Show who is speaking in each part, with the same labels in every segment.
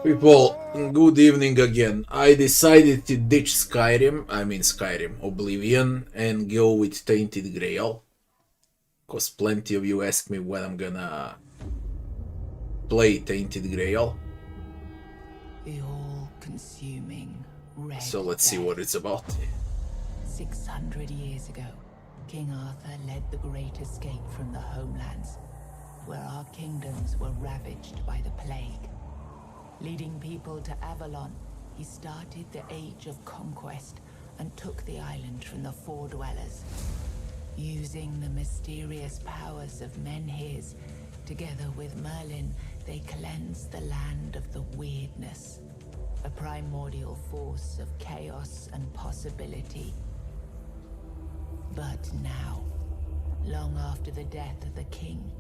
Speaker 1: People, good evening again. I decided to ditch Skyrim, Oblivion, and go with Tainted Grail. Cause plenty of you ask me when I'm gonna play Tainted Grail.
Speaker 2: The all-consuming red
Speaker 1: So let's see what it's about.
Speaker 2: 600 years ago, King Arthur led the great escape from the homelands, where our kingdoms were ravaged by the plague. Leading people to Avalon, he started the Age of Conquest and took the island from the Four Dwellers. Using the mysterious powers of Menhirs, together with Merlin, they cleansed the land of the weirdness, a primordial force of chaos and possibility. But now, long after the death of the king,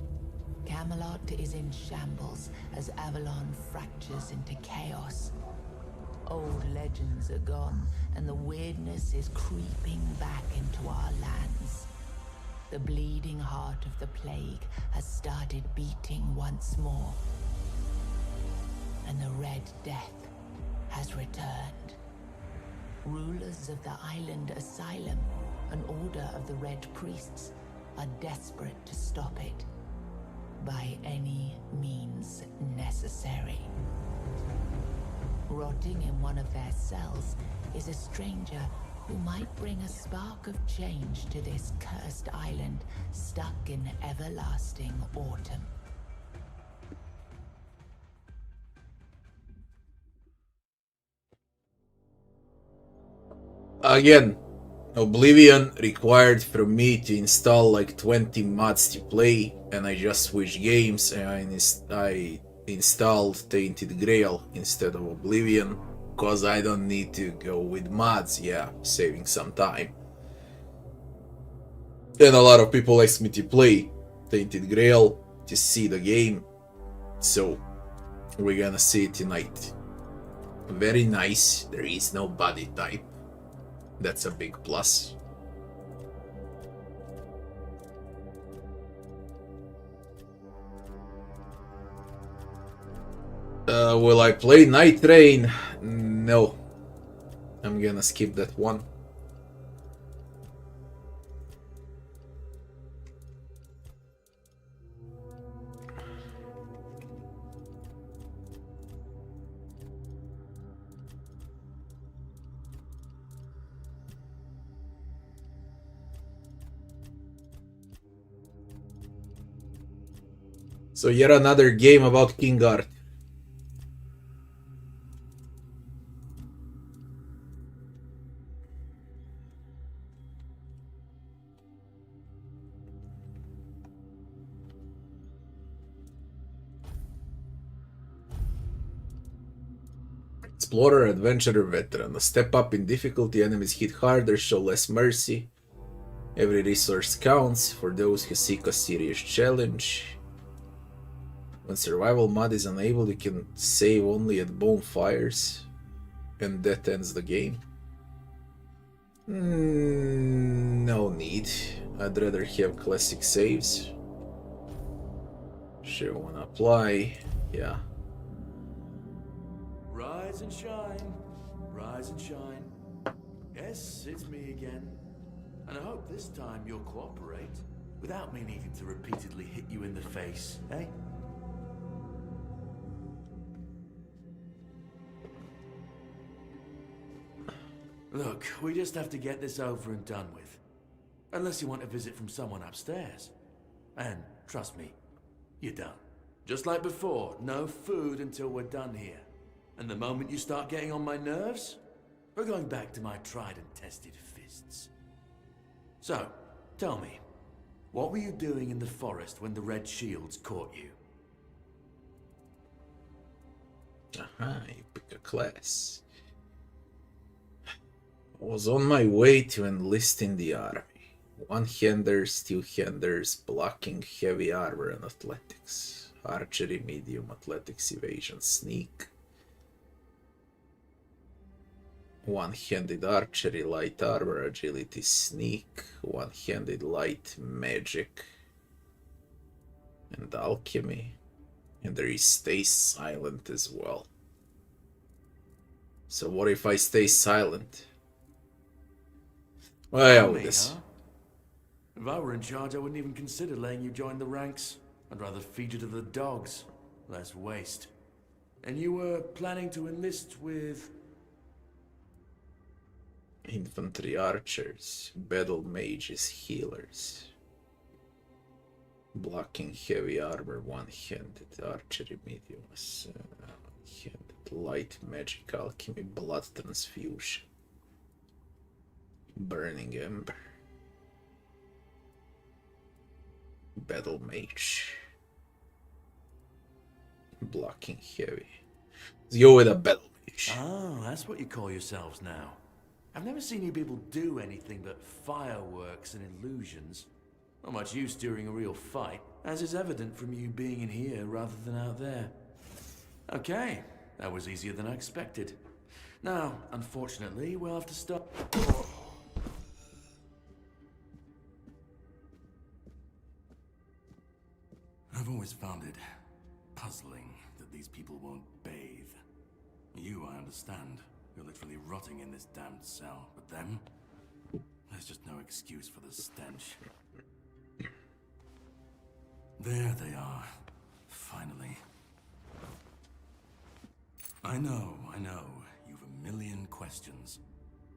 Speaker 2: Camelot is in shambles as Avalon fractures into chaos. Old legends are gone, and the weirdness is creeping back into our lands. The bleeding heart of the plague has started beating once more, and the Red Death has returned. Rulers of the island asylum, an order of the Red Priests, are desperate to stop it by any means necessary. Rotting in one of their cells is a stranger who might bring a spark of change to this cursed island stuck in everlasting autumn.
Speaker 1: Again, Oblivion required from me to install like 20 mods to play, and I just switched games and I installed Tainted Grail instead of Oblivion, cause I don't need to go with mods, yeah, saving some time. And a lot of people ask me to play Tainted Grail to see the game, so we're gonna see it tonight. Very nice, there is no body type. That's a big plus. Will I play Night Rain? No. I'm gonna skip that one. So yet another game about King Arthur. Explorer, Adventurer, Veteran. A step up in difficulty, enemies hit harder, show less mercy. Every resource counts for those who seek a serious challenge. When survival mod is unable, you can save only at bonfires, and that ends the game. No need. I'd rather have classic saves. Sure, wanna apply. Yeah.
Speaker 3: Rise and shine, rise and shine. Yes, it's me again. And I hope this time you'll cooperate without me needing to repeatedly hit you in the face, eh? Look, we just have to get this over and done with. Unless you want a visit from someone upstairs. And trust me, you don't. Just like before, no food until we're done here. And the moment you start getting on my nerves, we're going back to my tried and tested fists. So, tell me, what were you doing in the forest when the Red Shields caught you?
Speaker 1: Aha, you pick a class. I was on my way to enlist in the army. One-handers, two-handers, blocking, heavy armor and athletics. Archery, medium, athletics, evasion, sneak. One-handed archery, light armor, agility, sneak. One-handed light magic and alchemy. And there is stay silent as well. So what if I stay silent? Well,
Speaker 3: Me,
Speaker 1: this.
Speaker 3: huh? If I were in charge, I wouldn't even consider letting you join the ranks. I'd rather feed you to the dogs. Less waste. And you were planning to enlist with...
Speaker 1: Infantry archers, battle mages, healers. Blocking heavy armor, one-handed archery, medium, one-handed light magic, alchemy, blood transfusion, burning ember, battle mage, blocking heavy. Let's go with a battle mage.
Speaker 3: Oh, that's what you call yourselves now. I've never seen you people do anything but fireworks and illusions. Not much use during a real fight, as is evident from you being in here rather than out there. Okay, that was easier than I expected. Now, unfortunately, we'll have to stop. I've always found it puzzling that these people won't bathe. You, I understand. You're literally rotting in this damned cell. But them? There's just no excuse for the stench. There they are. Finally. I know. You've a million questions.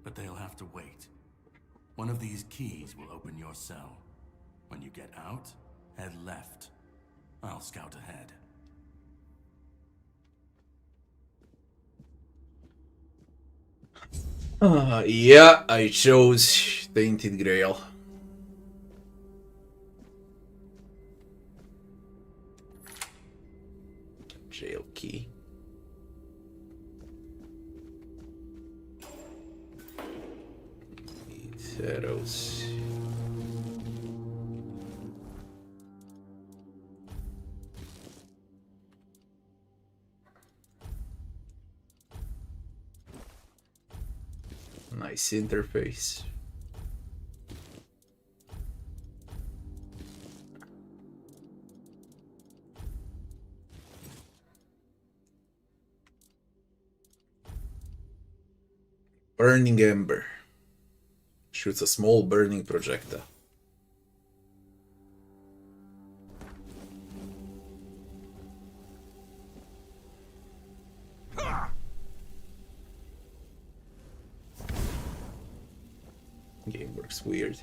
Speaker 3: But they'll have to wait. One of these keys will open your cell. When you get out, head left. I'll scout ahead.
Speaker 1: Yeah, I chose Tainted Grail. Jail key. Need arrows. Nice interface. Burning Ember. Shoots a small burning projectile. Game works weird.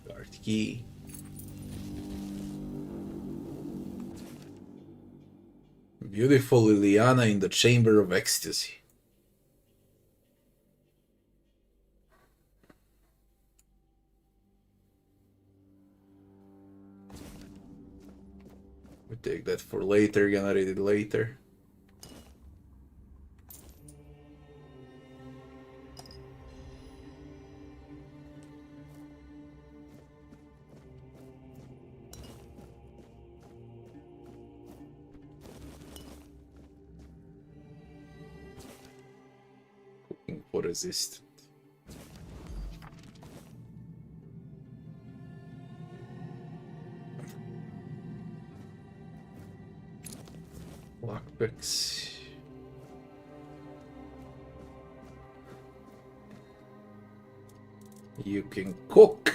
Speaker 1: Guard key. Beautiful Liliana in the Chamber of Ecstasy. We take that for later, gonna read it later. Looking for resistant. Lockpicks. You can cook.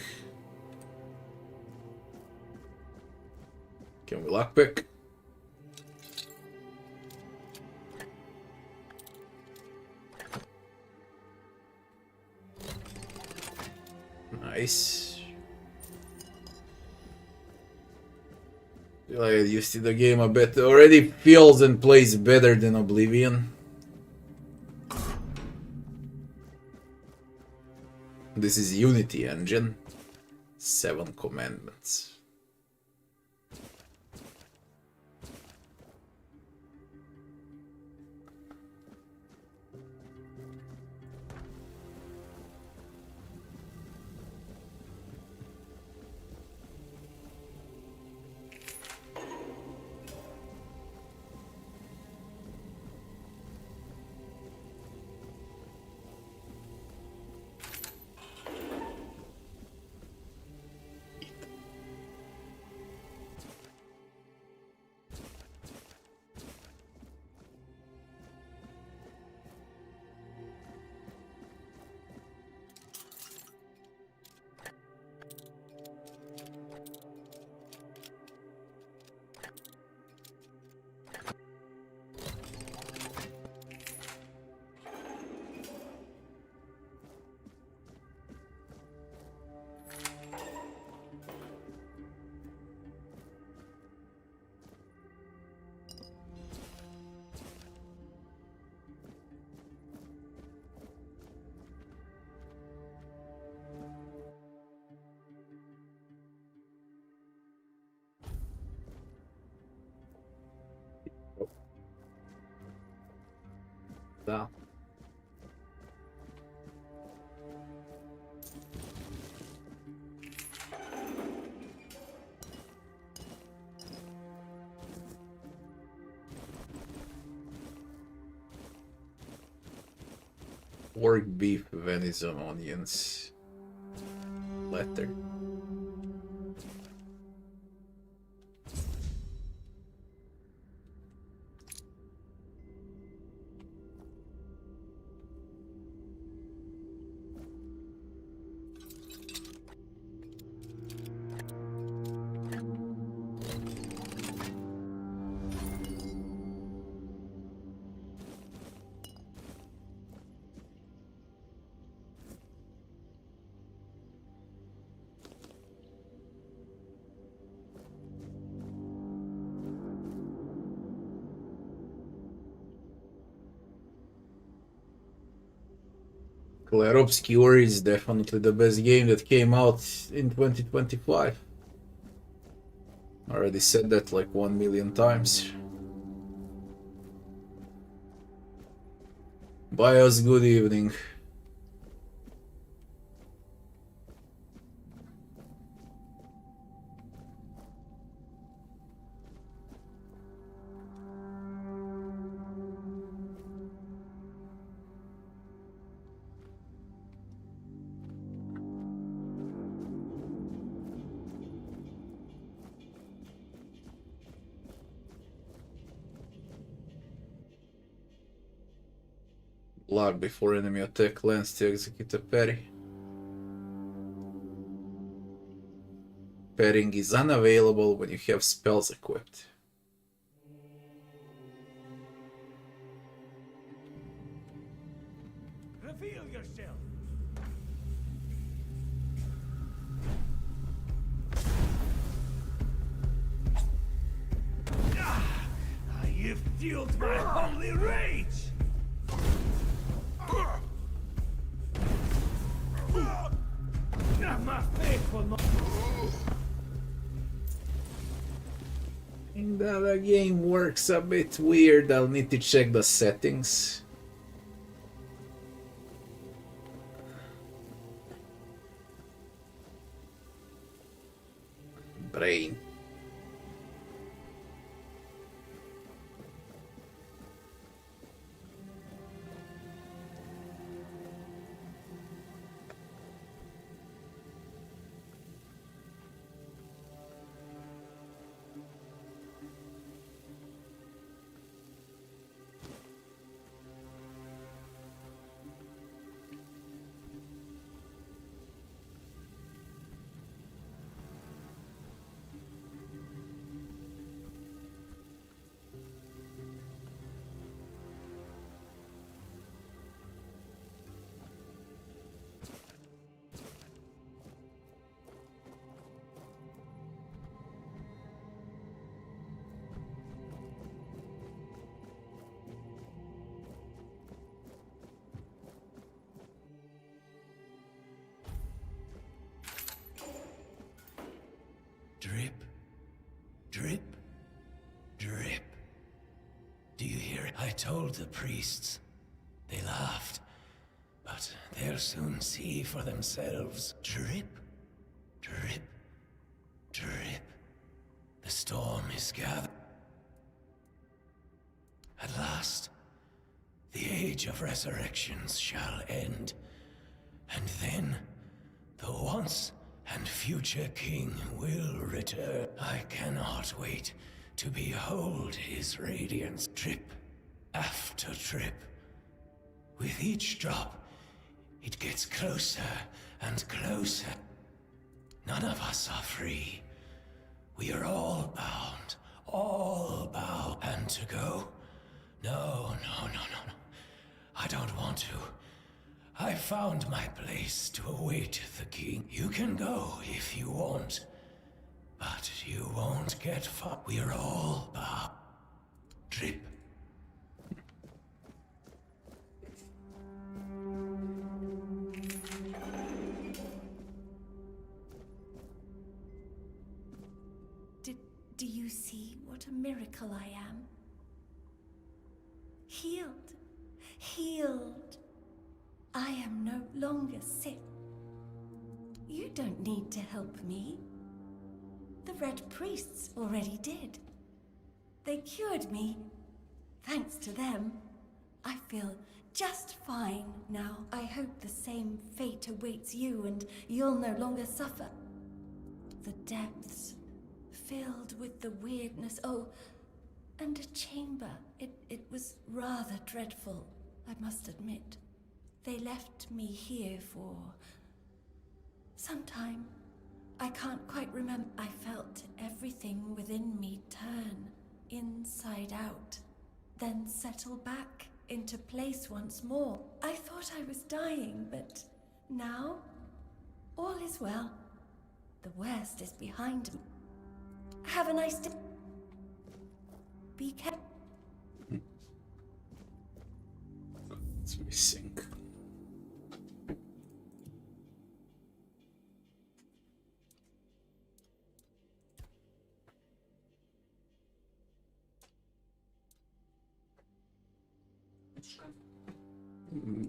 Speaker 1: Can we lockpick? Nice. I get used to the game a bit. Already feels and plays better than Oblivion. This is Unity engine. 7 commandments. down. Pork, beef, venison, onions. Letter. Clair Obscure is definitely the best game that came out in 2025. Already said that like 1,000,000 times. Bios, good evening. Block before enemy attack lands to execute a parry. Parrying is unavailable when you have spells equipped.
Speaker 4: Reveal yourself. You've fueled my holy rage. My faith will not.
Speaker 1: And the game works a bit weird. I'll need to check the settings. Brain.
Speaker 4: Drip, drip, drip. Do you hear it? I told the priests. They laughed. But they'll soon see for themselves. Drip, drip, drip. The storm is gathered. At last, the age of resurrections shall end. And then, the once and future king will return. I cannot wait to behold his radiance. Drip after drip. With each drop, it gets closer and closer. None of us are free. We are all bound. And to go? No. I don't want to. I found my place to await the king. You can go if you want, but you won't get far. We're all bound. Drip.
Speaker 5: Do you see what a miracle I am? Healed I am no longer sick. You don't need to help me. The Red Priests already did. They cured me. Thanks to them, I feel just fine now. I hope the same fate awaits you and you'll no longer suffer. The depths, filled with the weirdness. Oh, and a chamber. It was rather dreadful, I must admit. They left me here for some time. I can't quite remember. I felt everything within me turn inside out, then settle back into place once more. I thought I was dying, but now all is well. The worst is behind me. Have a nice day. Be careful.
Speaker 1: It's missing.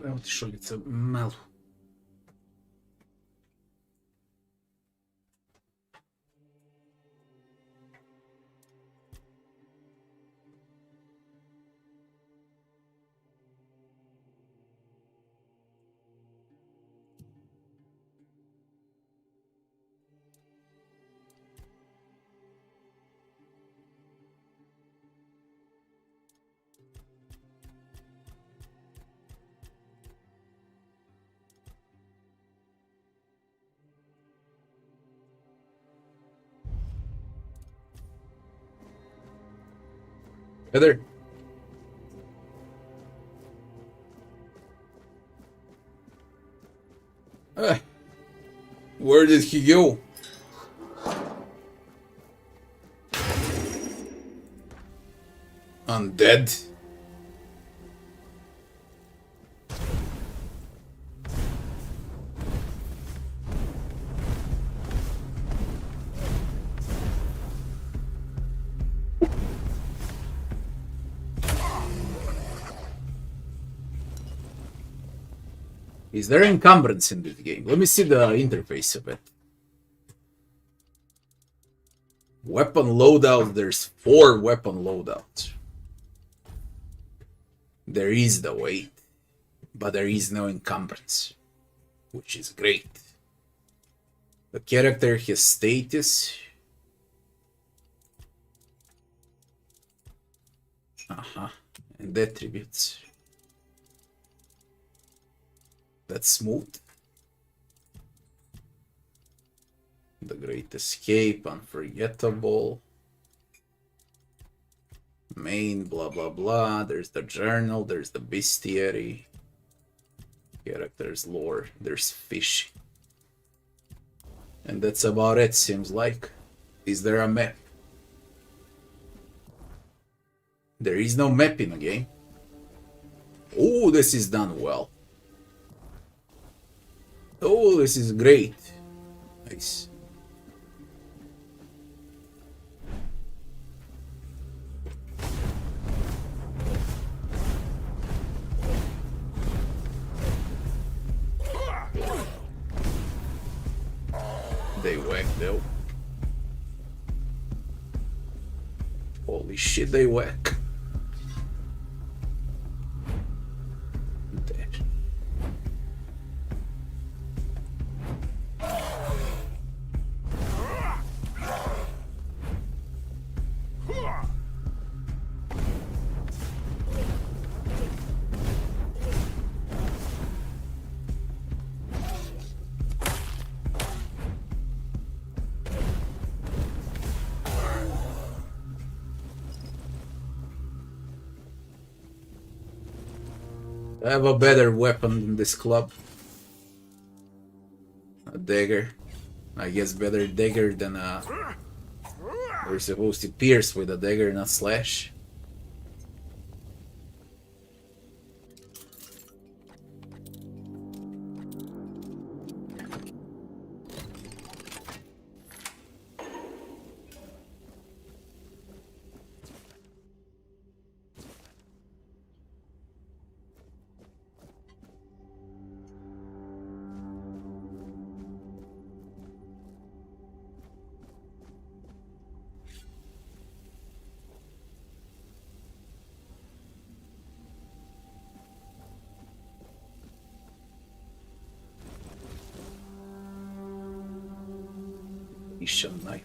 Speaker 1: Evo ti šoljica, malo. Heather. Where did he go? Undead? Is there encumbrance in this game? Let me see the interface of it. Weapon loadout, there's 4 weapon loadouts. There is the weight, but there is no encumbrance, which is great. The character has status. And attributes. That's smooth. The Great Escape, unforgettable. Main, blah blah blah. There's the journal, there's the bestiary. Characters lore, there's fish. And that's about it, seems like. Is there a map? There is no map in the game. Oh, this is done well. Oh, this is great. Nice. They whack though. Holy shit, they whack. Dead. I have a better weapon than this club. A dagger. I guess better dagger than a... We're supposed to pierce with a dagger, not slash. magician knife.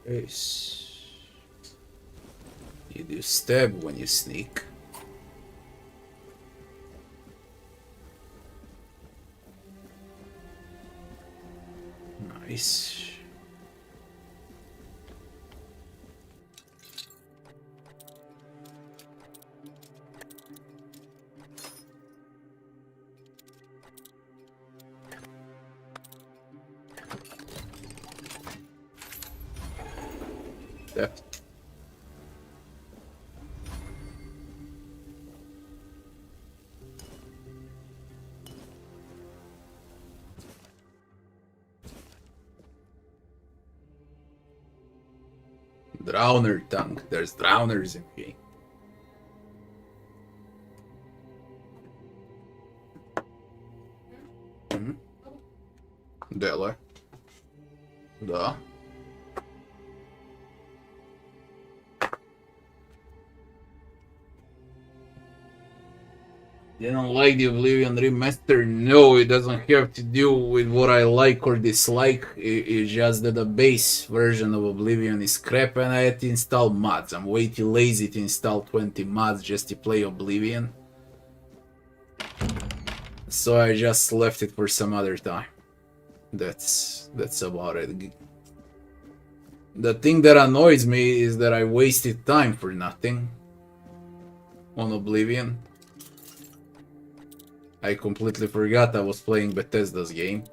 Speaker 1: Yes. You do stab when you sneak. Nice. That. Drowner tongue. There's drowners in here. Dele. Да. Didn't like the Oblivion remaster. No, it doesn't have to do with what I like or dislike. It's just that the base version of Oblivion is crap and I had to install mods. I'm way too lazy to install 20 mods just to play Oblivion. So I just left it for some other time. That's about it. The thing that annoys me is that I wasted time for nothing on Oblivion. I completely forgot I was playing Bethesda's game.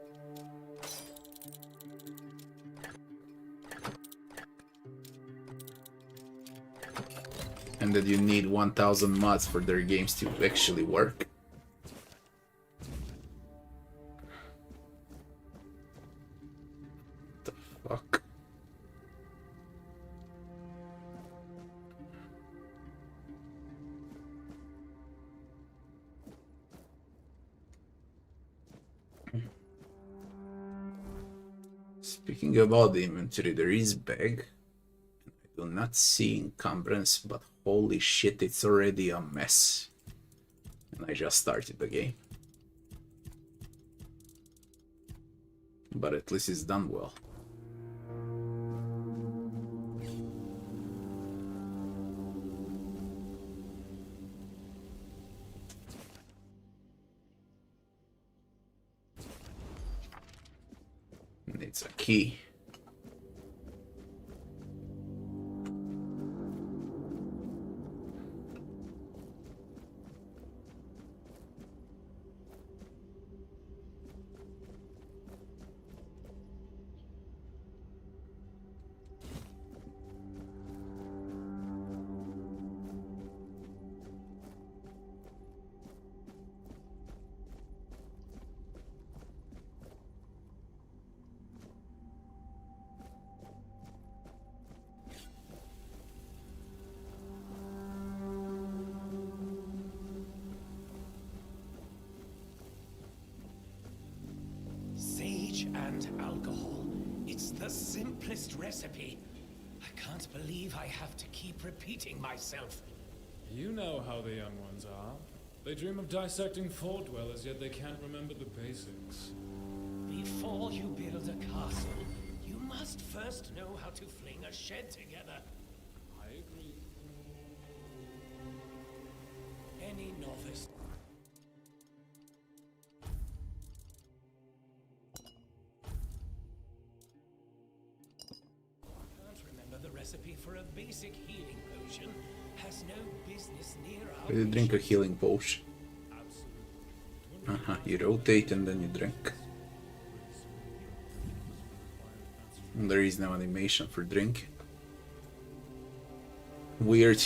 Speaker 1: And that you need 1000 mods for their games to actually work. The fuck? Speaking about the inventory, there is bag. I do not see encumbrance, but holy shit, it's already a mess. And I just started the game. But at least it's done well. Needs a key.
Speaker 4: And alcohol. It's the simplest recipe. I can't believe I have to keep repeating myself.
Speaker 6: You know how the young ones are. They dream of dissecting fort dwellers, yet they can't remember the basics.
Speaker 4: Before you build a castle, you must first know how to fling a shed together.
Speaker 6: I agree.
Speaker 4: Any novice. recipe for a basic healing potion has no business near our
Speaker 1: You drink a
Speaker 4: patients.
Speaker 1: healing potion. You rotate and then you drink. And there is no animation for drink. Weird.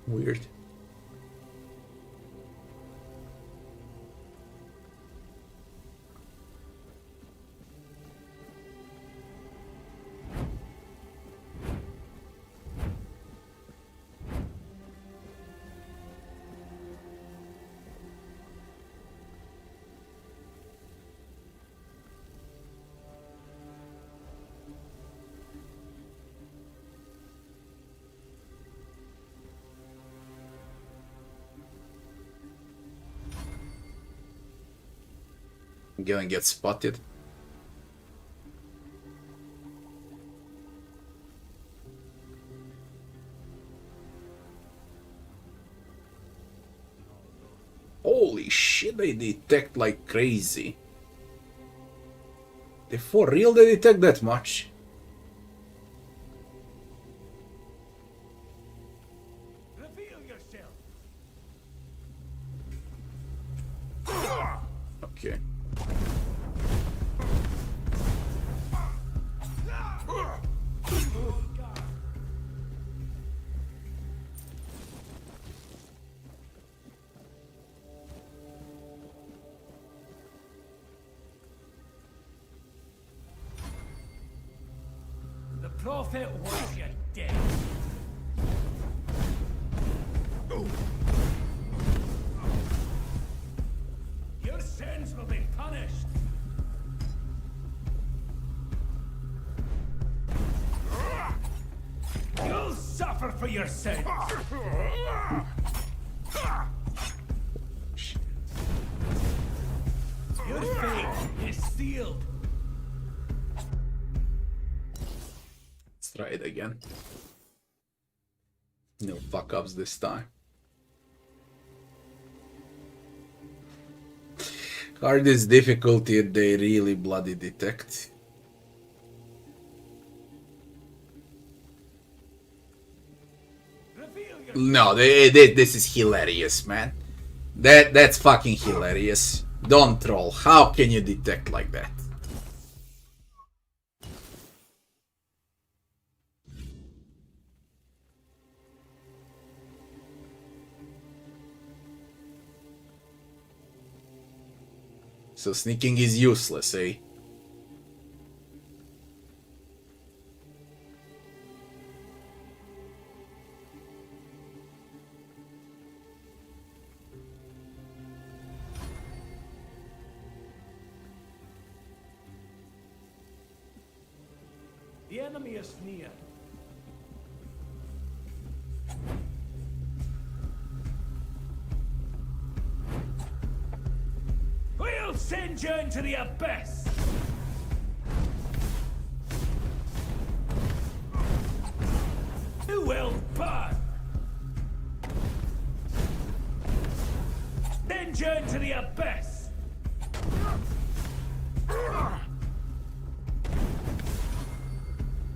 Speaker 1: Weird. I'm gonna get spotted. Holy shit, they detect like crazy. They for real they detect that much?
Speaker 4: Reveal yourself.
Speaker 1: Okay.
Speaker 4: The prophet wants you dead. Your sins will be punished. You'll suffer for your sins. Your fate is sealed.
Speaker 1: Let's try it again. No fuck ups this time. Hardest difficulty they really bloody detect. No, this is hilarious, man. That's fucking hilarious. Don't troll. How can you detect like that? So sneaking is useless, eh?
Speaker 4: The enemy is near. We'll send you into the abyss. You will burn. Send you into the abyss.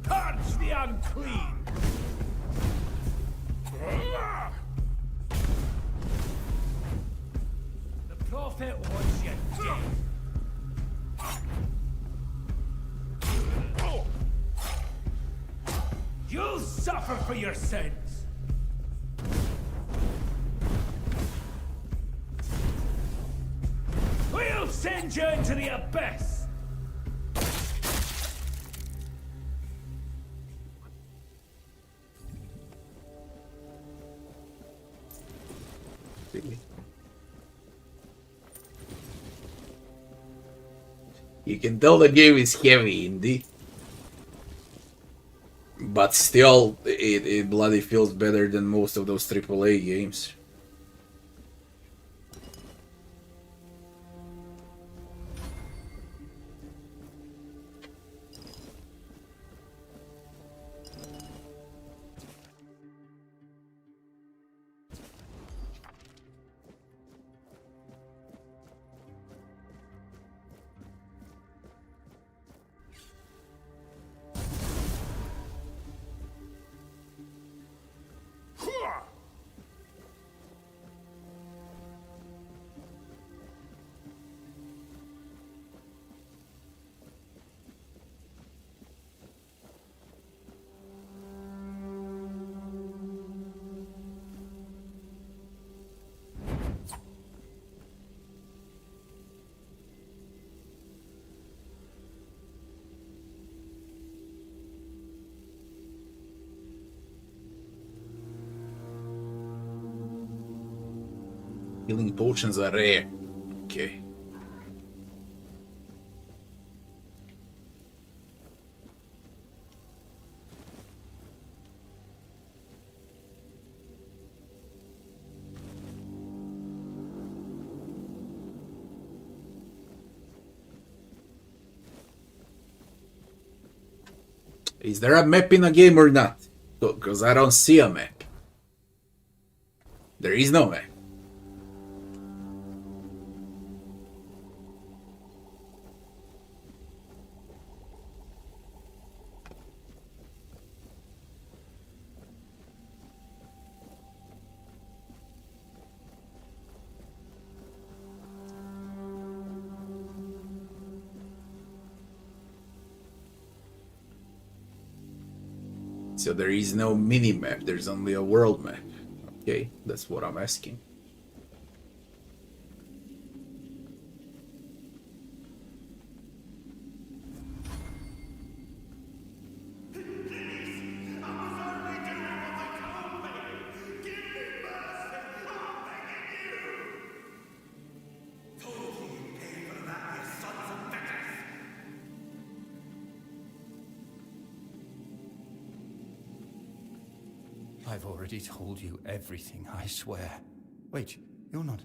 Speaker 4: Purge the unclean. The prophet wants you dead. You'll suffer for your sins. We'll send you into the abyss.
Speaker 1: You can tell the game is heavy, indeed. But still, it bloody feels better than most of those AAA games. Healing potions are rare. Okay. Is there a map in a game or not? Because I don't see a map. There is no map. So there is no mini-map, there's only a world map. Okay, that's what I'm asking.
Speaker 7: I've already told you everything, I swear. Wait, you're not...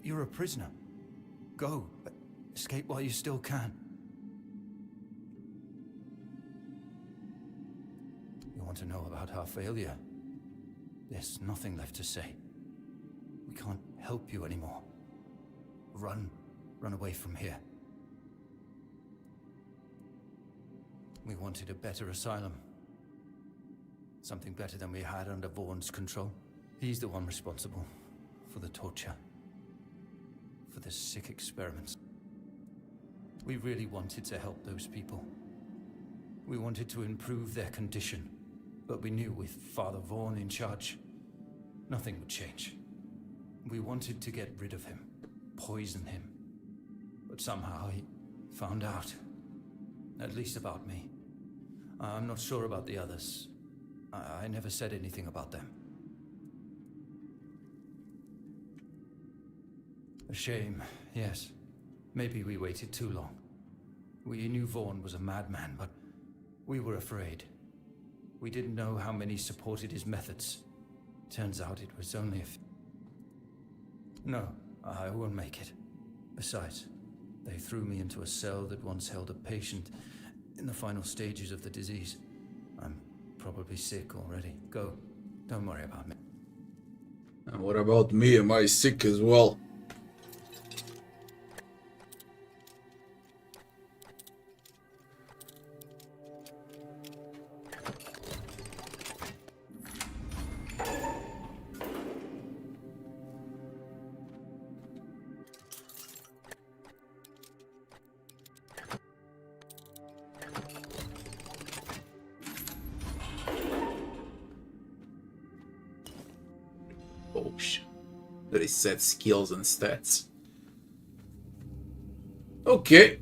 Speaker 7: You're a prisoner. Go. Escape while you still can. You want to know about our failure? There's nothing left to say. We can't help you anymore. Run. Run away from here. We wanted a better asylum. Something better than we had under Vaughn's control. He's the one responsible for the torture, for the sick experiments. We really wanted to help those people. We wanted to improve their condition, but we knew with Father Vaughn in charge, nothing would change. We wanted to get rid of him, poison him, but somehow he found out, at least about me. I'm not sure about the others. I never said anything about them. A shame, yes. Maybe we waited too long. We knew Vaughn was a madman, but we were afraid. We didn't know how many supported his methods. Turns out it was only a few. No, I won't make it. Besides, they threw me into a cell that once held a patient in the final stages of the disease. I'm probably sick already. Go. Don't worry about me.
Speaker 1: And what about me? Am I sick as well? Reset skills and stats. Okay.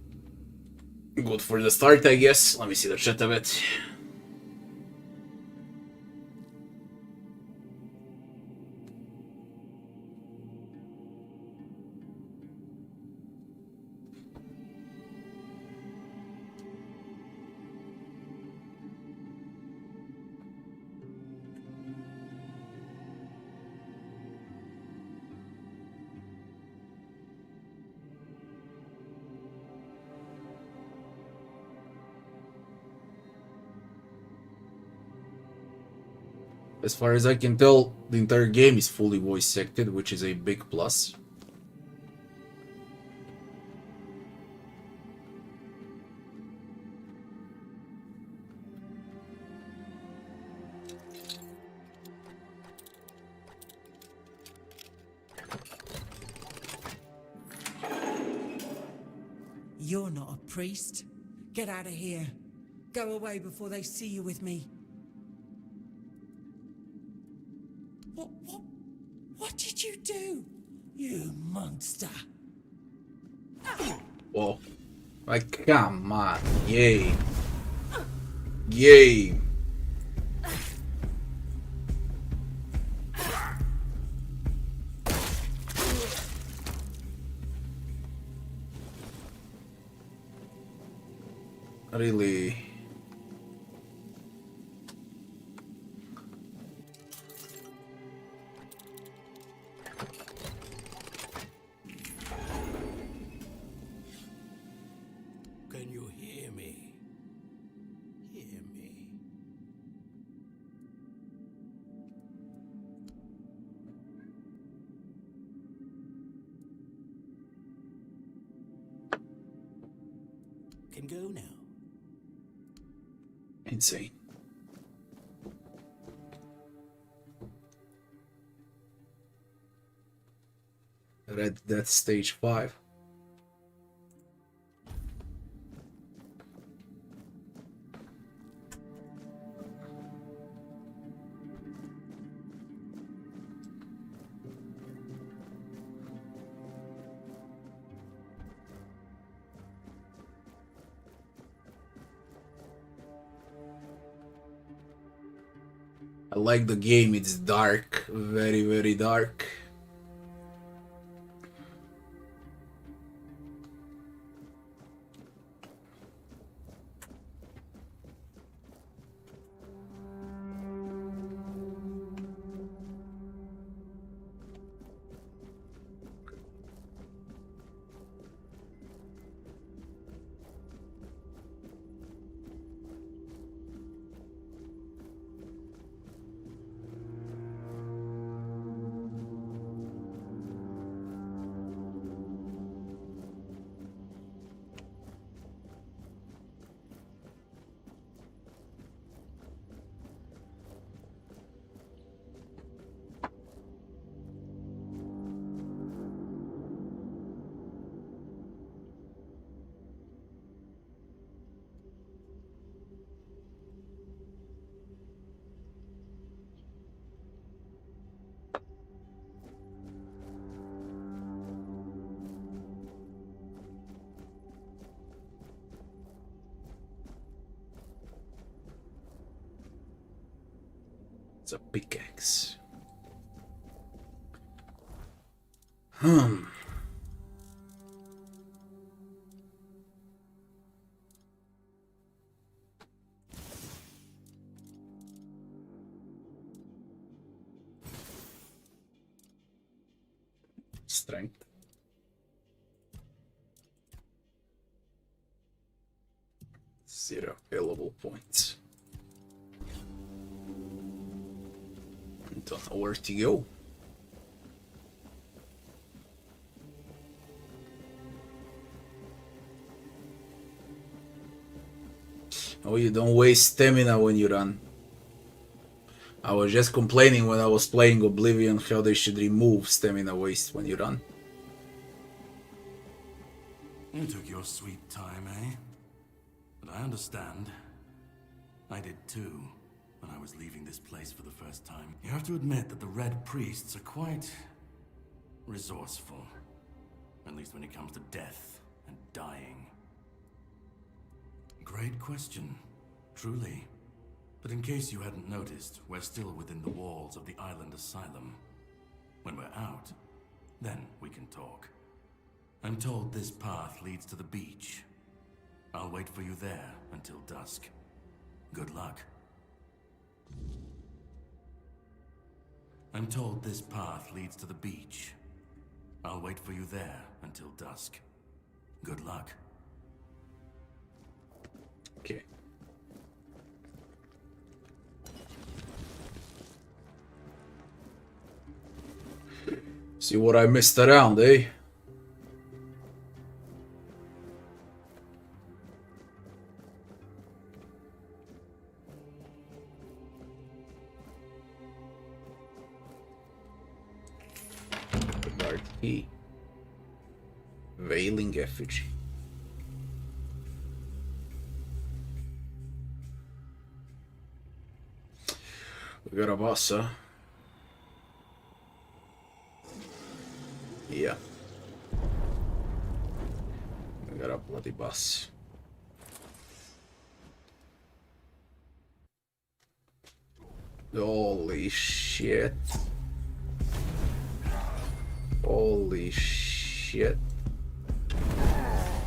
Speaker 1: Good for the start, I guess. Let me see the chat a bit. As far as I can tell, the entire game is fully voice acted, which is a big plus.
Speaker 8: You're not a priest. Get out of here. Go away before they see you with me. What did you do? You monster.
Speaker 1: Whoa. Like, come on. Yay. Yay. really.
Speaker 4: Can you hear me? Hear me. Can go now.
Speaker 1: Insane. Red Death Stage 5. I like the game, it's dark, very, very dark. It's a pickaxe. Strength. Zero available points. Don't know where to go. Oh, you don't waste stamina when you run. I was just complaining when I was playing Oblivion how they should remove stamina waste when you run.
Speaker 3: You took your sweet time, eh? But I understand. I did too, when I was leaving this place for the first time. You have to admit that the Red Priests are quite resourceful. At least when it comes to death and dying. Great question, truly. But in case you hadn't noticed, we're still within the walls of the island asylum. When we're out, then we can talk. I'm told this path leads to the beach. I'll wait for you there until dusk. Good luck. I'm told this path leads to the beach. I'll wait for you there until dusk. Good luck.
Speaker 1: Okay. See what I missed around, eh? Dark key. Veiling effigy. We got a boss, huh? Yeah. We got a bloody boss. Holy shit. Holy shit.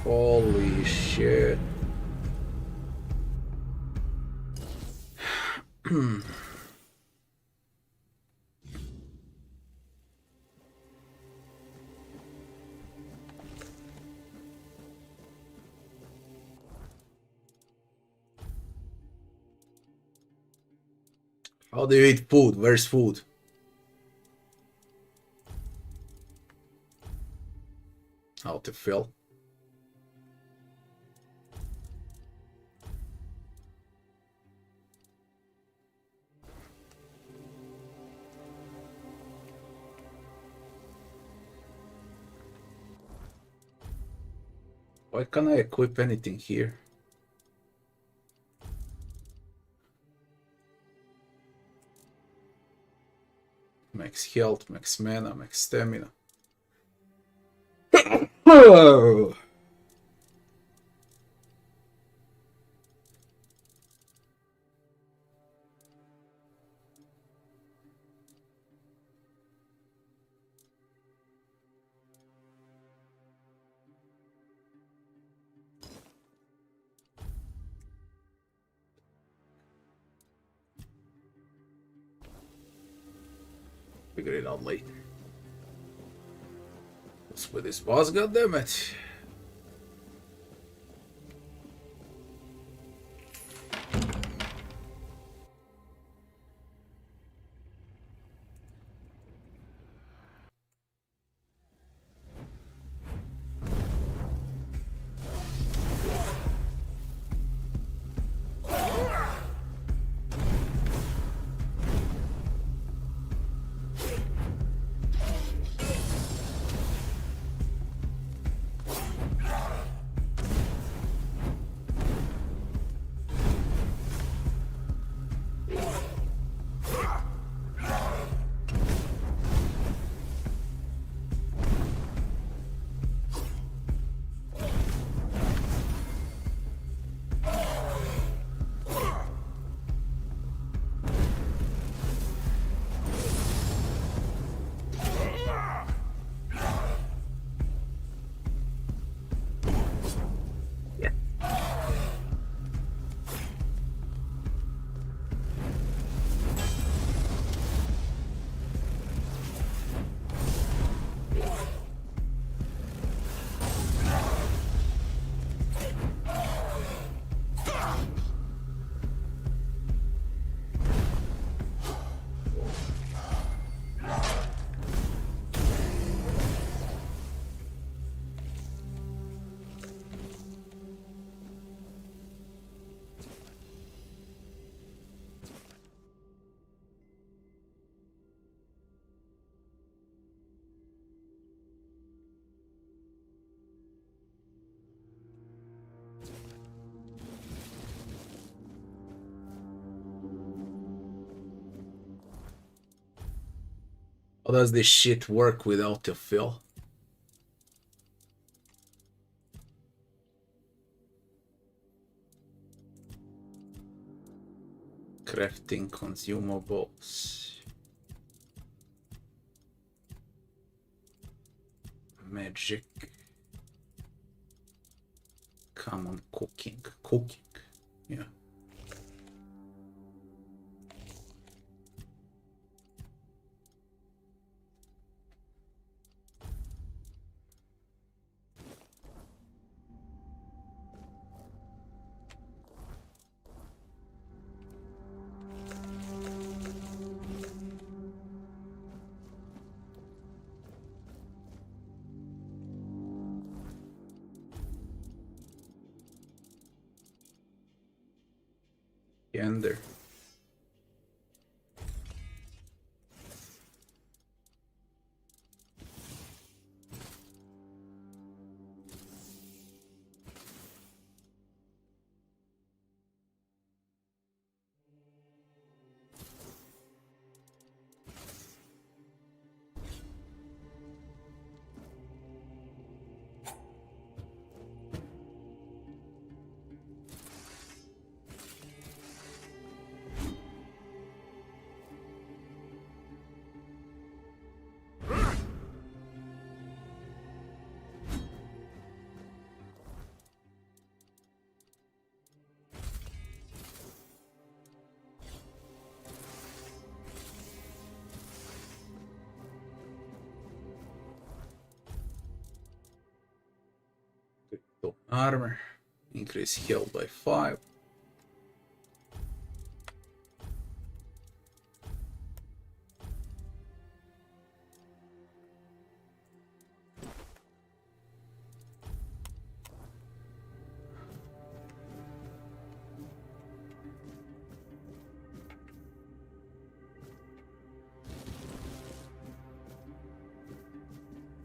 Speaker 1: Holy shit. How do you eat food? Where's food? How to fill? Why can't I equip anything here? Max health, max mana, max stamina. Oh. Figure it out later. What's with this boss, goddammit? How does this shit work without a fill? Crafting consumables. Magic. Common cooking. Cooking. Yeah. Ender. Armor. Increase health by 5.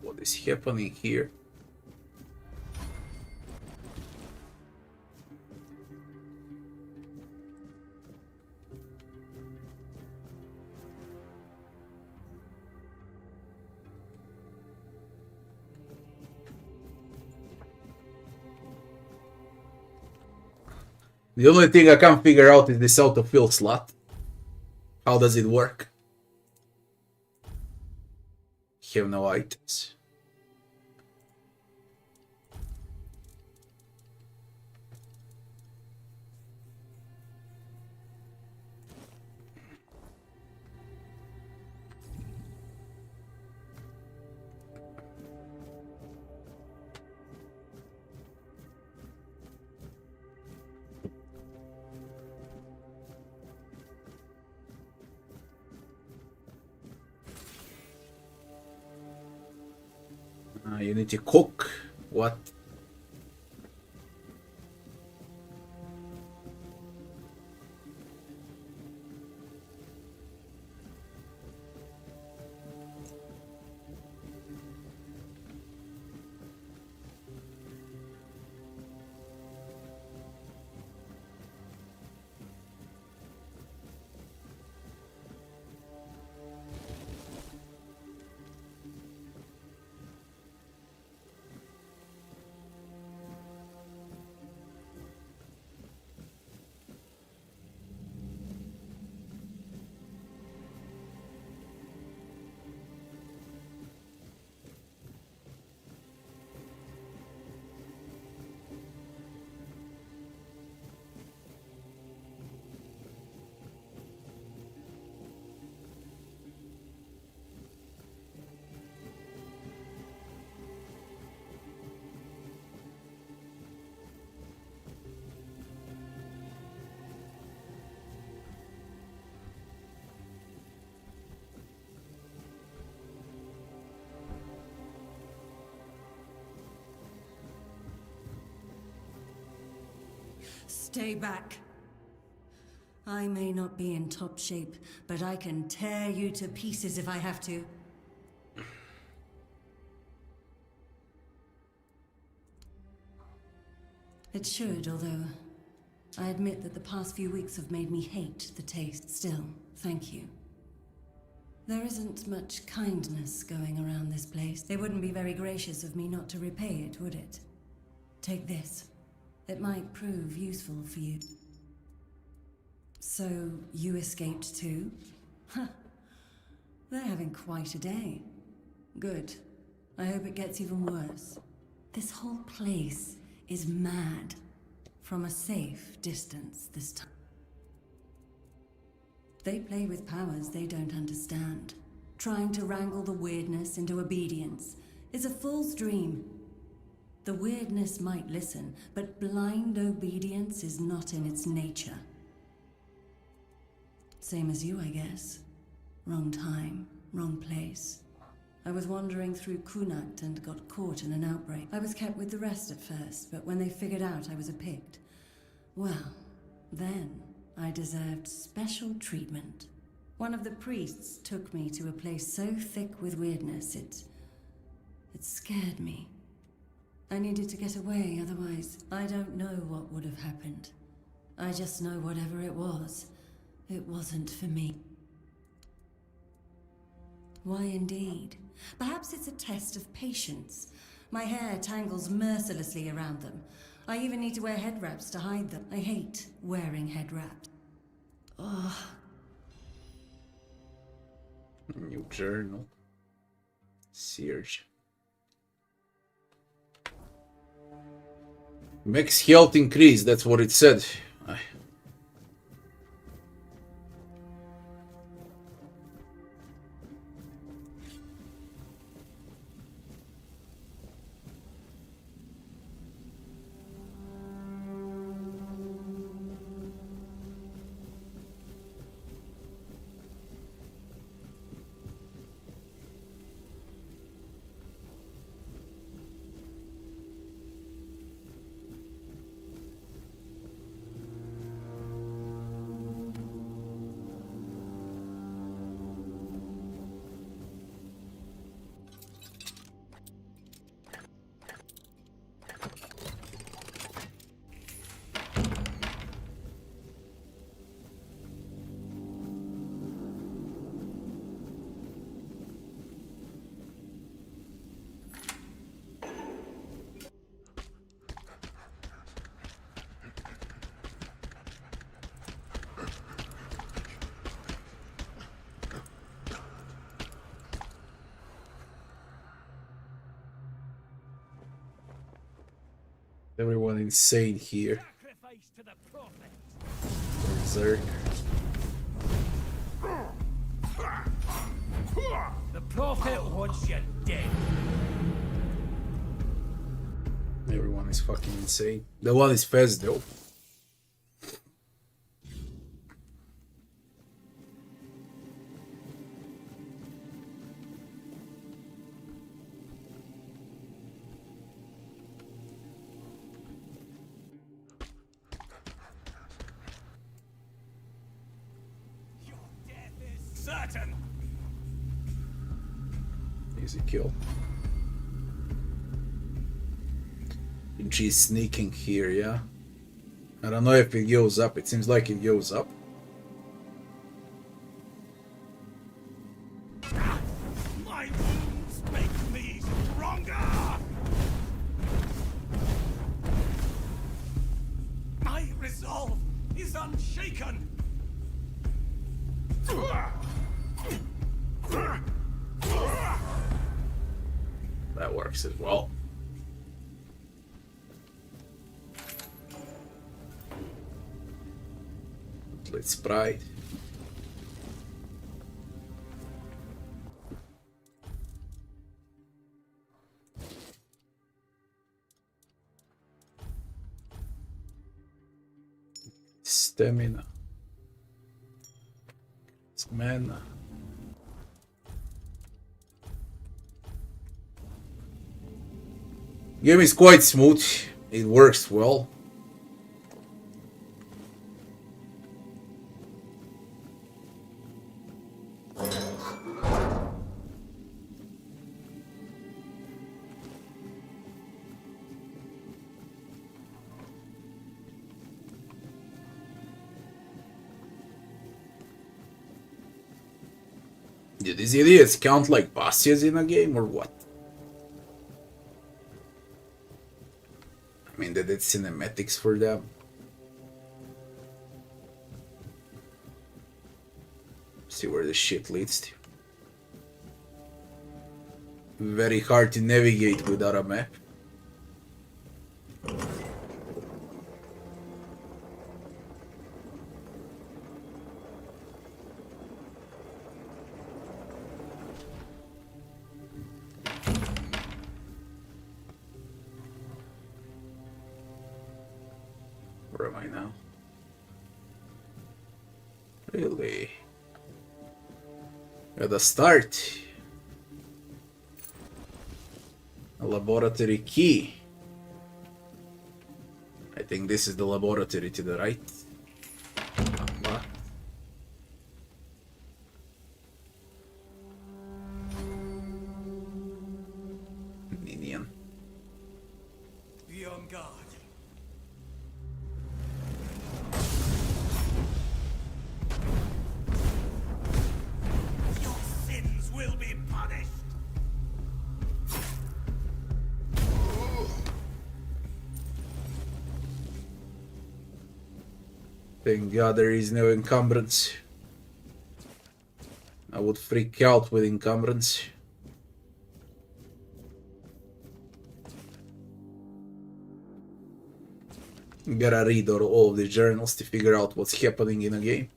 Speaker 1: What is happening here? The only thing I can't figure out is this autofill slot. How does it work? Have no items. You need to cook. What?
Speaker 5: Stay back. I may not be in top shape, but I can tear you to pieces if I have to. It should, although I admit that the past few weeks have made me hate the taste. Still, thank you. There isn't much kindness going around this place. It wouldn't be very gracious of me not to repay it, would it? Take this. It might prove useful for you. So, you escaped too? Huh. They're having quite a day. Good. I hope it gets even worse. This whole place is mad. From a safe distance this time. They play with powers they don't understand. Trying to wrangle the weirdness into obedience is a fool's dream. The weirdness might listen, but blind obedience is not in its nature. Same as you, I guess. Wrong time, wrong place. I was wandering through Kunakt and got caught in an outbreak. I was kept with the rest at first, but when they figured out I was a Pict, well, then I deserved special treatment. One of the priests took me to a place so thick with weirdness, it scared me. I needed to get away, otherwise I don't know what would have happened. I just know whatever it wasn't for me. Why indeed? Perhaps it's a test of patience. My hair tangles mercilessly around them. I even need to wear head wraps to hide them. I hate wearing head wraps. Ugh.
Speaker 1: New journal. Serge. Max health increase, that's what it said. Everyone insane here. Berserk.
Speaker 4: The prophet wants you dead.
Speaker 1: Everyone is fucking insane. The one is fast though.
Speaker 4: Certain.
Speaker 1: Easy kill. She's sneaking here, yeah? I don't know if it goes up. It seems like it goes up.
Speaker 4: My wounds make me stronger. My resolve is unshaken.
Speaker 1: That works as well. Let's sprite. Stamina. It's mana. Game is quite smooth. It works well. Do these idiots count like bosses in a game or what? I mean, they did cinematics for them. See where the shit leads to. Very hard to navigate without a map. Where am I now? Really? At the start. A laboratory key. I think this is the laboratory to the right. What? Minion.
Speaker 4: Be on guard. Your sins will be punished.
Speaker 1: Thank God there is no encumbrance. I would freak out with encumbrance. Gotta read all the journals to figure out what's happening in a game.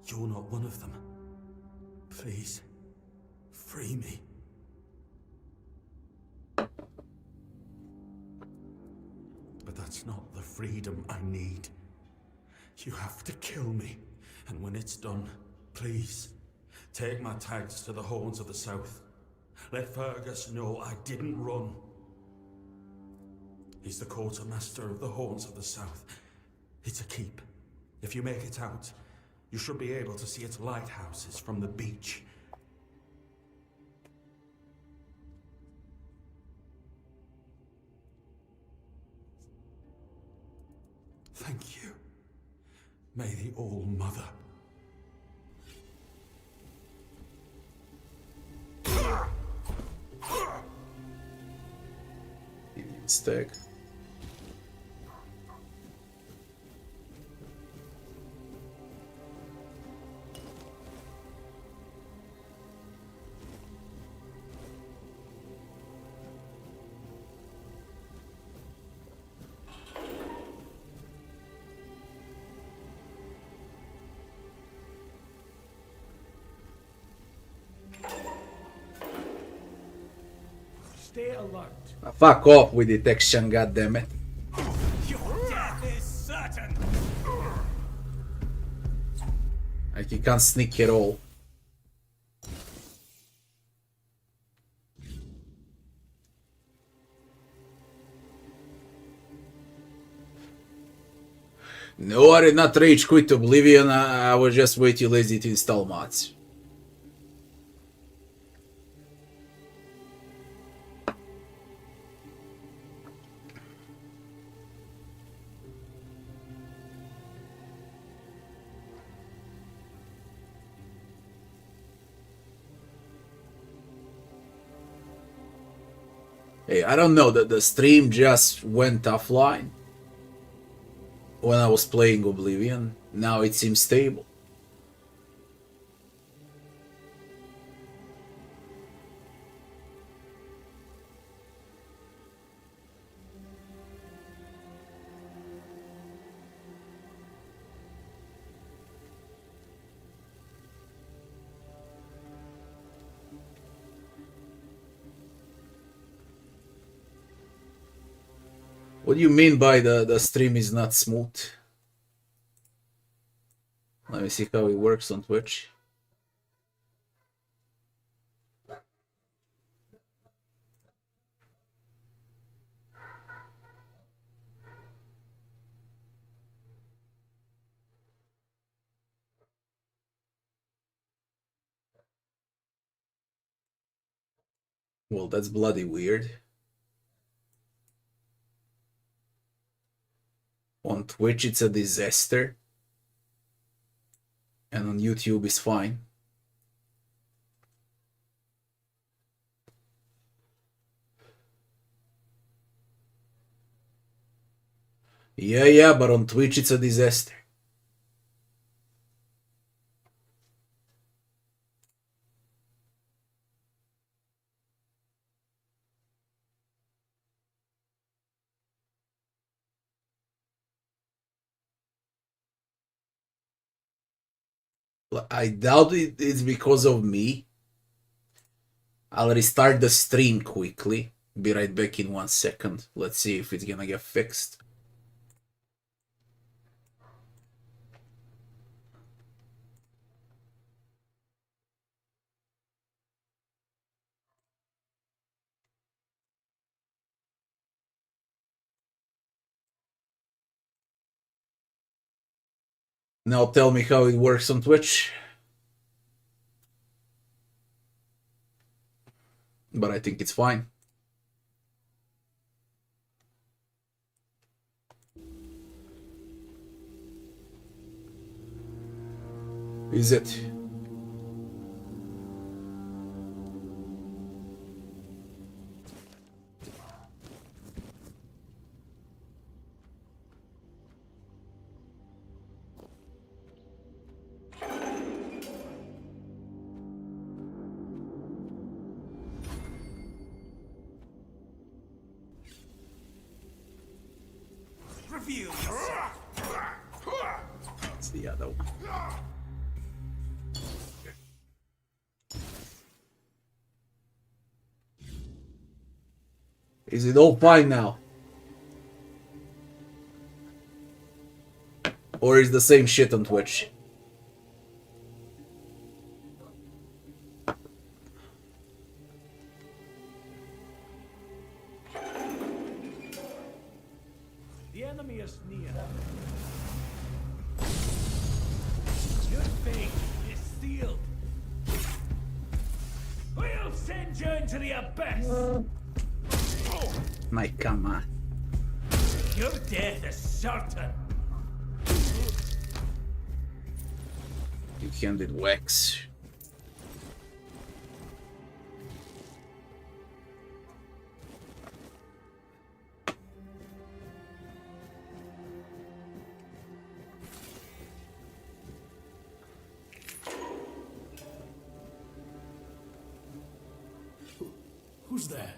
Speaker 3: You're not one of them. Please, free me. But that's not the freedom I need. You have to kill me, and when it's done, please, take my tags to the Horns of the South. Let Fergus know I didn't run. He's the quartermaster of the Horns of the South. It's a keep. If you make it out, you should be able to see its lighthouses from the beach. Thank you. May the All-Mother
Speaker 1: Stag.
Speaker 4: Stay alert.
Speaker 1: Fuck off with detection, goddammit.
Speaker 4: Your death is certain.
Speaker 1: Like you can't sneak at all. No, I did not rage quit Oblivion, I was just way too lazy to install mods. Hey, I don't know, the stream just went offline when I was playing Oblivion. Now it seems stable. What do you mean by the stream is not smooth? Let me see how it works on Twitch. Well, that's bloody weird. On Twitch it's a disaster. And on YouTube is fine. Yeah, but on Twitch it's a disaster. I doubt it's because of me. I'll restart the stream quickly. Be right back in 1 second. Let's see if it's gonna get fixed. Now tell me how it works on Twitch. But I think it's fine. Is it?
Speaker 4: Reveal yourself.
Speaker 1: It's the other one. Is it all fine now? Or is the same shit on Twitch?
Speaker 4: The enemy is near. Your fate is sealed. We'll send you into the abyss.
Speaker 1: My come on.
Speaker 4: Your death is certain.
Speaker 1: You handed wax.
Speaker 3: Who's there?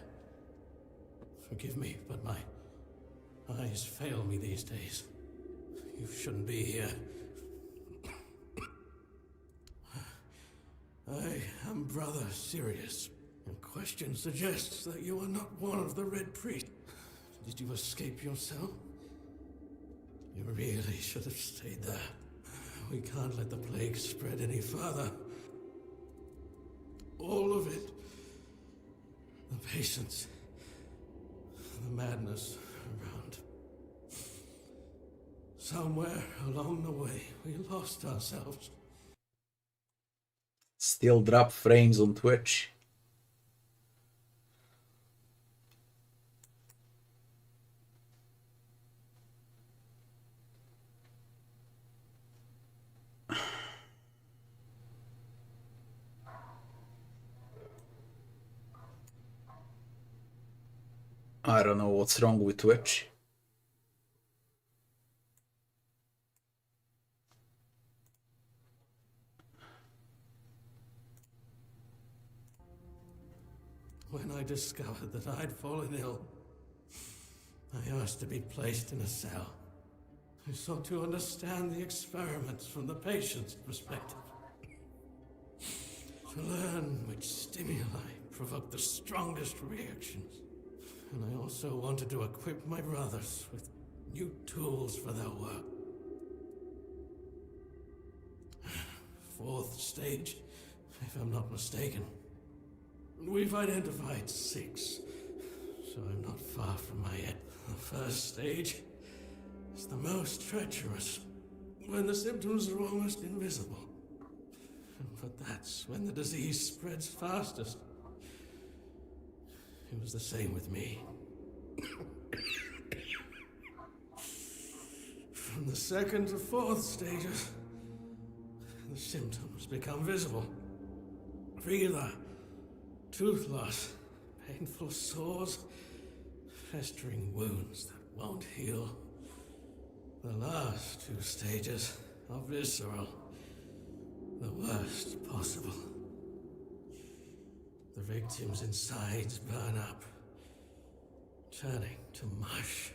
Speaker 3: Forgive me, but my eyes fail me these days. You shouldn't be here. I am Brother Sirius. Your question suggests that you are not one of the Red Priests. Did you escape yourself? You really should have stayed there. We can't let the plague spread any further. All of it. The patience. The madness around. Somewhere along the way, we lost ourselves.
Speaker 1: Still drop frames on Twitch. I don't know what's wrong with Twitch.
Speaker 3: When I discovered that I'd fallen ill, I asked to be placed in a cell. I sought to understand the experiments from the patient's perspective. To learn which stimuli provoke the strongest reactions. And I also wanted to equip my brothers with new tools for their work. 4th stage, if I'm not mistaken. We've identified 6, so I'm not far from my end. The 1st stage is the most treacherous, when the symptoms are almost invisible. But that's when the disease spreads fastest. It was the same with me. From the 2nd to 4th stages, the symptoms become visible. Fever, tooth loss, painful sores, festering wounds that won't heal. The last 2 stages are visceral, the worst possible. The victim's insides burn up, turning to mush.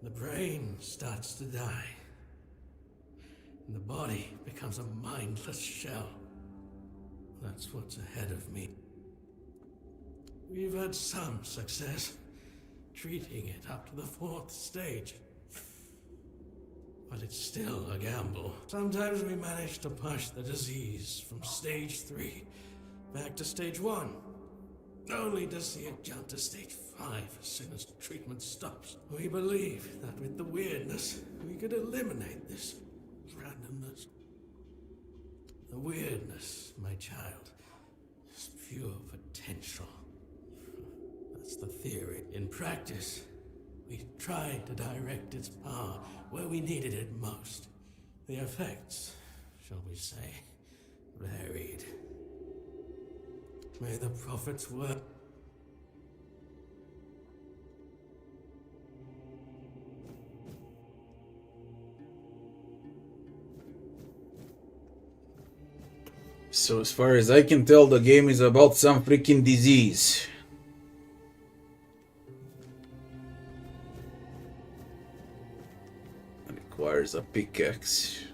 Speaker 3: The brain starts to die, and the body becomes a mindless shell. That's what's ahead of me. We've had some success treating it up to the 4th stage. But it's still a gamble. Sometimes we manage to push the disease from stage 3 back to stage 1, only to see it jump to stage 5 as soon as treatment stops. We believe that with the weirdness, we could eliminate this randomness. The weirdness, my child, is pure potential. That's the theory. In practice, we tried to direct its power where we needed it most. The effects, shall we say, varied. May the prophets work.
Speaker 1: So as far as I can tell, the game is about some freaking disease. Requires a pickaxe.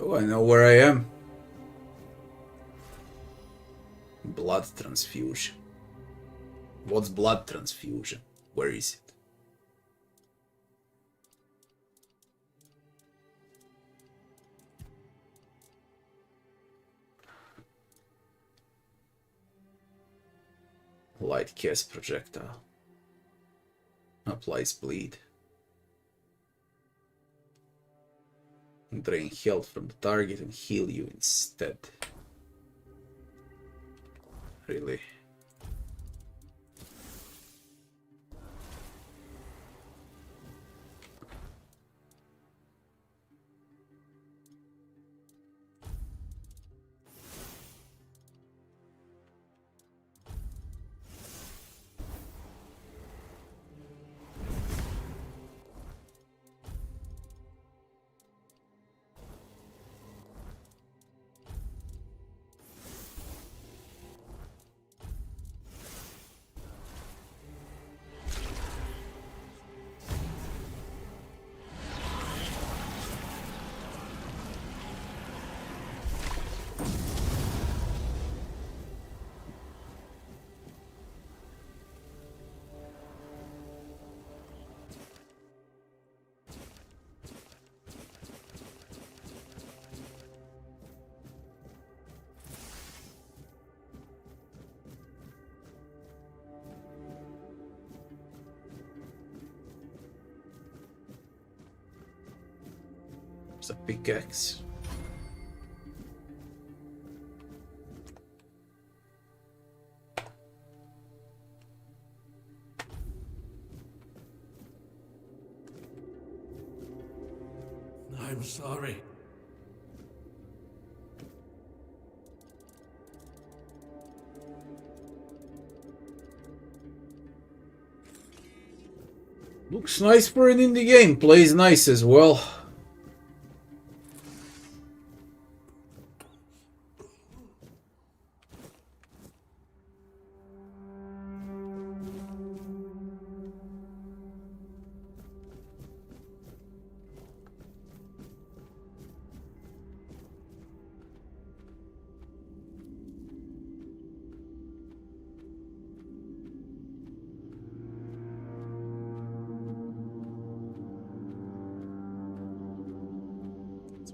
Speaker 1: Oh, I know where I am. Blood transfusion. What's blood transfusion? Where is it? Light cast projectile. Applies bleed. Drain health from the target and heal you instead. Really? There's a pickaxe.
Speaker 3: I'm sorry.
Speaker 1: Looks nice for an indie game. Plays nice as well.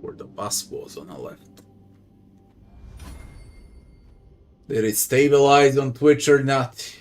Speaker 1: Where the bus was on the left. Did it stabilize on Twitch or not?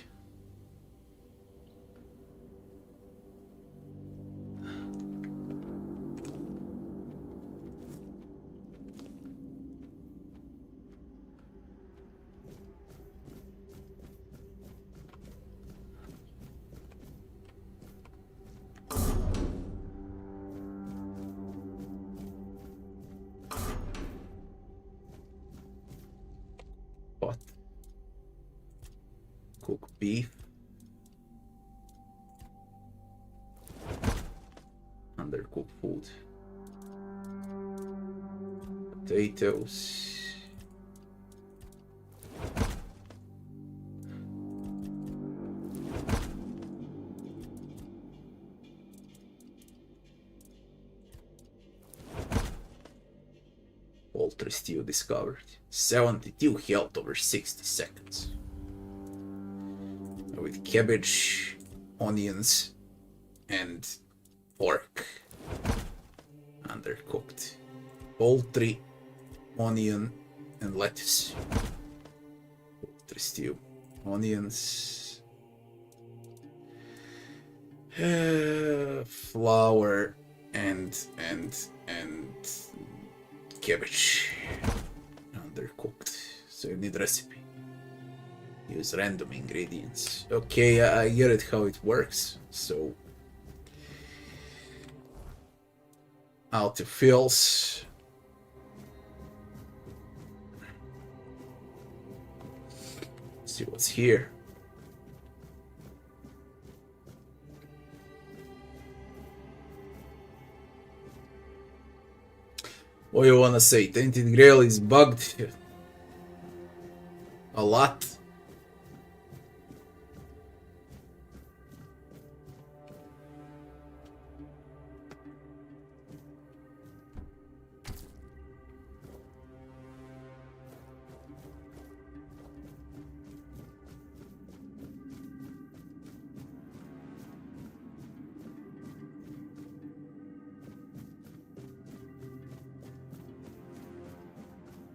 Speaker 1: What? Cook beef. Undercooked food. Potatoes. Poultry stew discovered. 72 health over 60 seconds. With cabbage, onions, and pork. Undercooked. Poultry, onion, and lettuce. Poultry stew. Onions. Flour and cabbage. Undercooked. So you need recipe. Use random ingredients. Okay, I get it how it works. So autofills. Let's see what's here. What do you wanna say? Tainted Grail is bugged a lot.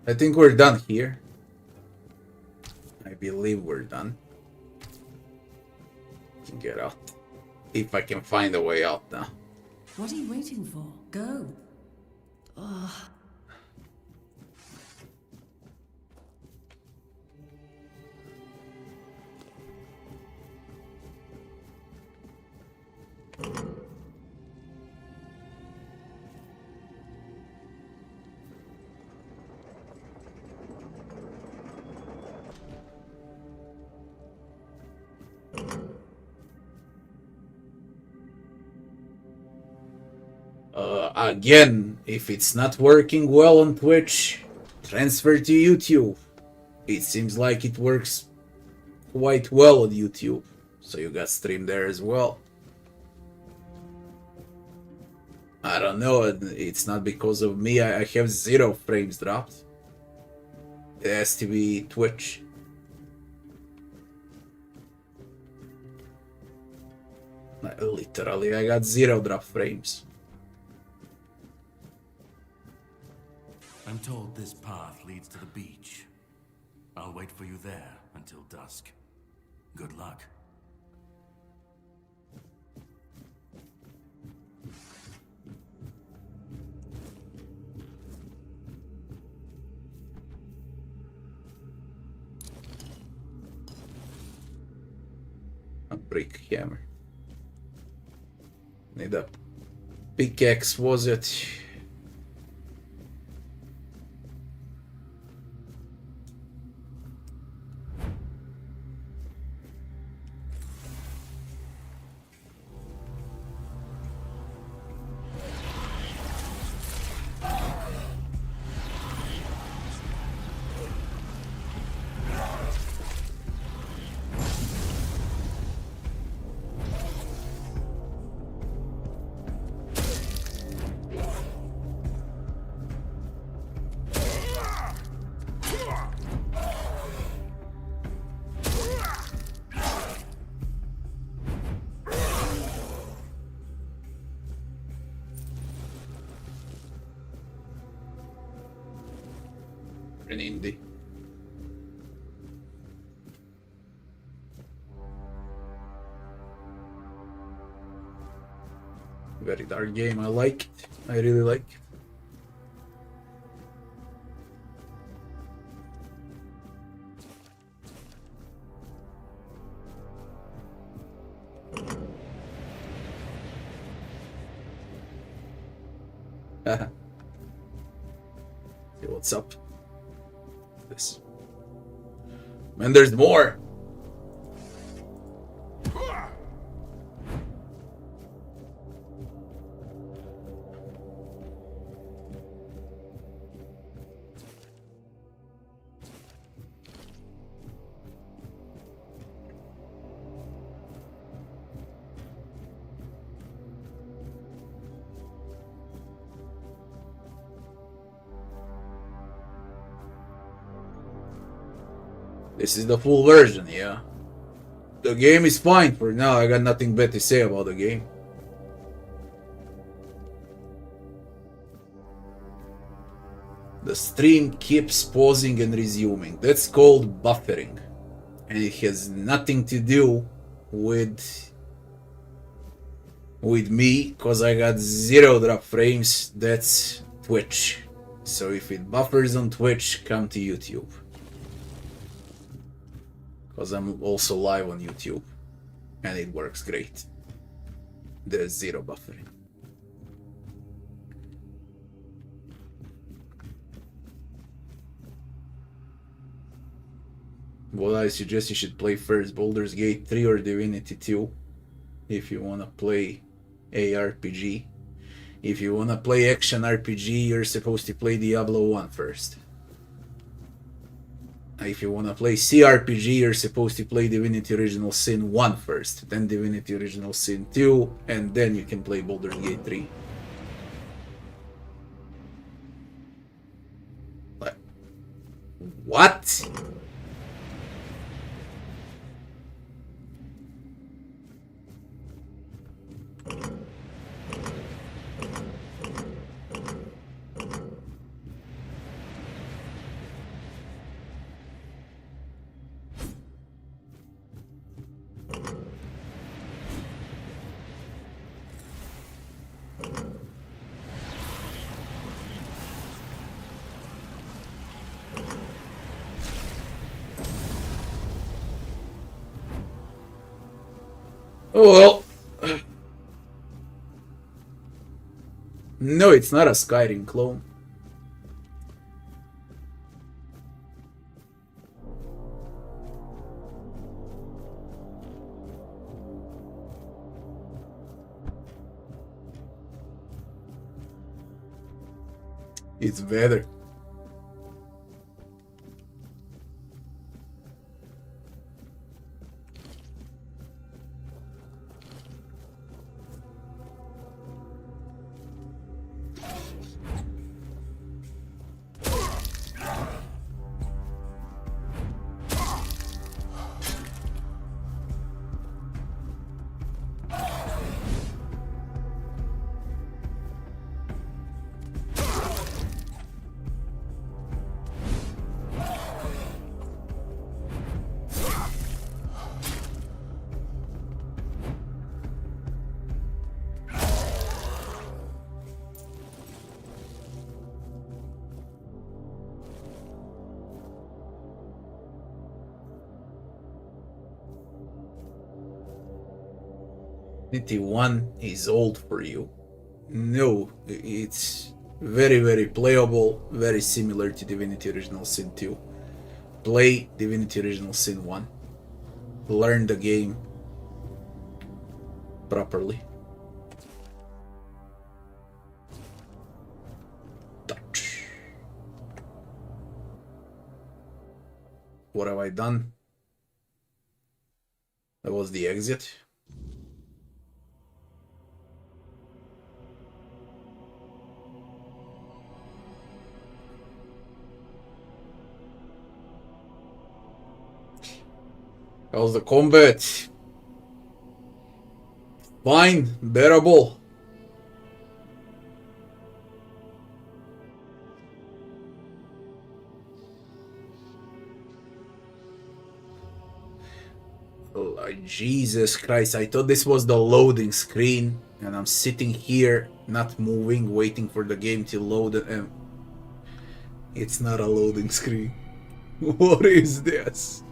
Speaker 1: I think we're done here. I believe we're done. Can get out. If I can find a way out now.
Speaker 5: What are you waiting for? Go. Ugh.
Speaker 1: Again, if it's not working well on Twitch, transfer to YouTube. It seems like it works quite well on YouTube, so you got stream there as well. I don't know, it's not because of me. I have 0 frames dropped. It has to be Twitch. Literally, I got 0 drop frames.
Speaker 3: I'm told this path leads to the beach. I'll wait for you there until dusk. Good luck.
Speaker 1: brick hammer. Need a pickaxe, was it? An indie. Very dark game. I like it. I really like it. See what's up. This. And there's more. This is the full version, yeah. The game is fine for now. I got nothing bad to say about the game. The stream keeps pausing and resuming. That's called buffering. And it has nothing to do with me, because I got 0 drop frames. That's Twitch. So if it buffers on Twitch, come to YouTube. Because I'm also live on YouTube. And it works great. There's 0 buffering. What I suggest you should play first, Baldur's Gate 3 or Divinity 2. If you wanna play ARPG. If you wanna play action RPG, you're supposed to play Diablo 1 first. If you wanna play cRPG, you're supposed to play Divinity Original Sin 1 first, then Divinity Original Sin 2, and then you can play Baldur's Gate 3. Like, what? Oh well. No, it's not a Skyrim clone. It's better. Divinity 1 is old for you. No, it's very, very playable, very similar to Divinity Original Sin 2. Play Divinity Original Sin 1. Learn the game properly. Touch. What have I done? That was the exit. How's the combat? Fine, bearable. Oh, Jesus Christ, I thought this was the loading screen, and I'm sitting here, not moving, waiting for the game to load, and it's not a loading screen. What is this?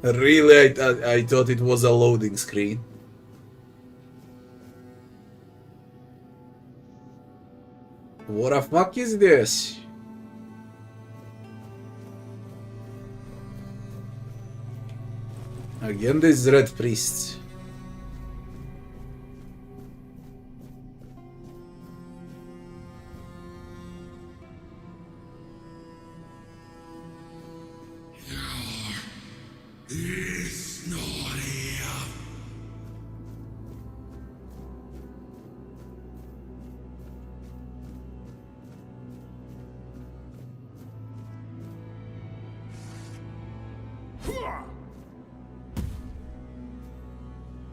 Speaker 1: Really, I thought it was a loading screen. What the fuck is this? Again, these red priests.
Speaker 4: It's not here.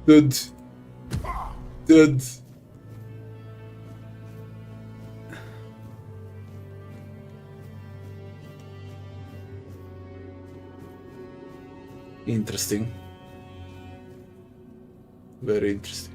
Speaker 1: Dude. Dude. Interesting. Very interesting.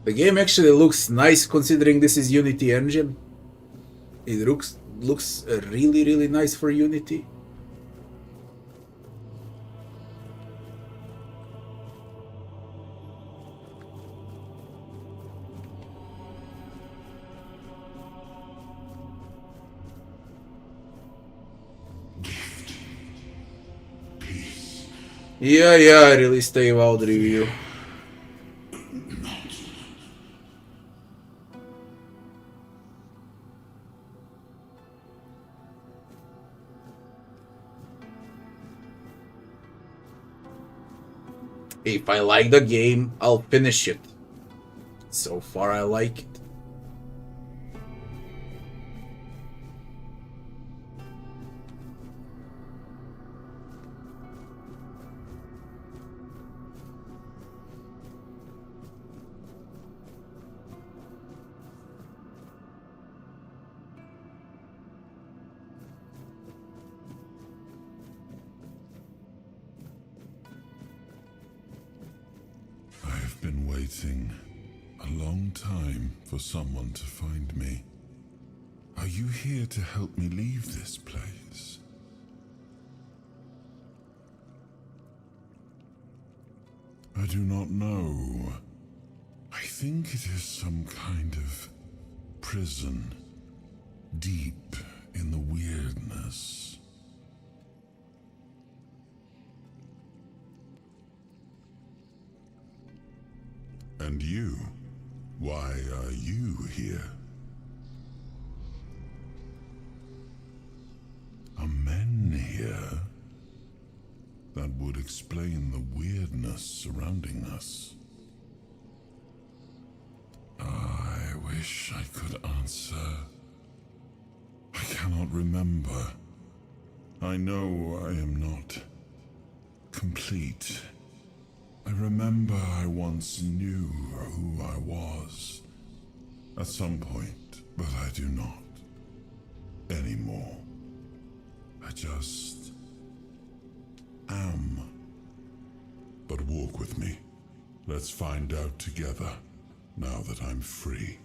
Speaker 1: The game actually looks nice considering this is Unity engine. It looks really nice for Unity. Yeah, I released a Avowed review. If I like the game, I'll finish it. So far, I like it.
Speaker 9: Been waiting a long time for someone to find me. Are you here to help me leave this place? I do not know. I think it is some kind of prison, deep in the weirdness. And you? Why are you here? Are men here? That would explain the weirdness surrounding us. I wish I could answer. I cannot remember. I know I am not complete. I remember I once knew who I was, At some point, but I do not. Anymore. I just am. But walk with me. Let's find out together, now that I'm free.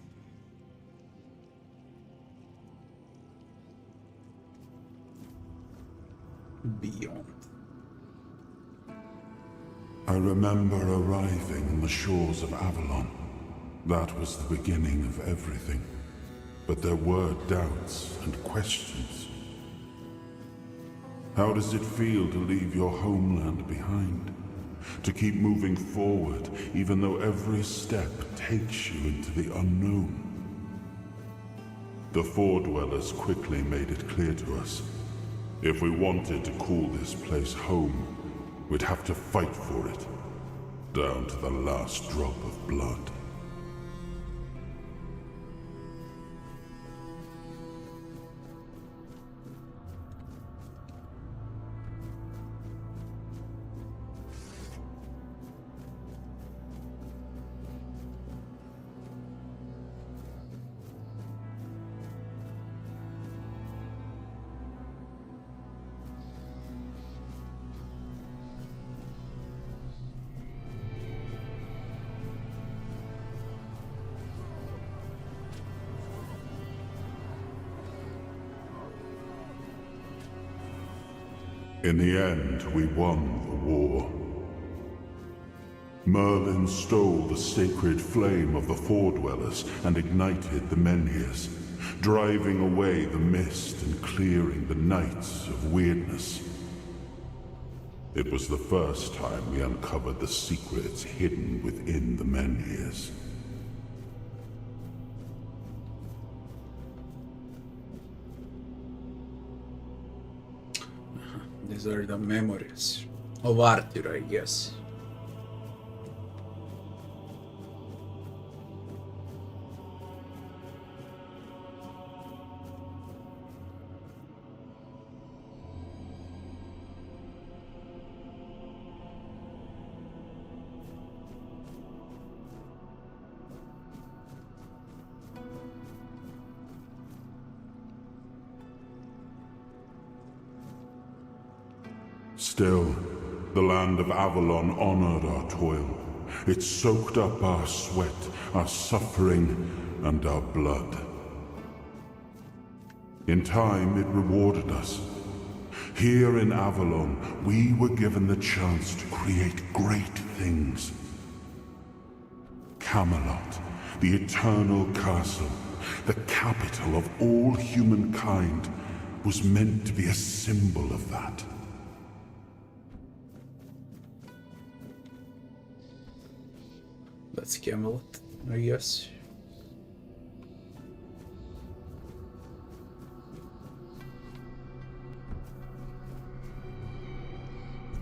Speaker 1: Beyond.
Speaker 9: I remember arriving on the shores of Avalon. That was the beginning of everything. But there were doubts and questions. How does it feel to leave your homeland behind? To keep moving forward, even though every step takes you into the unknown? The Four Dwellers quickly made it clear to us. If we wanted to call this place home, we'd have to fight for it, down to the last drop of blood. In the end, we won the war. Merlin stole the sacred flame of the Four Dwellers and ignited the menhirs, driving away the mist and clearing the nights of weirdness. It was the first time we uncovered the secrets hidden within the menhirs.
Speaker 1: These are the memories of Arthur, I guess.
Speaker 9: Still, the land of Avalon honored our toil. It soaked up our sweat, our suffering, and our blood. In time, it rewarded us. Here in Avalon, we were given the chance to create great things. Camelot, the eternal castle, the capital of all humankind, was meant to be a symbol of that.
Speaker 1: That's Camelot, I guess.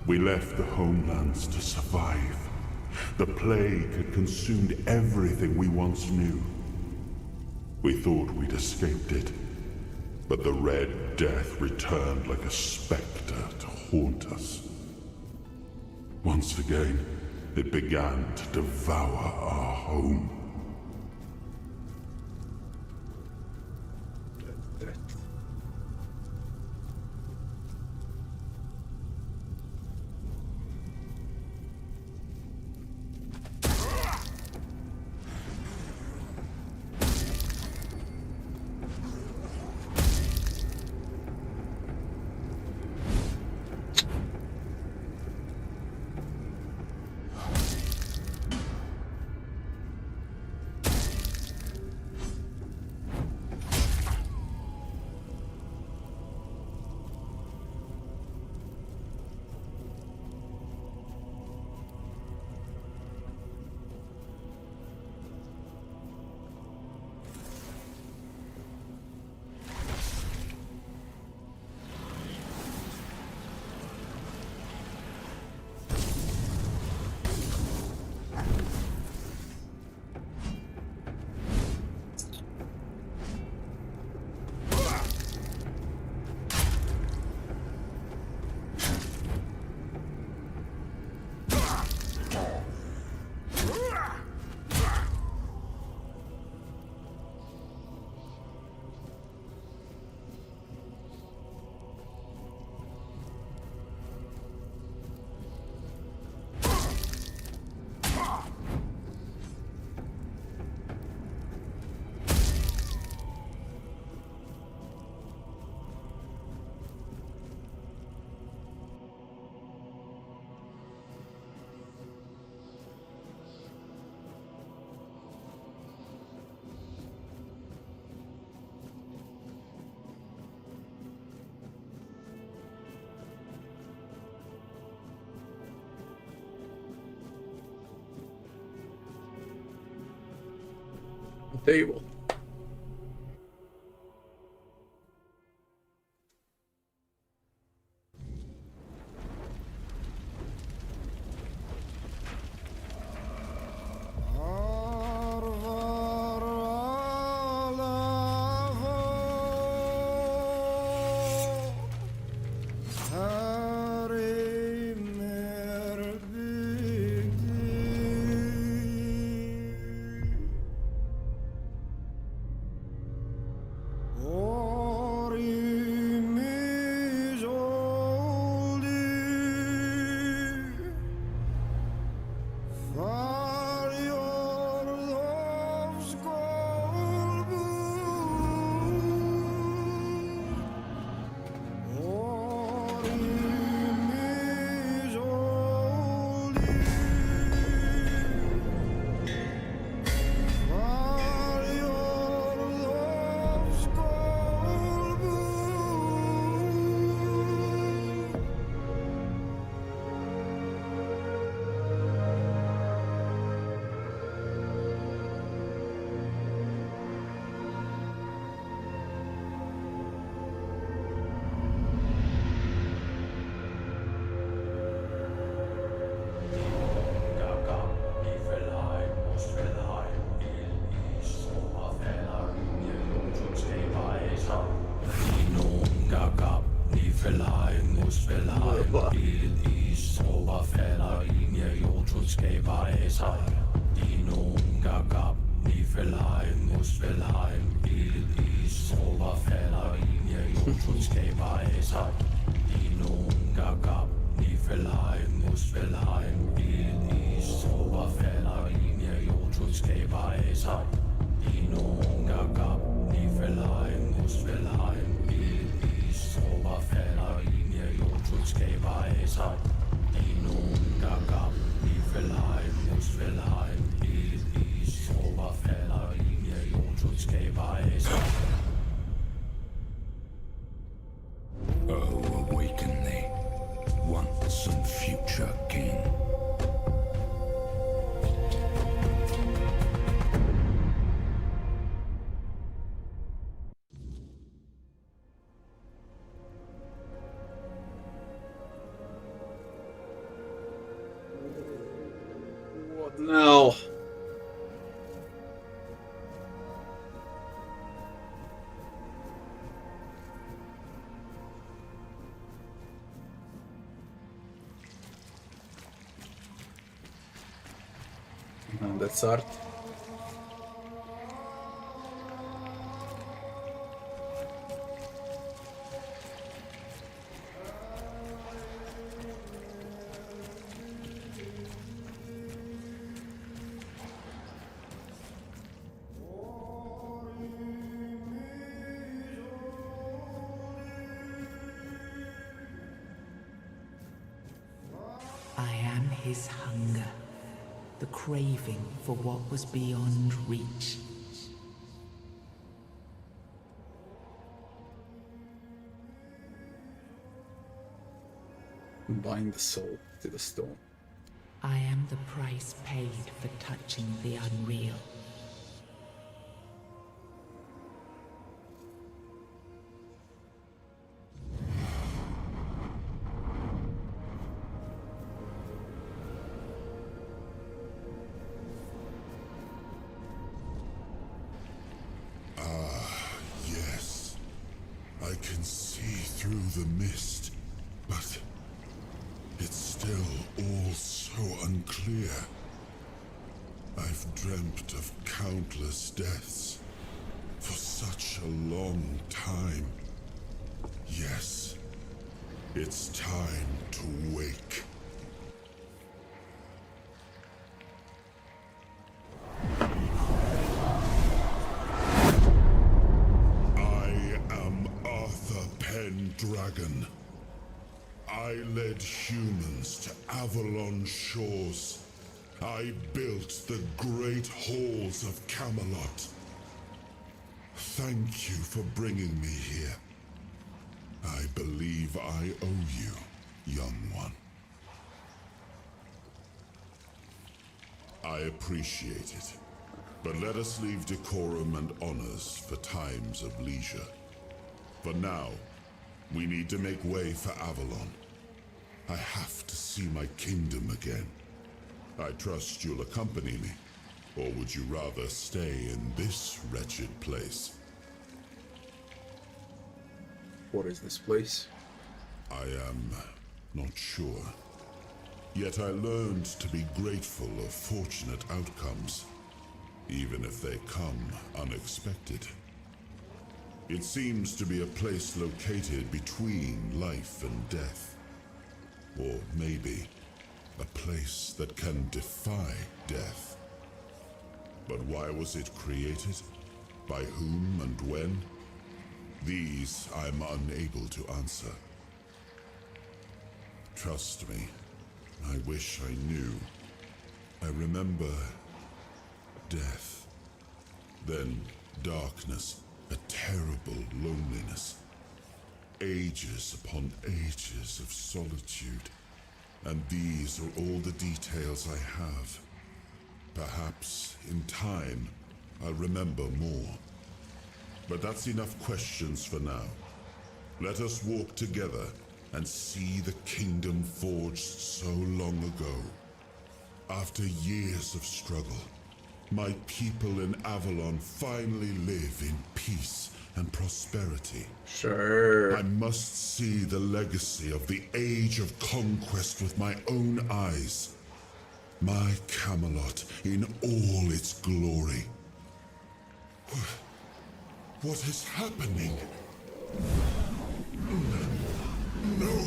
Speaker 9: We left the homelands to survive. The plague had consumed everything we once knew. We thought we'd escaped it, but the Red Death returned like a specter to haunt us. Once again, it began to devour our home.
Speaker 1: Table.
Speaker 4: Oh, awaken thee, once and future king.
Speaker 1: What now? And that's art.
Speaker 2: I am his hunger, the craving for what was beyond reach.
Speaker 1: Bind the soul to the stone.
Speaker 2: I am the price paid for touching the unreal.
Speaker 9: Yes, I can see through the mist, but it's still all so unclear. I've dreamt of countless deaths for such a long time. Yes, it's time to wake. Dragon. I led humans to Avalon shores. I built the great halls of Camelot. Thank you for bringing me here. I believe I owe you, young one. I appreciate it. But let us leave decorum and honors for times of leisure. For now, we need to make way for Avalon. I have to see my kingdom again. I trust you'll accompany me, or would you rather stay in this wretched place?
Speaker 1: What is this place?
Speaker 9: I am not sure. Yet I learned to be grateful of fortunate outcomes, even if they come unexpected. It seems to be a place located between life and death. Or maybe a place that can defy death. But why was it created? By whom and when? These I'm unable to answer. Trust me, I wish I knew. I remember death, then darkness, a terrible loneliness, ages upon ages of solitude, and these are all the details I have. Perhaps, in time, I'll remember more. But that's enough questions for now. Let us walk together and see the kingdom forged so long ago. After years of struggle, my people in Avalon finally live in peace and prosperity.
Speaker 1: Sure.
Speaker 9: I must see the legacy of the Age of Conquest with my own eyes. My Camelot in all its glory. What is happening? No!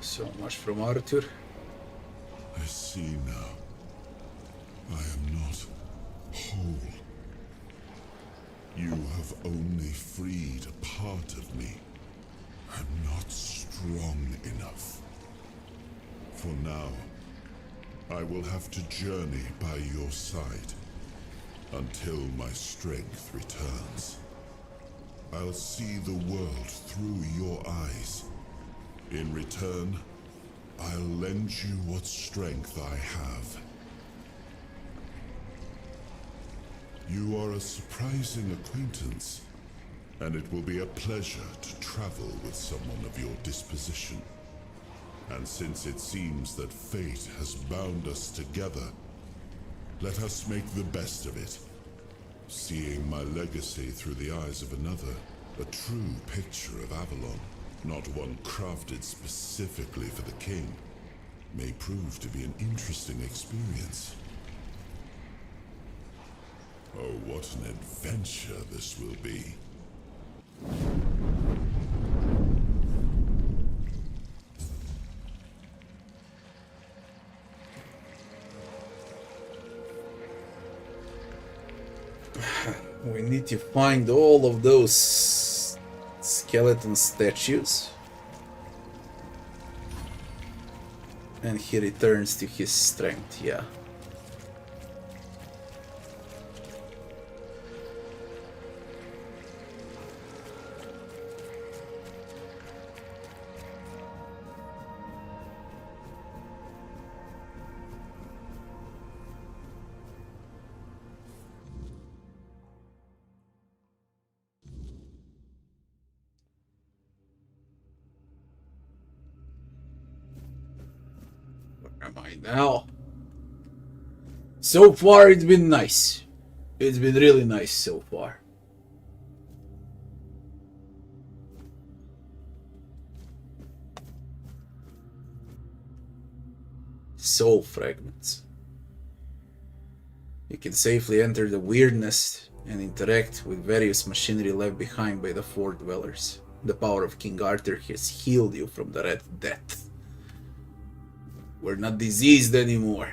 Speaker 1: So much from Arthur.
Speaker 9: I see now. I am not whole. You have only freed a part of me. I'm not strong enough. For now, I will have to journey by your side until my strength returns. I'll see the world through your eyes. In return, I'll lend you what strength I have. You are a surprising acquaintance, and it will be a pleasure to travel with someone of your disposition. And since it seems that fate has bound us together, let us make the best of it. Seeing my legacy through the eyes of another, a true picture of Avalon, not one crafted specifically for the king, may prove to be an interesting experience. Oh, what an adventure this will be.
Speaker 1: We need to find all of those skeleton statues. And he returns to his strength, yeah. Am I now? So far it's been nice. It's been really nice so far. Soul fragments. You can safely enter the weirdness and interact with various machinery left behind by the four dwellers. The power of King Arthur has healed you from the Red Death. We're not diseased anymore.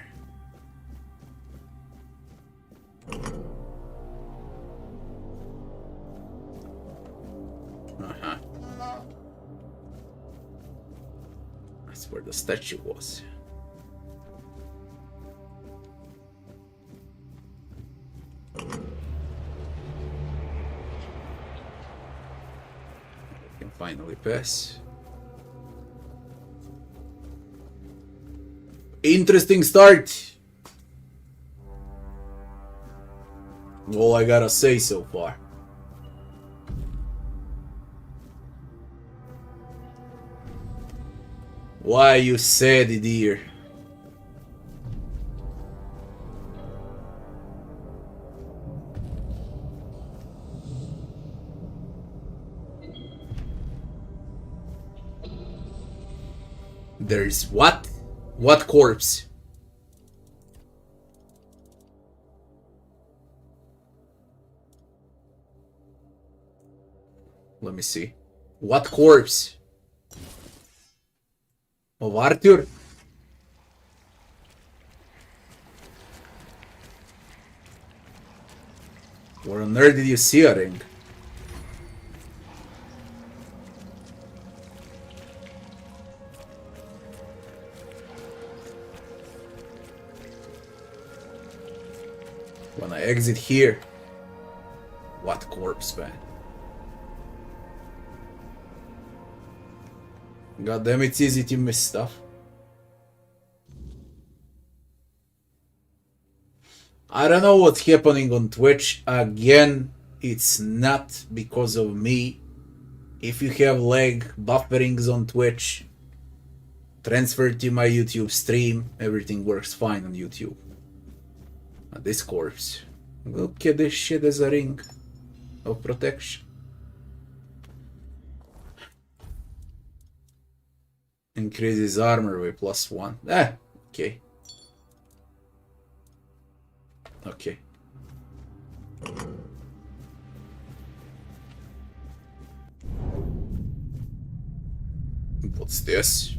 Speaker 1: That's where the statue was. We can finally pass. Interesting start. All I gotta say so far. Why you sad, dear? There's what? What corpse? Let me see. What corpse? Of Arthur? Where on earth did you see a ring? When I exit here, what corpse, man? God damn, it's easy to miss stuff. I don't know what's happening on Twitch. Again, it's not because of me. If you have lag, bufferings on Twitch, transfer to my YouTube stream, everything works fine on YouTube. This corpse. Look at this shit as a ring of protection. Increases armor by +1. Okay. Okay. What's this?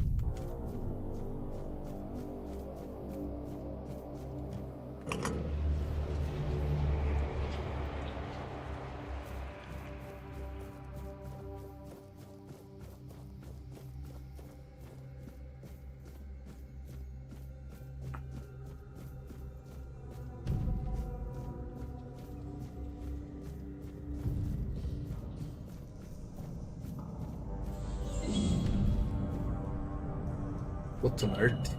Speaker 1: What on earth?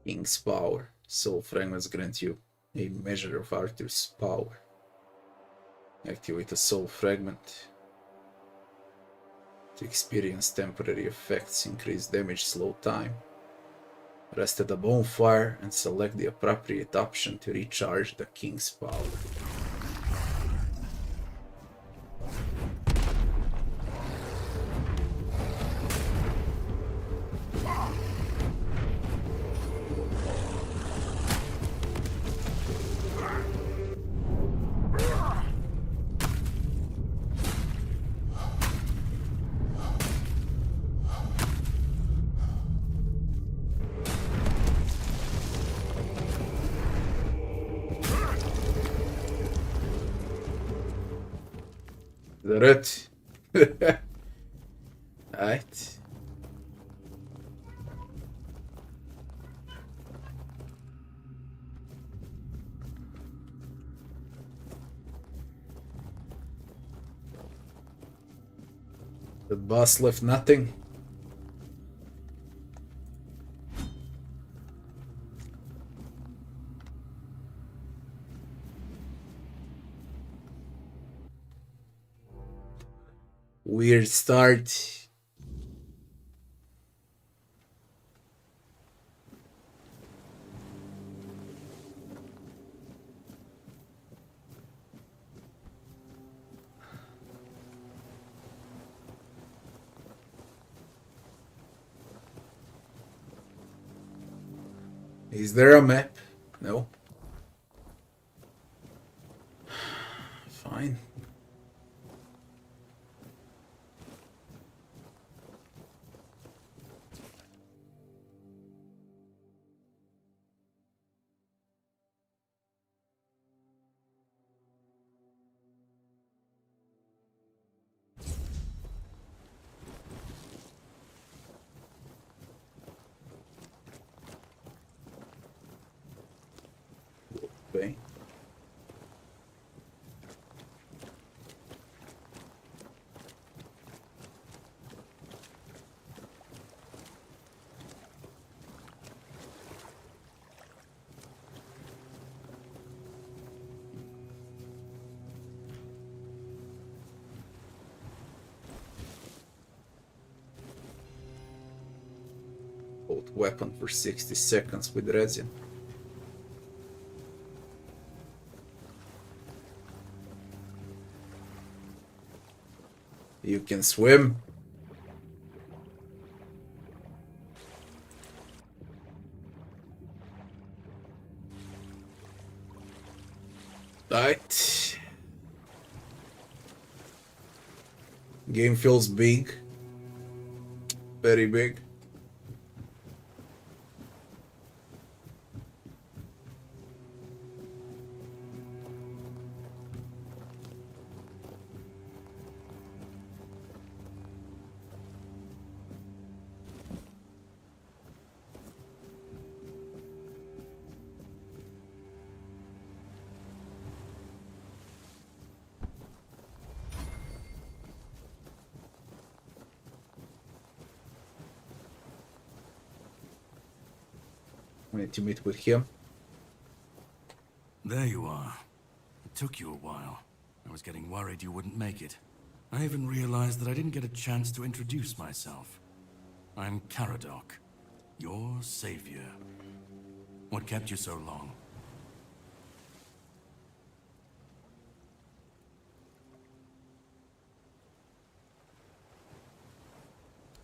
Speaker 1: King's power. Soul fragments grant you a measure of Arthur's power. Activate a soul fragment to experience temporary effects, increase damage, slow time. Rest at a bonfire and select the appropriate option to recharge the King's power. Is that it? Alright. The boss left nothing. Weird start. Is there a map? No. Fine. Okay. Hold weapon for 60 seconds with resin. You can swim. Right. Game feels big. Very big. We need to meet with him.
Speaker 3: There you are. It took you a while. I was getting worried you wouldn't make it. I even realized that I didn't get a chance to introduce myself. I'm Karadok, your savior. What kept you so long?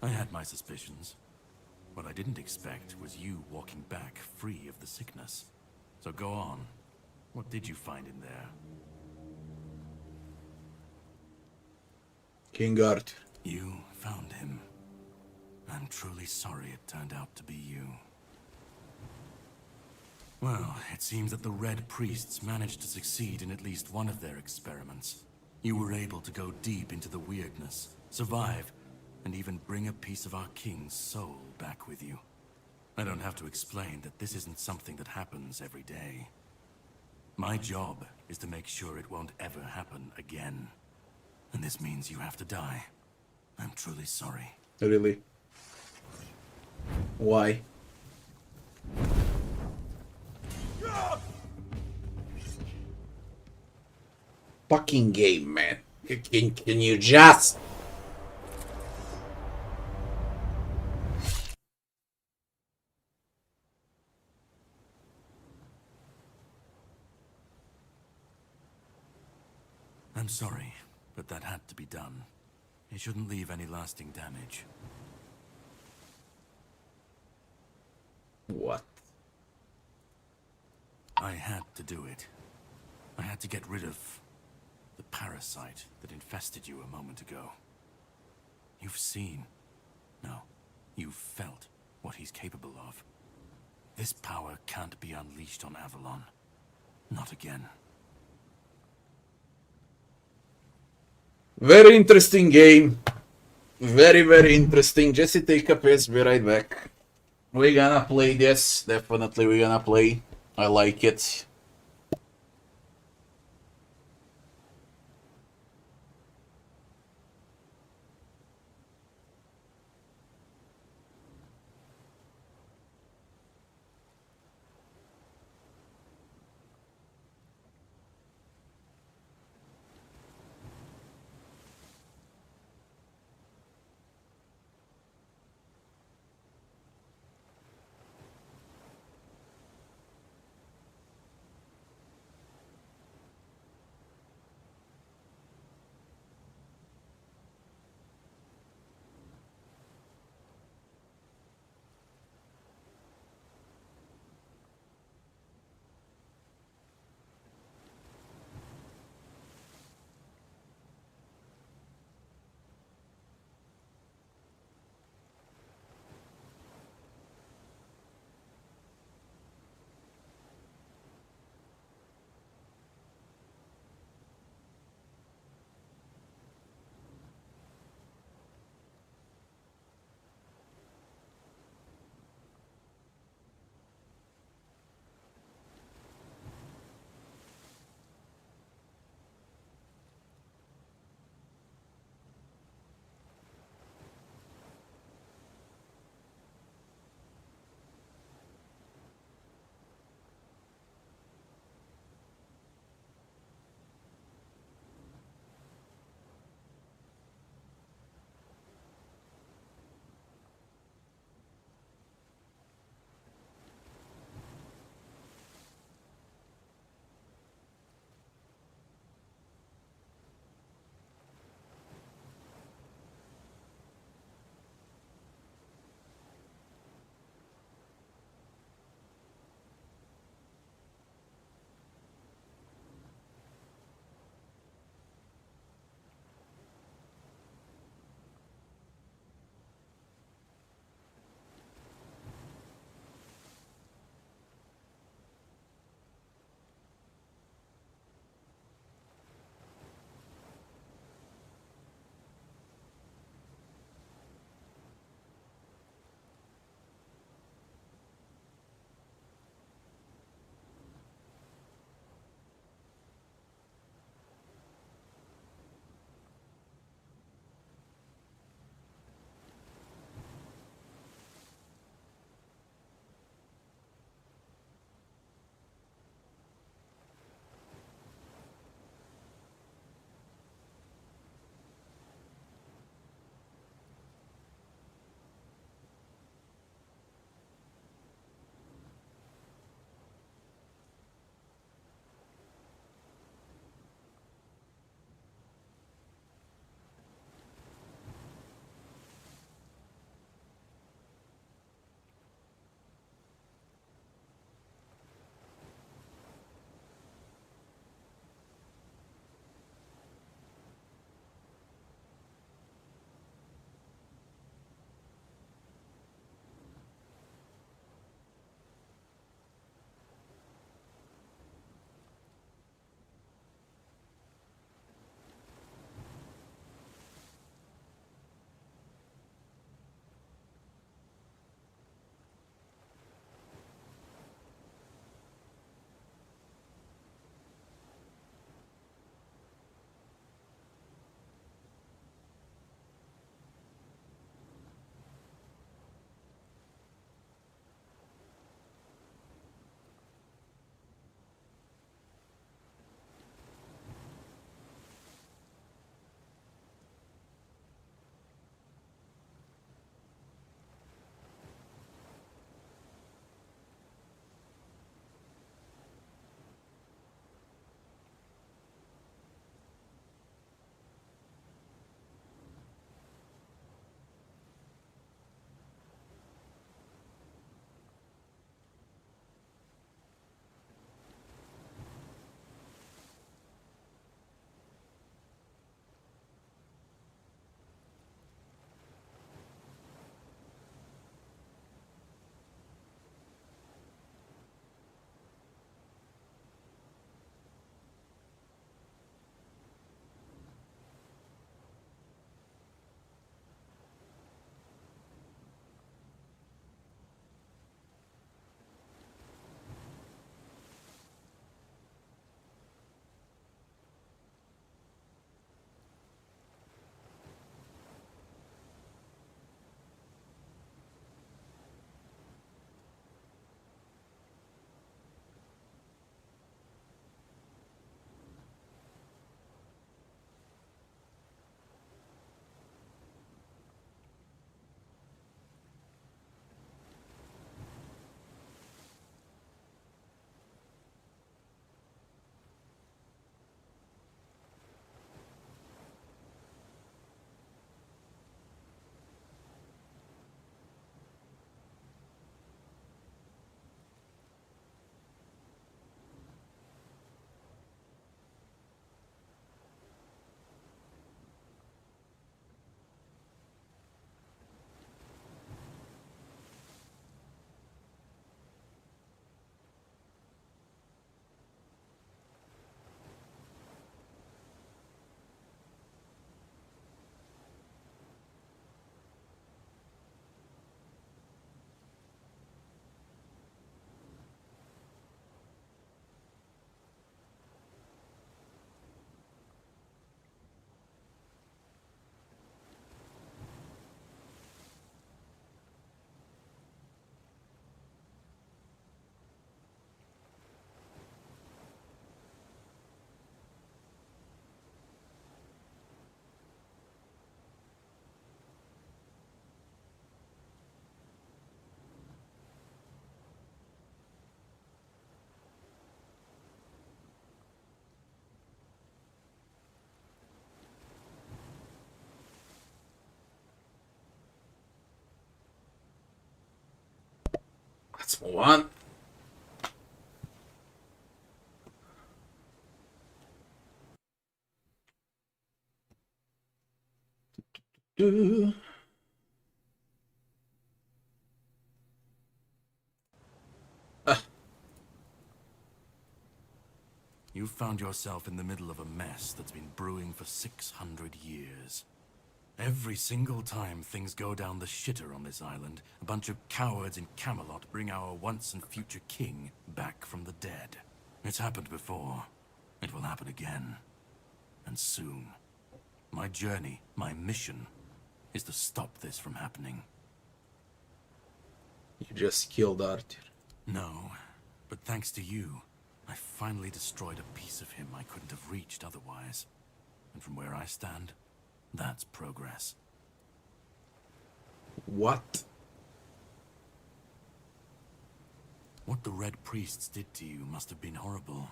Speaker 3: I had my suspicions. What I didn't expect was you walking back free of the sickness. So go on. What did you find in there?
Speaker 1: King Arthur.
Speaker 3: You found him. I'm truly sorry it turned out to be you. Well, it seems that the Red Priests managed to succeed in at least one of their experiments. You were able to go deep into the weirdness, survive, and even bring a piece of our king's soul back with you. I don't have to explain that this isn't something that happens every day. My job is to make sure it won't ever happen again. And this means you have to die. I'm truly sorry.
Speaker 1: Really? Why? Fucking game, man. Can you just...
Speaker 3: I'm sorry, but that had to be done. It shouldn't leave any lasting damage.
Speaker 1: What?
Speaker 3: I had to do it. I had to get rid of the parasite that infested you a moment ago. You've seen, no, you've felt what he's capable of. This power can't be unleashed on Avalon. Not again.
Speaker 1: Very interesting game. Very, very interesting. Jesse, take a piss. Be right back. We're gonna play this. Definitely we're gonna play. I like it. Let's move on.
Speaker 3: You've found yourself in the middle of a mess that's been brewing for 600 years. Every single time things go down the shitter on this island, a bunch of cowards in Camelot bring our once and future king back from the dead. It's happened before. It will happen again. And soon. My journey, my mission, is to stop this from happening.
Speaker 1: You just killed Arthur.
Speaker 3: No, but thanks to you, I finally destroyed a piece of him I couldn't have reached otherwise. And from where I stand, that's progress.
Speaker 1: What?
Speaker 3: What the Red Priests did to you must have been horrible.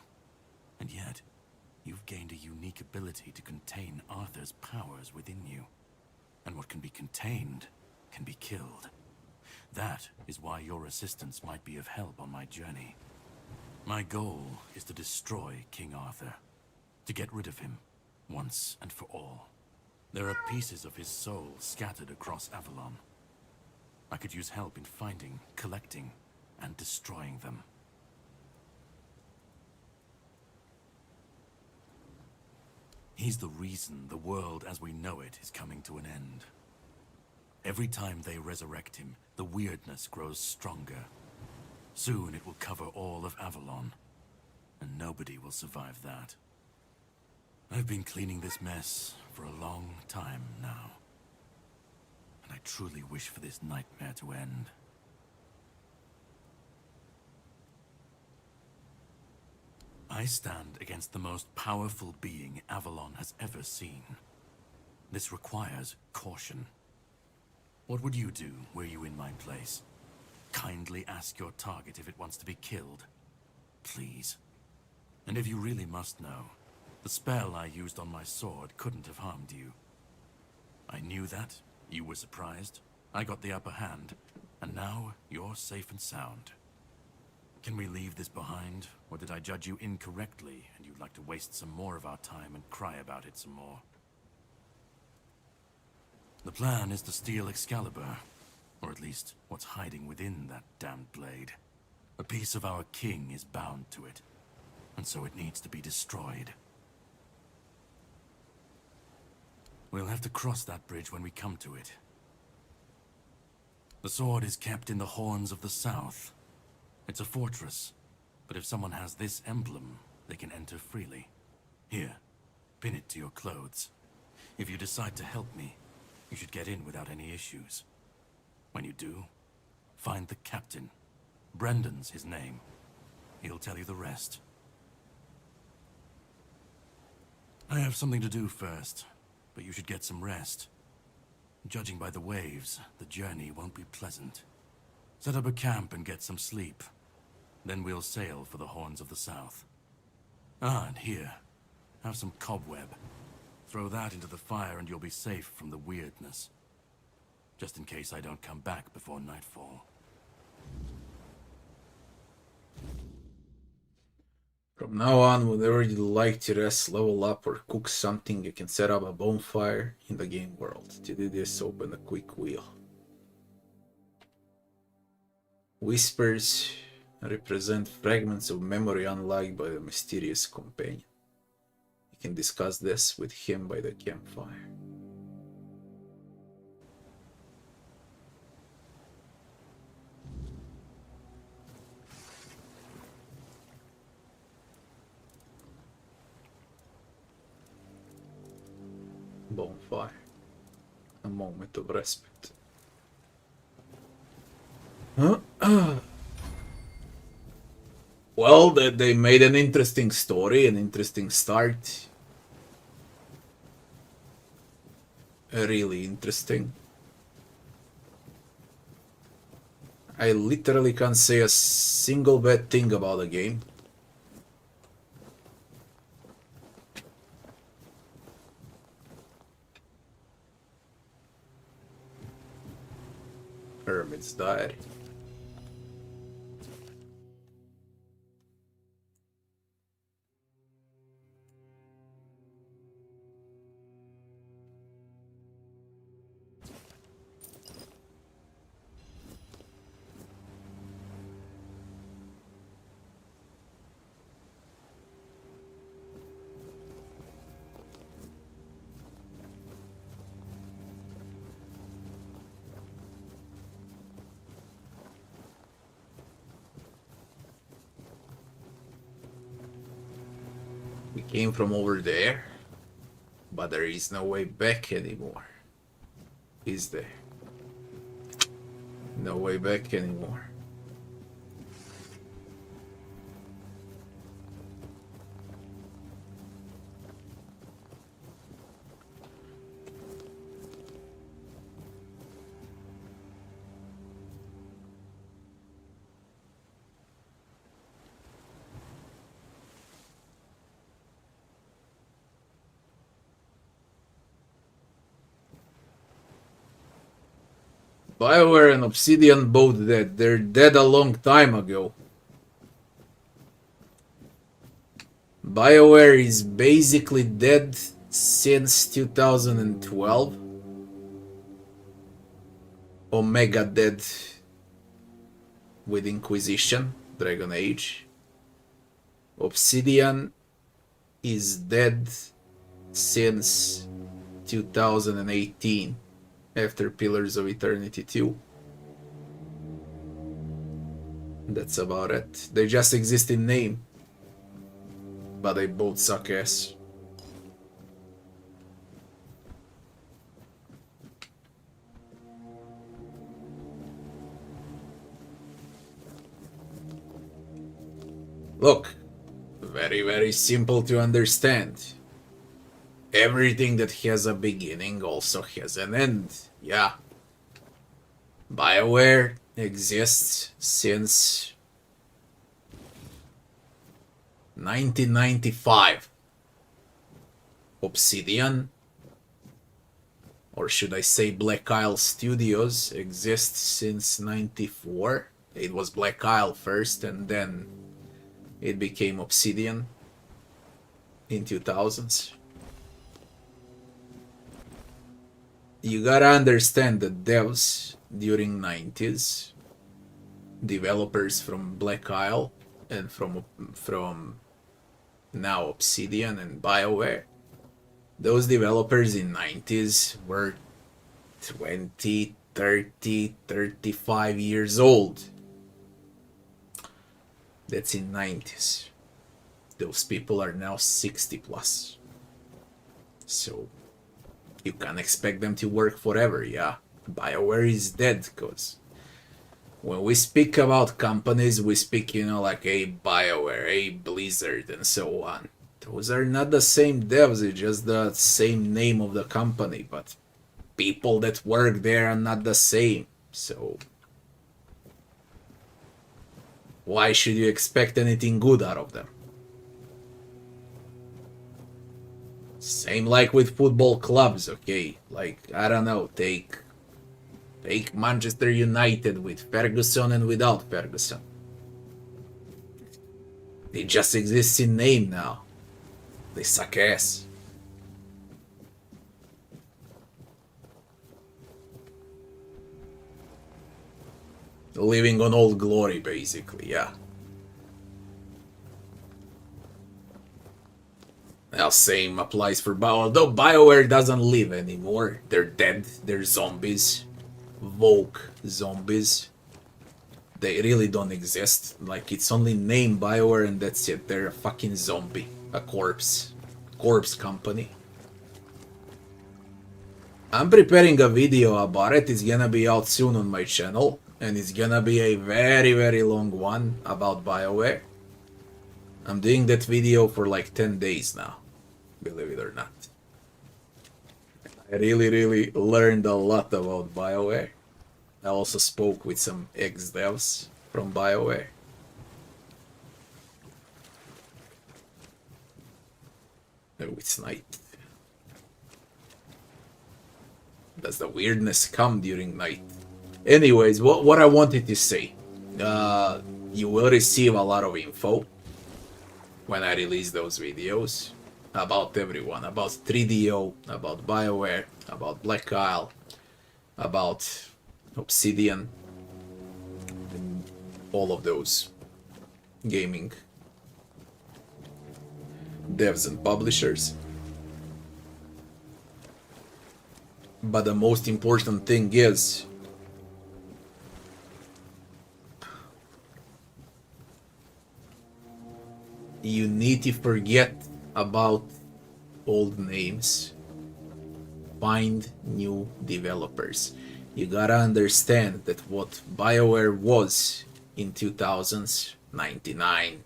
Speaker 3: And yet, you've gained a unique ability to contain Arthur's powers within you. And what can be contained can be killed. That is why your assistance might be of help on my journey. My goal is to destroy King Arthur. To get rid of him, once and for all. There are pieces of his soul scattered across Avalon. I could use help in finding, collecting, and destroying them. He's the reason the world as we know it is coming to an end. Every time they resurrect him, the weirdness grows stronger. Soon it will cover all of Avalon, and nobody will survive that. I've been cleaning this mess for a long time now, and I truly wish for this nightmare to end. I stand against the most powerful being Avalon has ever seen. This requires caution. What would you do were you in my place? Kindly ask your target if it wants to be killed. Please. And if you really must know, the spell I used on my sword couldn't have harmed you. I knew that, you were surprised, I got the upper hand, and now you're safe and sound. Can we leave this behind, or did I judge you incorrectly and you'd like to waste some more of our time and cry about it some more? The plan is to steal Excalibur, or at least what's hiding within that damned blade. A piece of our king is bound to it, and so it needs to be destroyed. We'll have to cross that bridge when we come to it. The sword is kept in the Horns of the South. It's a fortress, but if someone has this emblem, they can enter freely. Here, pin it to your clothes. If you decide to help me, you should get in without any issues. When you do, find the captain. Brendan's his name. He'll tell you the rest. I have something to do first, but you should get some rest. Judging by the waves, the journey won't be pleasant. Set up a camp and get some sleep. Then we'll sail for the Horns of the South. Ah, and here, have some cobweb. Throw that into the fire and you'll be safe from the weirdness. Just in case I don't come back before nightfall.
Speaker 1: From now on, whenever you like to rest, level up, or cook something, you can set up a bonfire in the game world. To do this, open a quick wheel. Whispers represent fragments of memory unlocked by the mysterious companion. You can discuss this with him by the campfire. Bonfire. A moment of respite. Well, they made an interesting story, an interesting start. Really interesting. I literally can't say a single bad thing about the game. Hermit's Diary. We came from over there, but there is no way back anymore. Is there? No way back anymore. BioWare and Obsidian both dead. They're dead a long time ago. BioWare is basically dead since 2012. Omega dead with Inquisition, Dragon Age. Obsidian is dead since 2018. After Pillars of Eternity 2. That's about it. They just exist in name. But they both suck ass. Look, very, very simple to understand. Everything that has a beginning also has an end. Yeah. BioWare exists since 1995. Obsidian, or should I say Black Isle Studios, exists since 94. It was Black Isle first and then it became Obsidian in 2000s. You gotta understand that devs during 90s, developers from Black Isle and from now Obsidian and BioWare, those developers in 90s were 20, 30, 35 years old. That's in 90s. Those people are now 60 plus. So you can't expect them to work forever, yeah. BioWare is dead, cause when we speak about companies, we speak, like a BioWare, a Blizzard, and so on. Those are not the same devs, it's just the same name of the company, but people that work there are not the same, so why should you expect anything good out of them? Same like with football clubs, okay? Like, I don't know, take Manchester United with Ferguson and without Ferguson. They just exist in name now. They suck ass. Living on old glory, basically, yeah. Now, same applies for BioWare. Although BioWare doesn't live anymore. They're dead. They're zombies. Woke zombies. They really don't exist. Like, it's only name BioWare and that's it. They're a fucking zombie. A corpse. Corpse company. I'm preparing a video about it. It's gonna be out soon on my channel. And it's gonna be a very, very long one about BioWare. I'm doing that video for like 10 days now, believe it or not. I really learned a lot about BioWare. I also spoke with some ex-devs from BioWare. Oh, it's night. Does the weirdness come during night? Anyways, what I wanted to say. You will receive a lot of info when I release those videos about everyone, about 3DO, about BioWare, about Black Isle, about Obsidian, and all of those gaming devs and publishers. But the most important thing is you need to forget about old names. Find new developers. You gotta understand that what BioWare was in 2000s, 99,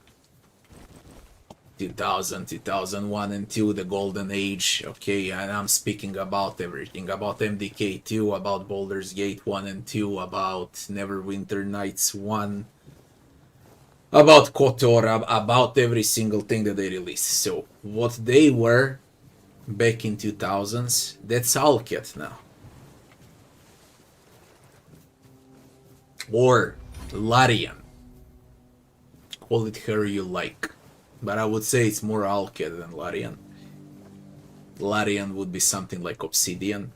Speaker 1: 2000, 2001 and 2, the golden age, okay, and I'm speaking about everything, about MDK 2, about Baldur's Gate 1 and 2, about Neverwinter Nights 1, about KOTOR, about every single thing that they released. So what they were back in 2000s, that's Alket now. Or Larian. Call it however you like. But I would say it's more Alket than Larian. Larian would be something like Obsidian.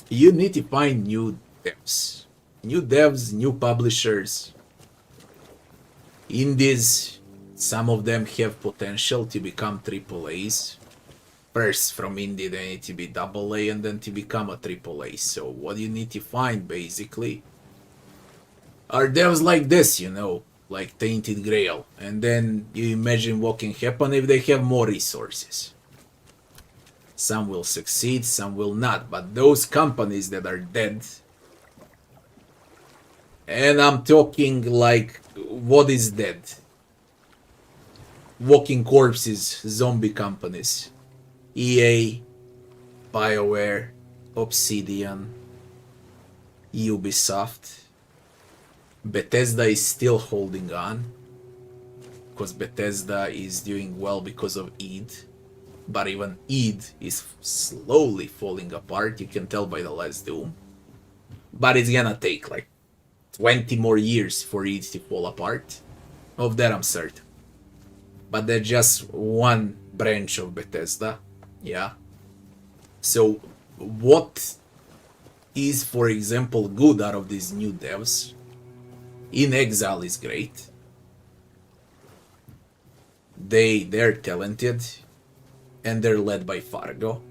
Speaker 1: You need to find new devs. New devs, new publishers. Indies, some of them have potential to become AAAs. First, from indie, they need to be AA and then to become a AAA. So what you need to find, basically, are devs like this, you know, like Tainted Grail. And then you imagine what can happen if they have more resources. Some will succeed, some will not. But those companies that are dead, and I'm talking like, what is dead? Walking corpses, zombie companies. EA, BioWare, Obsidian, Ubisoft. Bethesda is still holding on, because Bethesda is doing well because of id. But even id is slowly falling apart, you can tell by the last Doom. But it's gonna take like 20 more years for id to fall apart. Of that I'm certain. But they're just one branch of Bethesda. Yeah. So what is, for example, good out of these new devs? In Exile is great. They're talented, and they're led by Fargo,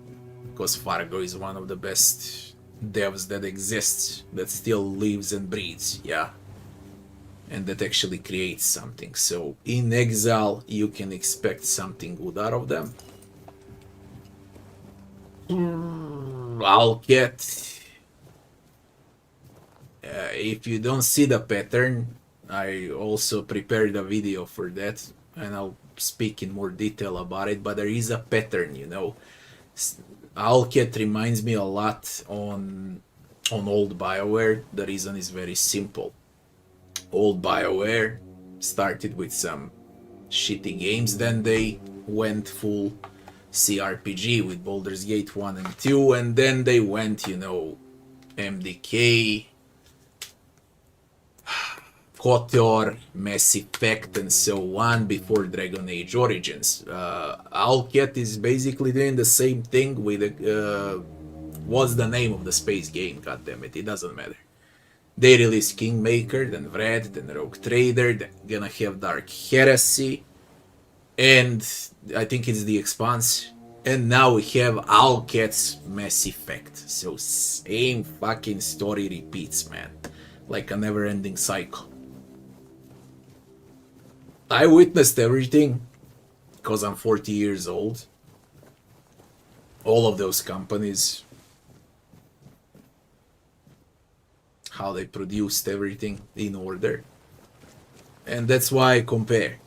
Speaker 1: because Fargo is one of the best devs that exists, that still lives and breathes, yeah, and that actually creates something. So in Exile you can expect something good out of them. I'll get... if you don't see the pattern, I also prepared a video for that, and I'll speak in more detail about it, but there is a pattern, you know. Alket reminds me a lot on old BioWare. The reason is very simple. Old BioWare started with some shitty games, then they went full cRPG with Baldur's Gate 1 and 2, and then they went, you know, MDK, KOTOR, Mass Effect, and so on before Dragon Age Origins. Alket is basically doing the same thing with what's the name of the space game? God damn it, it doesn't matter. They released Kingmaker, then Wrath, then Rogue Trader, then gonna have Dark Heresy, and I think it's The Expanse. And now we have Alket's Mass Effect. So same fucking story repeats, man. Like a never-ending cycle. I witnessed everything, because I'm 40 years old. All of those companies, how they produced everything in order. And that's why I compare.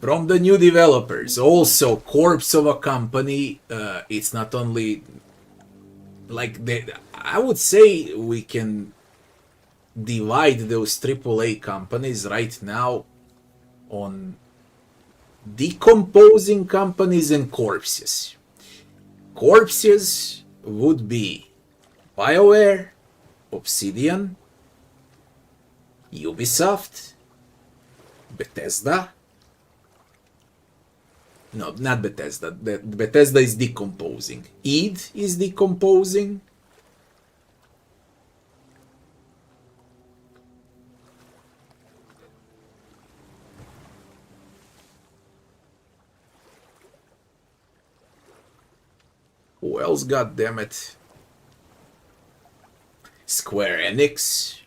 Speaker 1: From the new developers, also corpse of a company, it's not only like I would say we can divide those AAA companies right now on decomposing companies and corpses. Corpses would be BioWare, Obsidian, Ubisoft, Bethesda. No, not Bethesda. Bethesda is decomposing. id is decomposing. Who else, goddammit? Square Enix.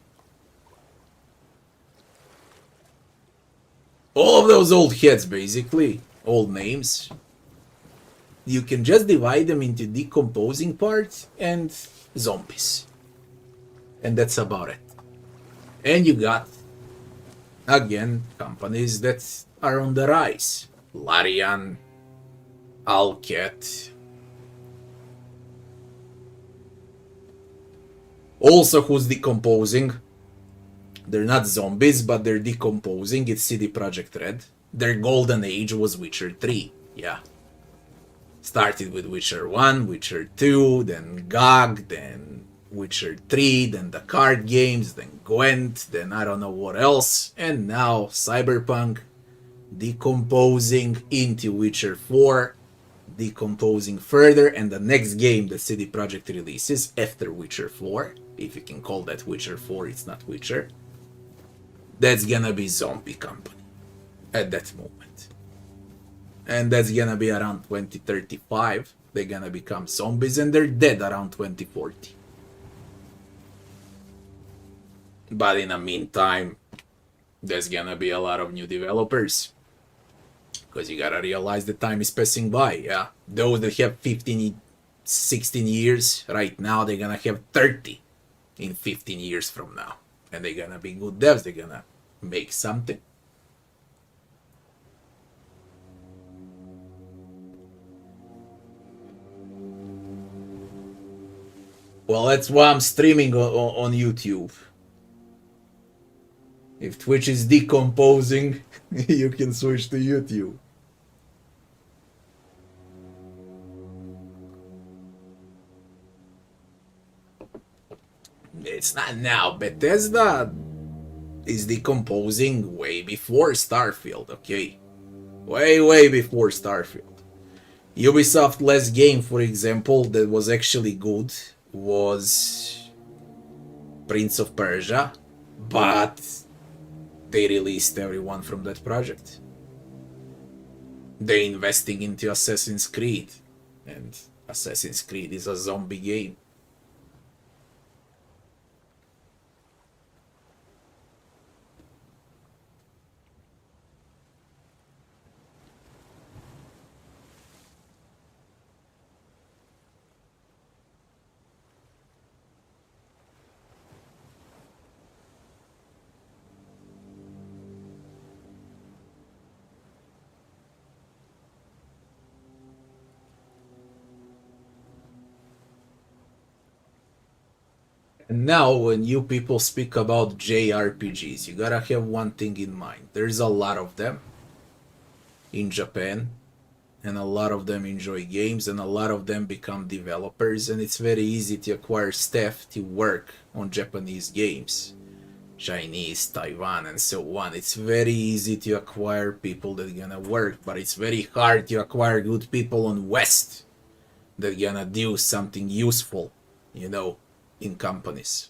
Speaker 1: All of those old heads, basically, old names, you can just divide them into decomposing parts and zombies. And that's about it. And you got, again, companies that are on the rise. Larian, Alcat. Also, who's decomposing? They're not zombies, but they're decomposing. It's CD Projekt Red. Their golden age was Witcher 3. Yeah. Started with Witcher 1, Witcher 2, then GOG, then Witcher 3, then the card games, then Gwent, then I don't know what else. And now Cyberpunk decomposing into Witcher 4, decomposing further, and the next game that CD Projekt releases after Witcher 4, if you can call that Witcher 4, it's not Witcher, that's gonna be Zombie Company at that moment. And that's gonna be around 2035. They're gonna become zombies and they're dead around 2040. But in the meantime, there's gonna be a lot of new developers. Because you gotta realize the time is passing by, yeah? Those that have 15, 16 years right now, they're gonna have 30 in 15 years from now. And they're gonna be good devs, they're gonna make something. Well, that's why I'm streaming on YouTube. If Twitch is decomposing, you can switch to YouTube. It's not now. Bethesda is decomposing way before Starfield, okay? Way before Starfield. Ubisoft last game, for example, that was actually good was Prince of Persia, but they released everyone from that project. They're investing into Assassin's Creed, and Assassin's Creed is a zombie game. And now, when you people speak about JRPGs, you gotta have one thing in mind. There's a lot of them in Japan, and a lot of them enjoy games, and a lot of them become developers, and it's very easy to acquire staff to work on Japanese games. Chinese, Taiwan, and so on. It's very easy to acquire people that are gonna work, but it's very hard to acquire good people on West that are gonna do something useful, you know, in companies.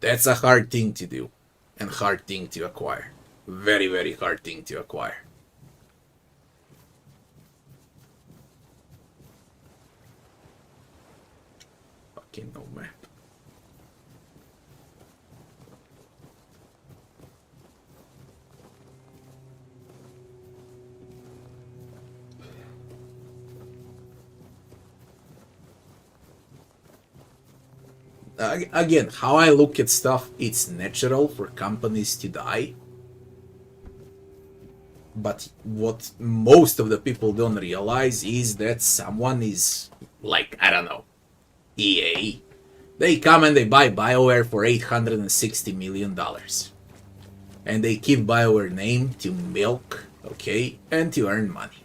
Speaker 1: That's a hard thing to do and hard thing to acquire. Very hard thing to acquire. Fucking no map. Again, how I look at stuff, it's natural for companies to die. But what most of the people don't realize is that someone is like, I don't know, EA. They come and they buy BioWare for $860 million. And they keep BioWare name to milk, okay, and to earn money.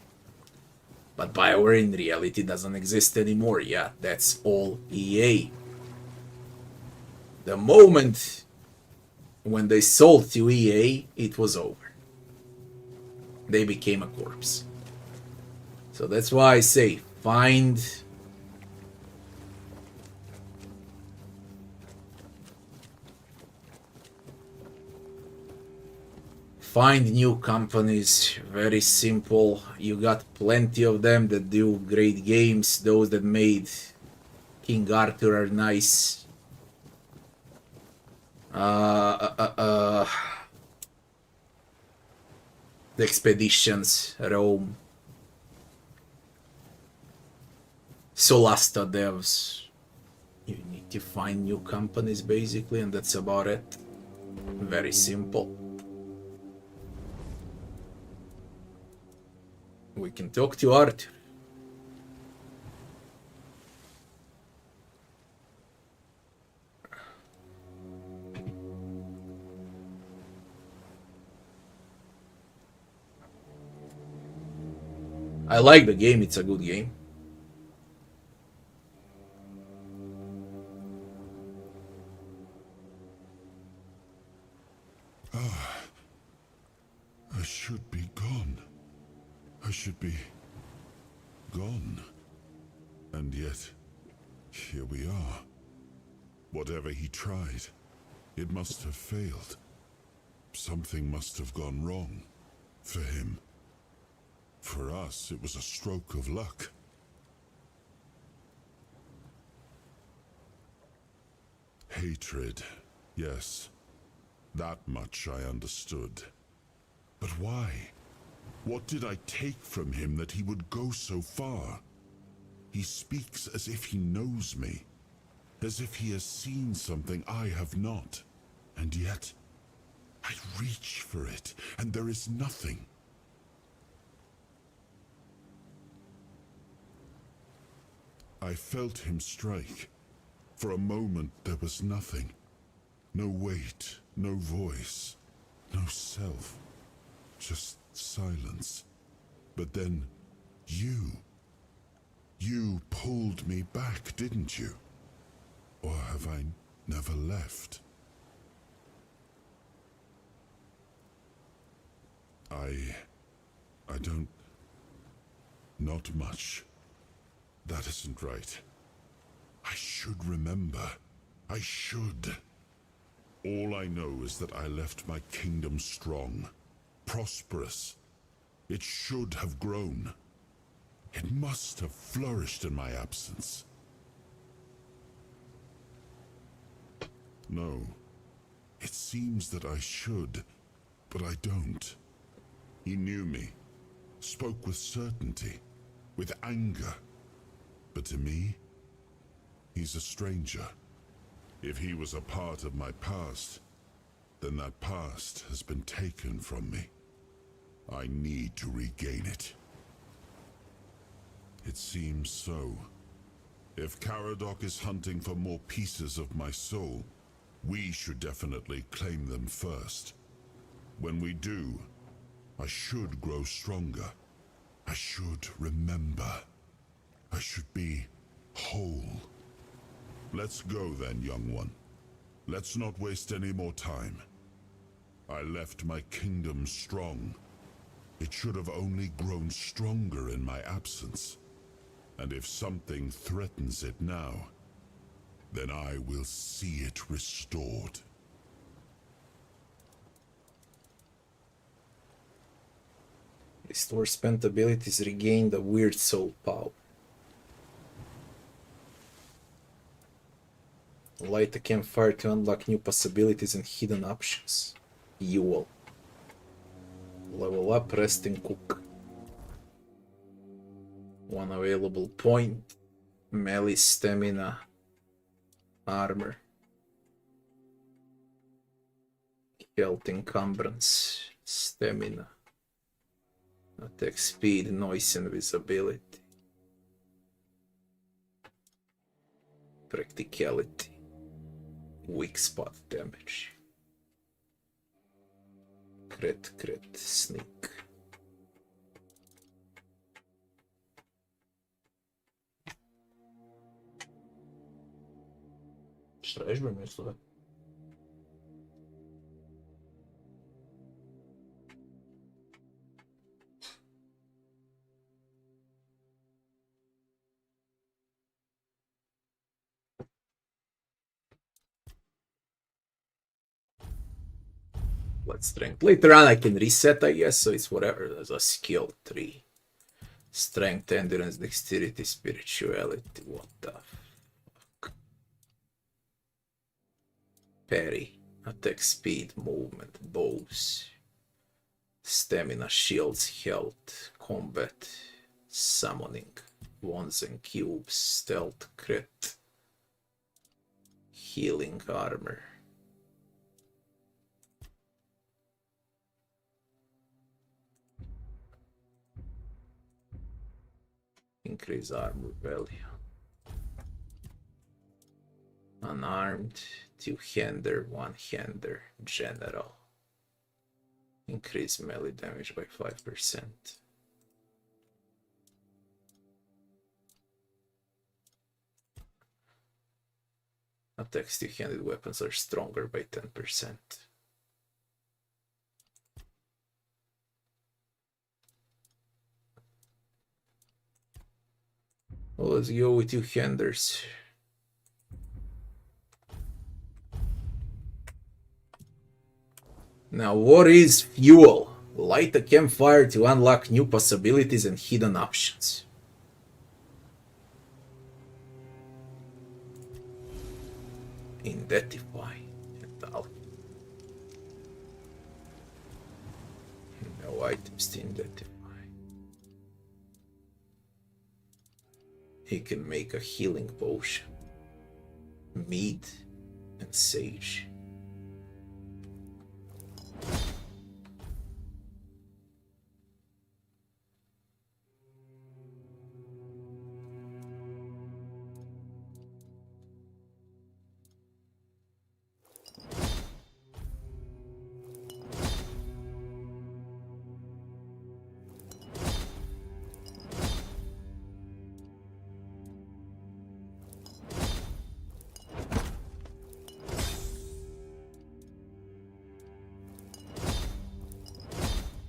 Speaker 1: But BioWare in reality doesn't exist anymore. Yeah, that's all EA. The moment when they sold to EA, it was over. They became a corpse. So that's why I say, find new companies. Very simple. You got plenty of them that do great games. Those that made King Arthur are nice. The expeditions, Rome, Solasta devs. You need to find new companies basically, and that's about it. Very simple. We can talk to Arthur. I like the game, it's a good game.
Speaker 9: I should be gone. I should be gone. And yet, here we are. Whatever he tried, it must have failed. Something must have gone wrong. For him. For us, it was a stroke of luck. Hatred, yes. That much I understood. But why? What did I take from him that he would go so far? He speaks as if he knows me, as if he has seen something I have not. And yet, I reach for it, and there is nothing. I felt him strike. For a moment, there was nothing. No weight, no voice, no self. Just silence. But then, you pulled me back, didn't you? Or have I never left? I don't... Not much. That isn't right. I should remember. I should. All I know is that I left my kingdom strong, prosperous. It should have grown. It must have flourished in my absence. No. It seems that I should, but I don't. He knew me, spoke with certainty, with anger. But to me, he's a stranger. If he was a part of my past, then that past has been taken from me. I need to regain it. It seems so. If Karadok is hunting for more pieces of my soul, we should definitely claim them first. When we do, I should grow stronger. I should remember. I should be whole. Let's go then, young one. Let's not waste any more time. I left my kingdom strong. It should have only grown stronger in my absence. And if something threatens it now, then I will see it restored.
Speaker 1: Restore spent abilities, regain the weird soul power. Light a campfire to unlock new possibilities and hidden options. Fuel. Level up, rest and cook. One available point. Melee stamina. Armor. Health encumbrance. Stamina. Attack speed, noise and visibility. Practicality. Weak spot damage. Crit, sneak. Estranhas mesmo isso, né? Let's strength. Later on I can reset, I guess, so it's whatever. There's a skill 3. Strength, endurance, dexterity, spirituality. What the fuck? Parry. Attack speed, movement, bows. stamina, shields, health, combat, summoning, wands and cubes, stealth, crit, healing, armor. Increase armor value. Unarmed, two-hander, one-hander, general. Increase melee damage by 5%. Attacks two-handed weapons are stronger by 10%. Well, let's go with two-handers. Now, what is fuel? Light a campfire to unlock new possibilities and hidden options. Identify. No items to identify. He can make a healing potion. Mead and sage.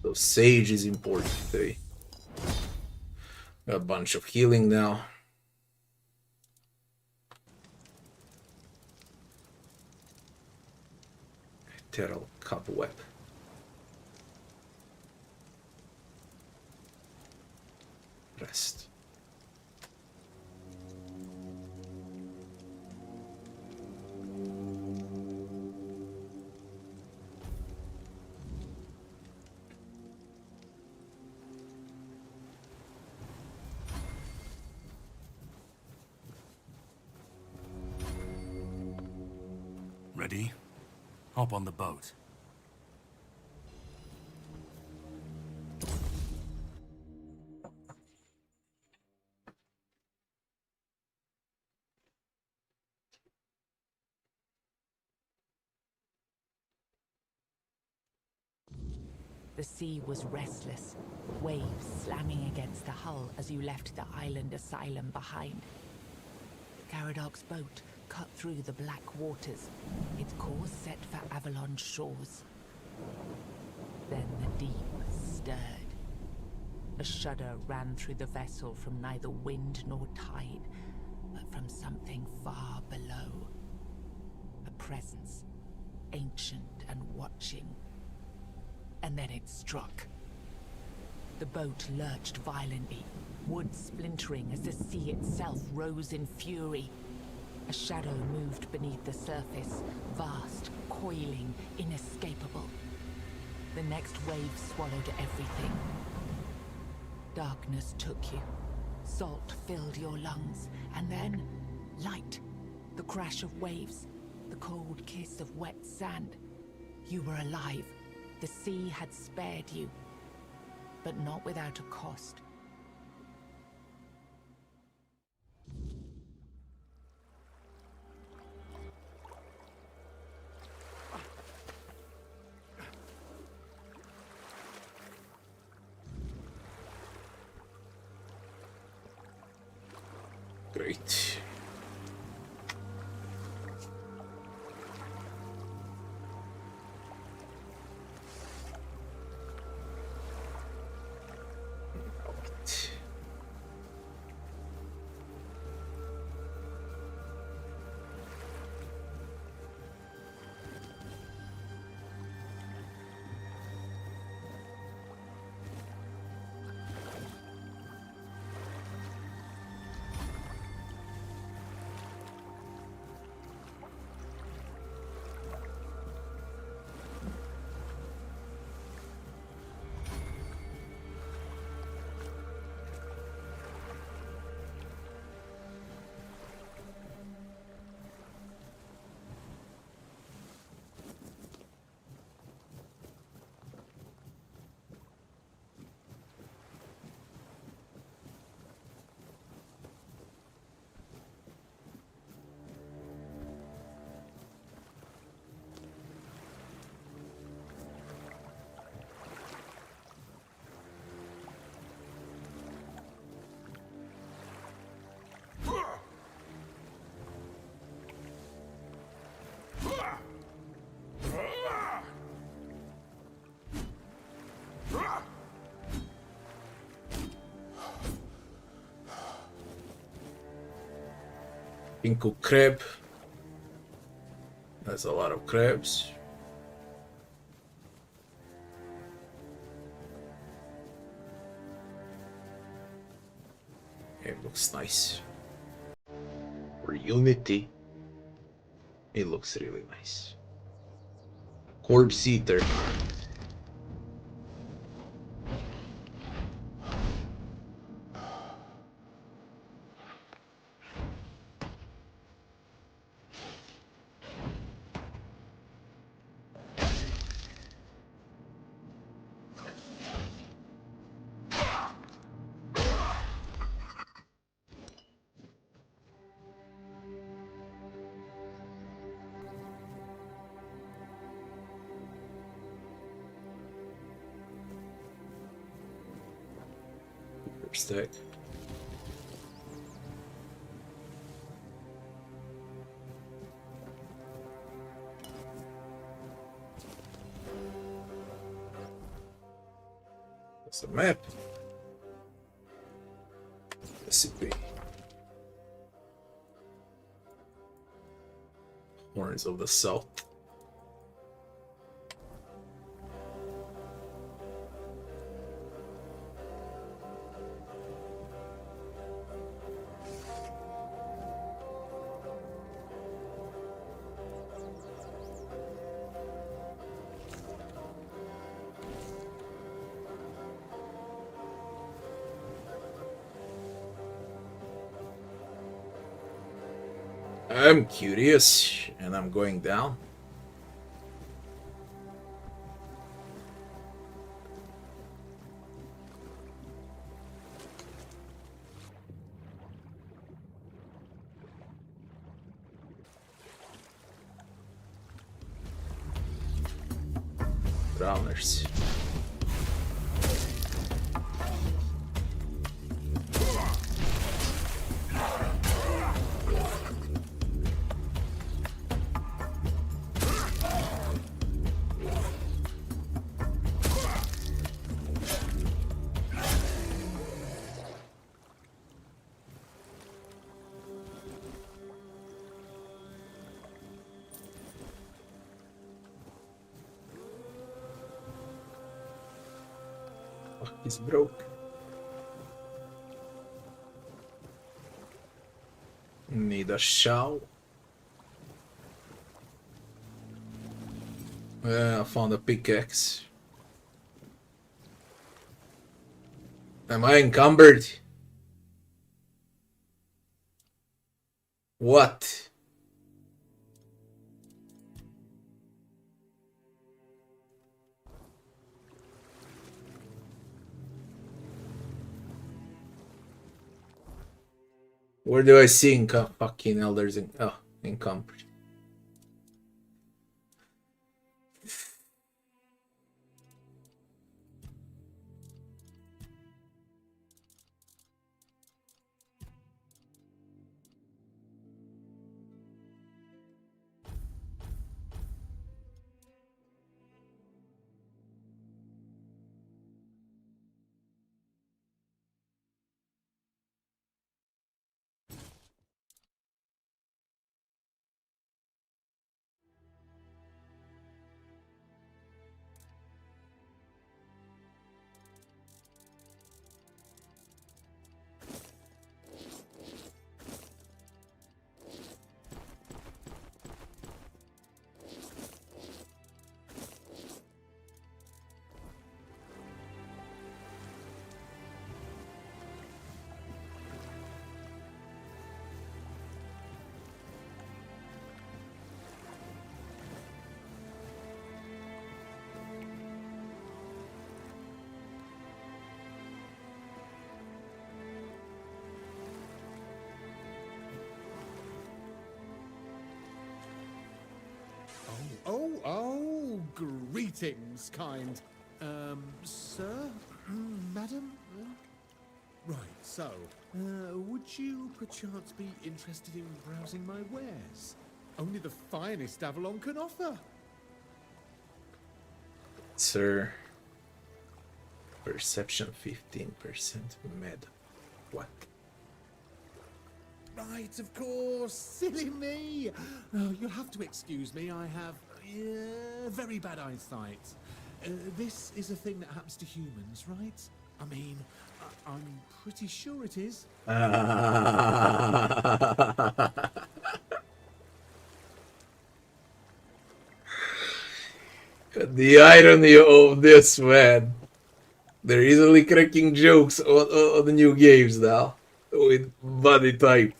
Speaker 1: So sage is important. They got a bunch of healing now. Ethereal cobweb. Rest.
Speaker 3: Ready? Hop on the boat.
Speaker 2: The sea was restless, waves slamming against the hull as you left the island asylum behind. Karadok's boat cut through the black waters, its course set for Avalon's shores. Then the deep stirred. A shudder ran through the vessel from neither wind nor tide, but from something far below. A presence, ancient and watching. And then it struck. The boat lurched violently, wood splintering as the sea itself rose in fury. A shadow moved beneath the surface, vast, coiling, inescapable. The next wave swallowed everything. Darkness took you. Salt filled your lungs, and then light. The crash of waves, the cold kiss of wet sand. You were alive. The sea had spared you, but not without a cost.
Speaker 1: Great. Pinku crab. That's a lot of crabs. It looks nice. For Unity, it looks really nice. Corpse Eater. Stack. That's a map. Recipe. Horns of the South. I'm curious, and I'm going down. Drowners. He's broke. Need a shower. I found a pickaxe. Am I encumbered? What? Where do I see fucking elders in encumbered?
Speaker 10: Oh, greetings, kind. Sir? Madam? Right, so, would you perchance be interested in browsing my wares? Only the finest Avalon can offer.
Speaker 1: Sir. Perception 15% med. What?
Speaker 10: Right, of course. Silly me. Oh, you'll have to excuse me. I have very bad eyesight. This is a thing that happens to humans, right? I mean, I'm pretty sure it is.
Speaker 1: The irony of this, man. They're easily cracking jokes on the new games now with body type.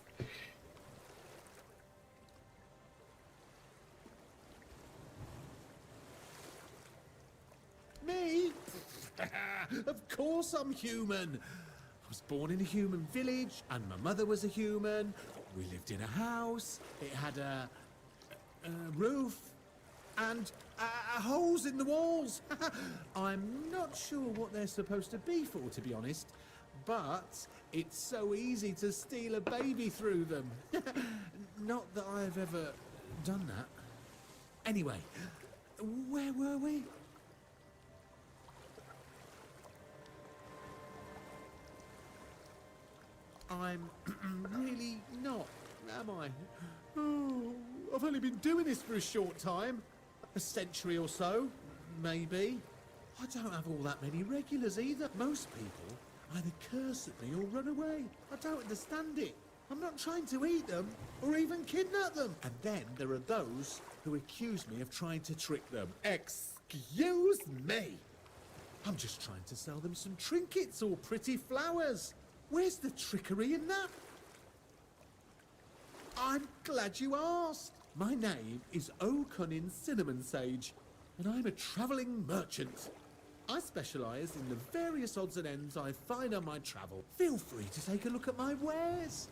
Speaker 10: Me? Of course I'm human. I was born in a human village, and my mother was a human. We lived in a house. It had a roof and holes in the walls. I'm not sure what they're supposed to be for, to be honest. But it's so easy to steal a baby through them. Not that I've ever done that. Anyway, where were we? I'm really not, am I? Oh, I've only been doing this for a short time. A century or so, maybe. I don't have all that many regulars either. Most people either curse at me or run away. I don't understand it. I'm not trying to eat them or even kidnap them. And then there are those who accuse me of trying to trick them. Excuse me. I'm just trying to sell them some trinkets or pretty flowers. Where's the trickery in that? I'm glad you asked. My name is O'Cunnin Cinnamon Sage, and I'm a travelling merchant. I specialise in the various odds and ends I find on my travel. Feel free to take a look at my wares.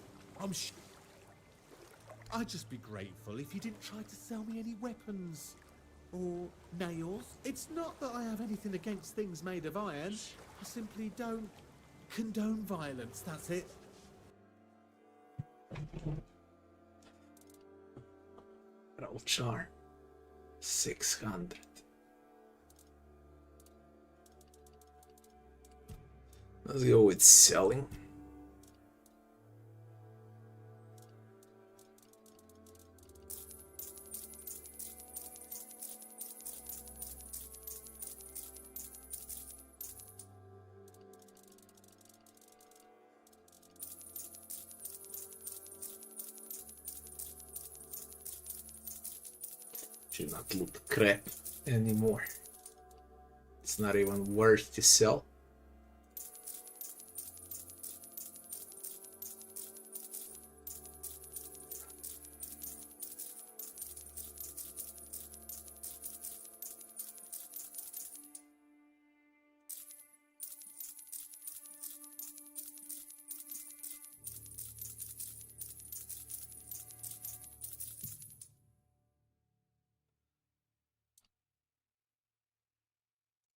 Speaker 10: I'd just be grateful if you didn't try to sell me any weapons or nails. It's not that I have anything against things made of iron. I simply don't condone violence, that's it.
Speaker 1: Roll charm. 600. Let's go with selling. Should not loot crap anymore. It's not even worth to sell.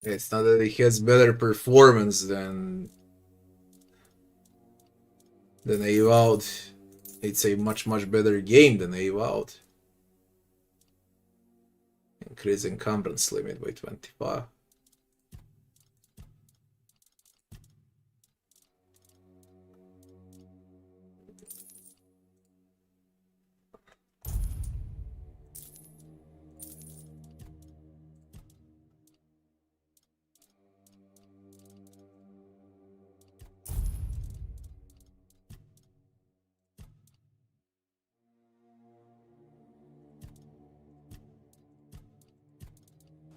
Speaker 1: It's not that it has better performance than Avowed. It's a much better game than Avowed. Increase encumbrance limit by 25.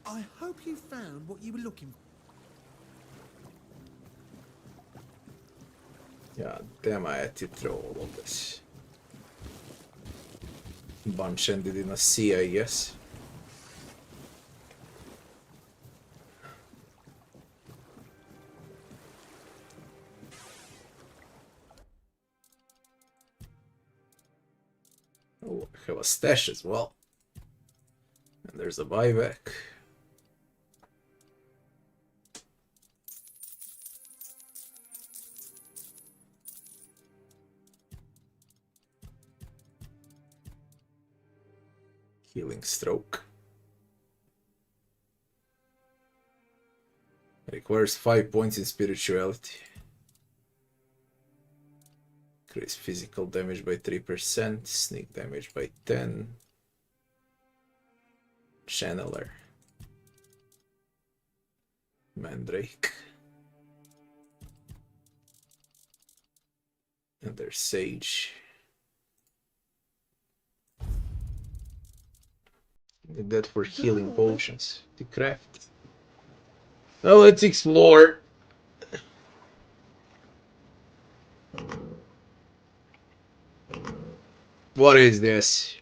Speaker 10: I hope you found what you were looking for.
Speaker 1: Ja, damn, I had to throw all of this. Bunch ended in a sea, I guess. Oh, I have a stash as well. And there's a buyback. Healing stroke. Requires 5 points in spirituality. Increase physical damage by 3%, sneak damage by 10. Channeler. Mandrake. And there's Sage. Need that for healing potions to craft. Now let's explore. What is this?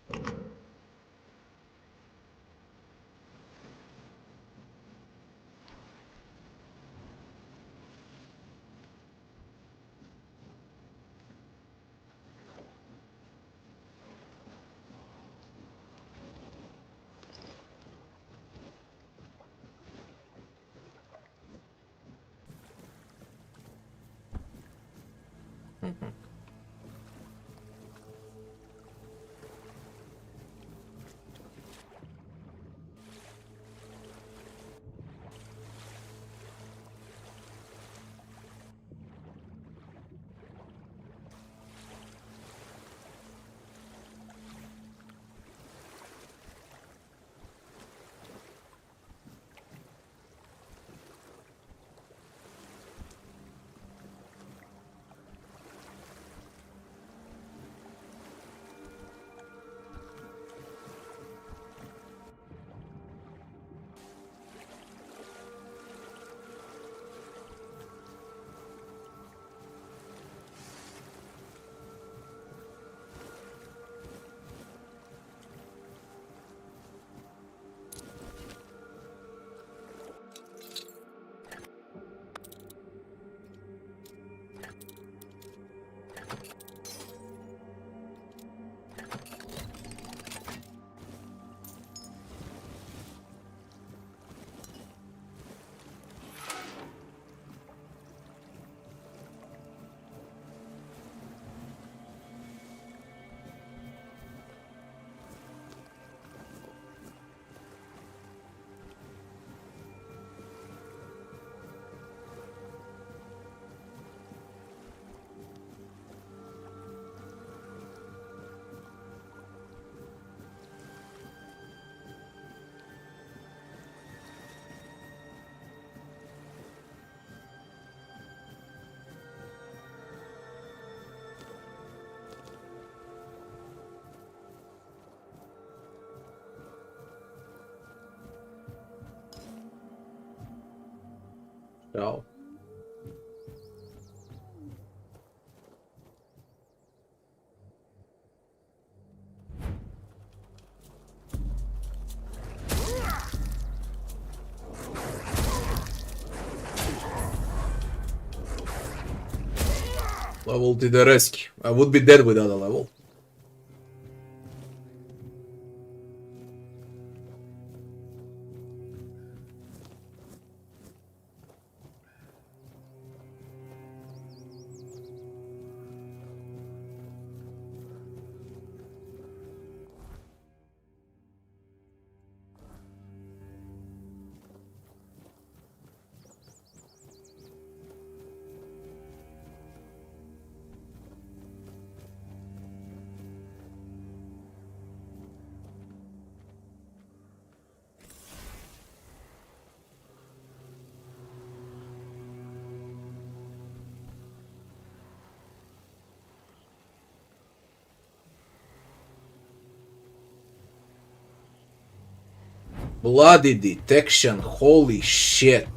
Speaker 1: No. Level to the rescue. I would be dead without a level. Bloody detection, holy shit.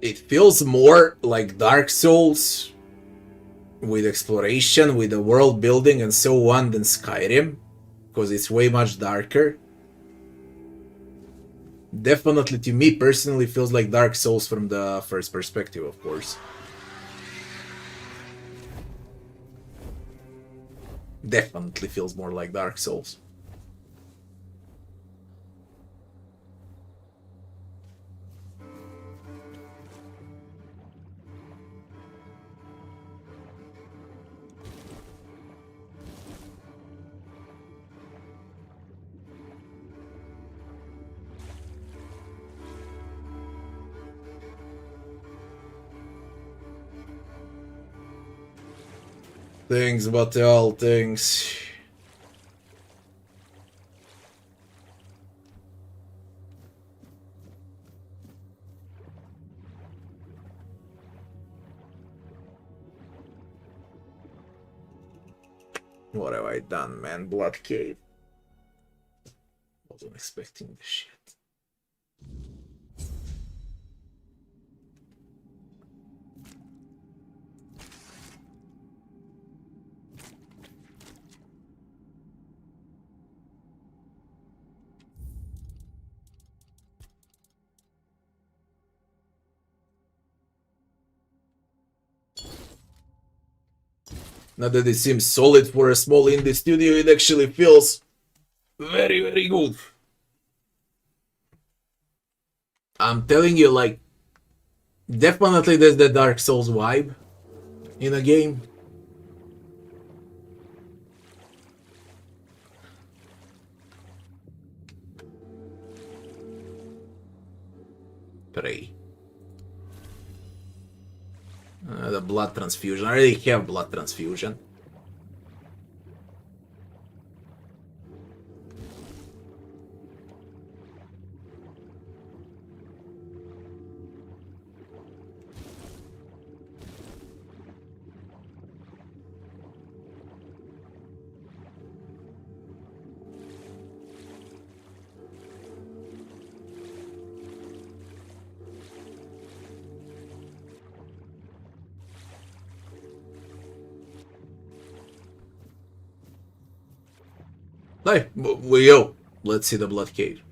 Speaker 1: It feels more like Dark Souls with exploration, with the world building and so on than Skyrim, because it's way much darker. Definitely, to me personally, feels like Dark Souls from the first perspective, of course. Definitely feels more like Dark Souls. Things, but all things. What have I done, man? Blood Cave. Wasn't expecting this shit. Now that it seems solid for a small indie studio, it actually feels very, very good. I'm telling you, like, definitely there's the Dark Souls vibe in a game. Pray. The blood transfusion. I already have blood transfusion. Hey, yo, let's see the Blood Cave.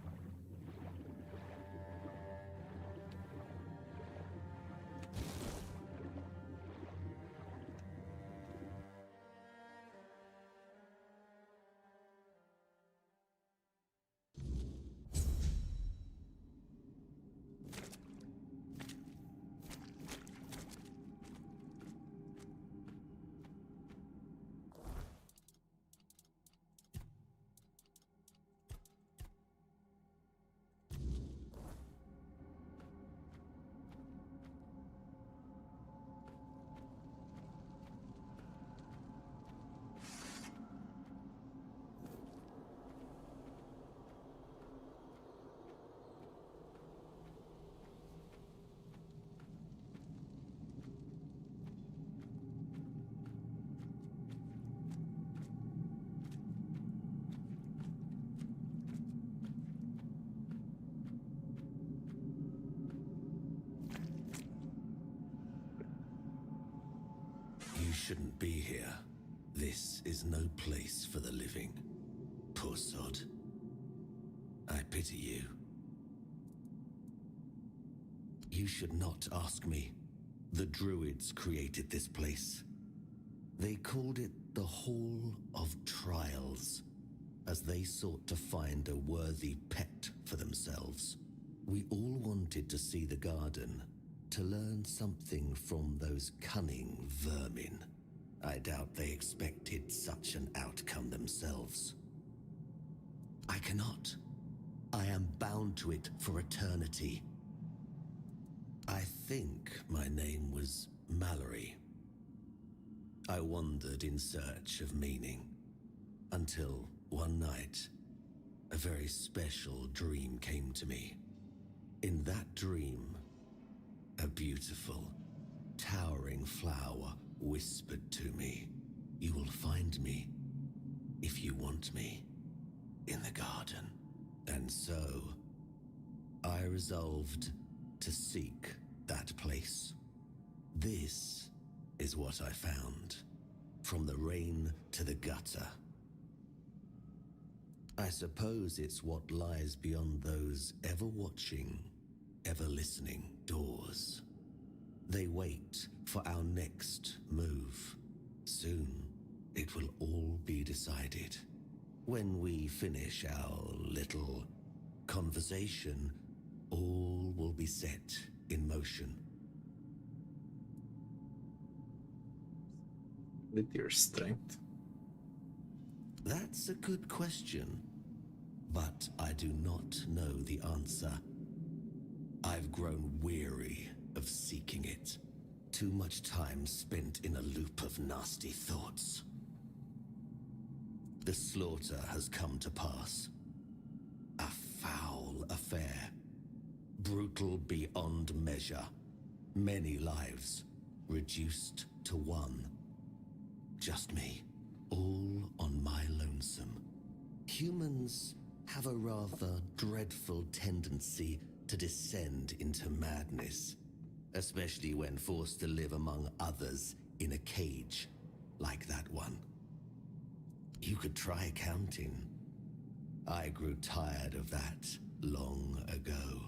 Speaker 4: You shouldn't be here. This is no place for the living. Poor sod. I pity you. You should not ask me. The Druids created this place. They called it the Hall of Trials, as they sought to find a worthy pet for themselves. We all wanted to see the garden, to learn something from those cunning vermin. I doubt they expected such an outcome themselves. I cannot. I am bound to it for eternity. I think my name was Mallory. I wandered in search of meaning, until one night, a very special dream came to me. In that dream, a beautiful, towering flower whispered to me, "You will find me, if you want me, in the garden." And so, I resolved to seek
Speaker 11: that place. This is what I found. From the rain to the gutter. I suppose it's what lies beyond those ever-watching, ever-listening doors. They wait for our next move. Soon, it will all be decided. When we finish our little conversation, all will be set in motion.
Speaker 1: With your strength?
Speaker 11: That's a good question, but I do not know the answer. I've grown weary of seeking it. Too much time spent in a loop of nasty thoughts. The slaughter has come to pass. A foul affair. Brutal beyond measure. Many lives reduced to one. Just me, all on my lonesome. Humans have a rather dreadful tendency to descend into madness, especially when forced to live among others in a cage like that one. You could try counting. I grew tired of that long ago.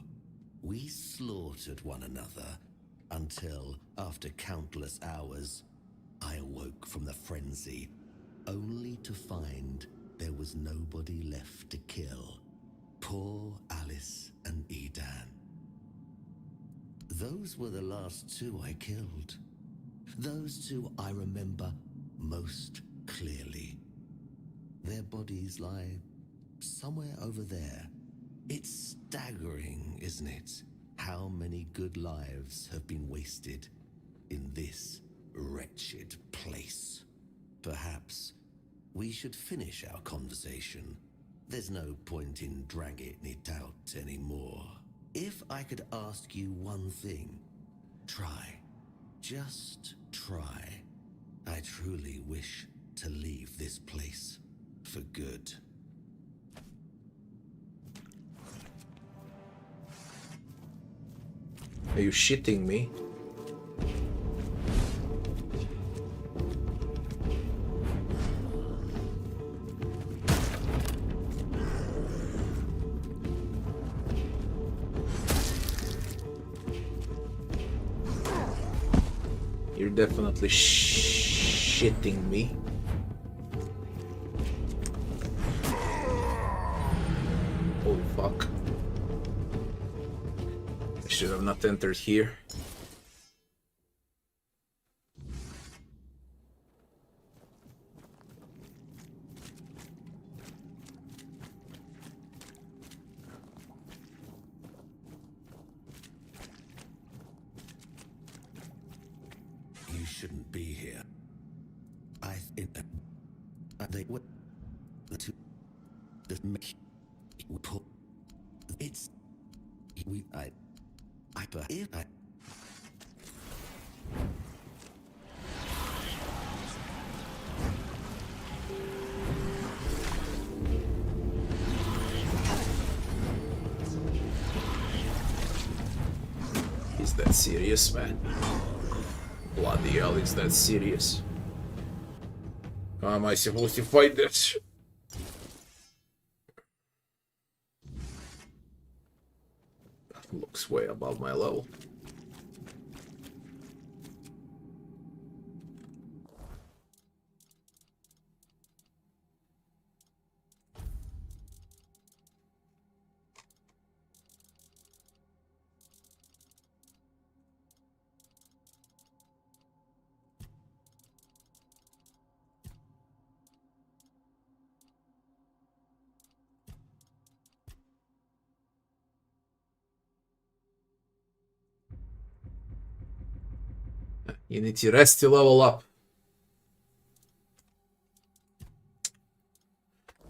Speaker 11: We slaughtered one another until, after countless hours, I awoke from the frenzy, only to find there was nobody left to kill. Poor Alice and Edan. Those were the last two I killed. Those two I remember most clearly. Their bodies lie somewhere over there. It's staggering, isn't it? How many good lives have been wasted in this wretched place. Perhaps we should finish our conversation. There's no point in dragging it out anymore. If I could ask you one thing, try. Just try. I truly wish to leave this place for good.
Speaker 1: Are you shitting me? You're definitely shitting me. Holy fuck. I should have not entered here.
Speaker 11: You shouldn't be here. I think they were the two that make we pull. It's we I
Speaker 1: Is that serious, man? Bloody hell, is that serious? How am I supposed to fight that? That looks way above my level. You need to rest to level up.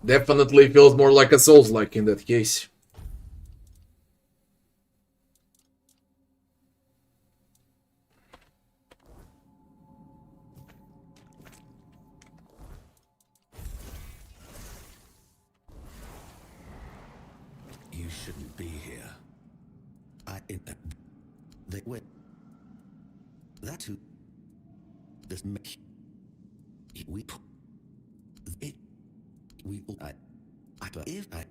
Speaker 1: Definitely feels more like a Souls-like in that case.
Speaker 11: You shouldn't be here. They went that to this make we put it we I if I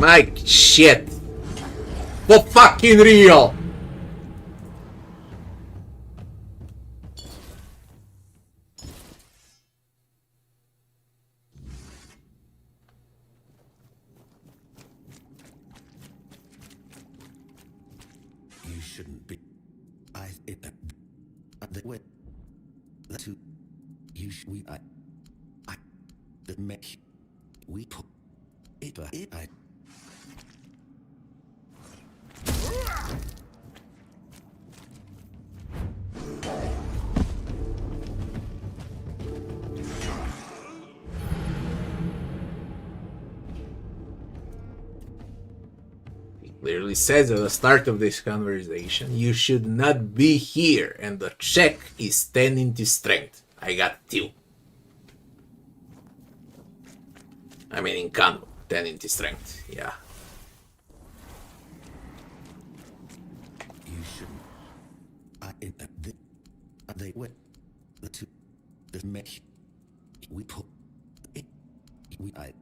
Speaker 1: My shit! For fucking real!
Speaker 11: you shouldn't be the way that to you we I the make we put it I
Speaker 1: Clearly says at the start of this conversation, you should not be here, and the check is 10 into strength. I got 2. I mean, in combo, 10 into strength, yeah.
Speaker 11: you shouldn't they went the two the make we put it we I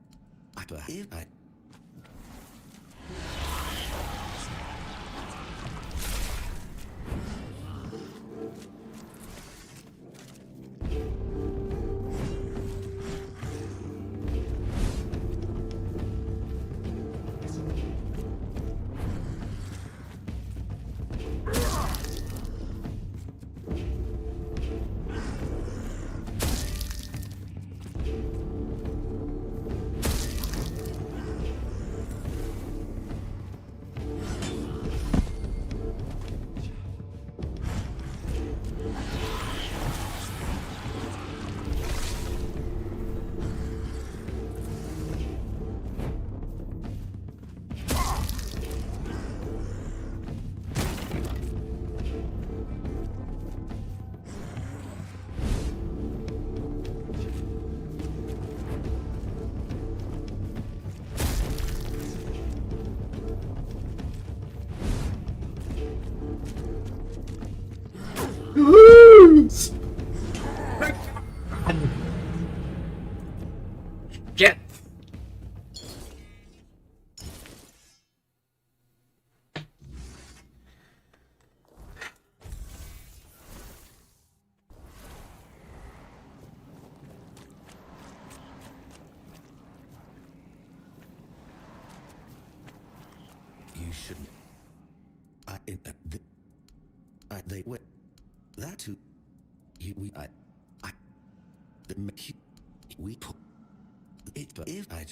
Speaker 1: Shit!
Speaker 11: you shouldn't they went that to you we I the make we put it if I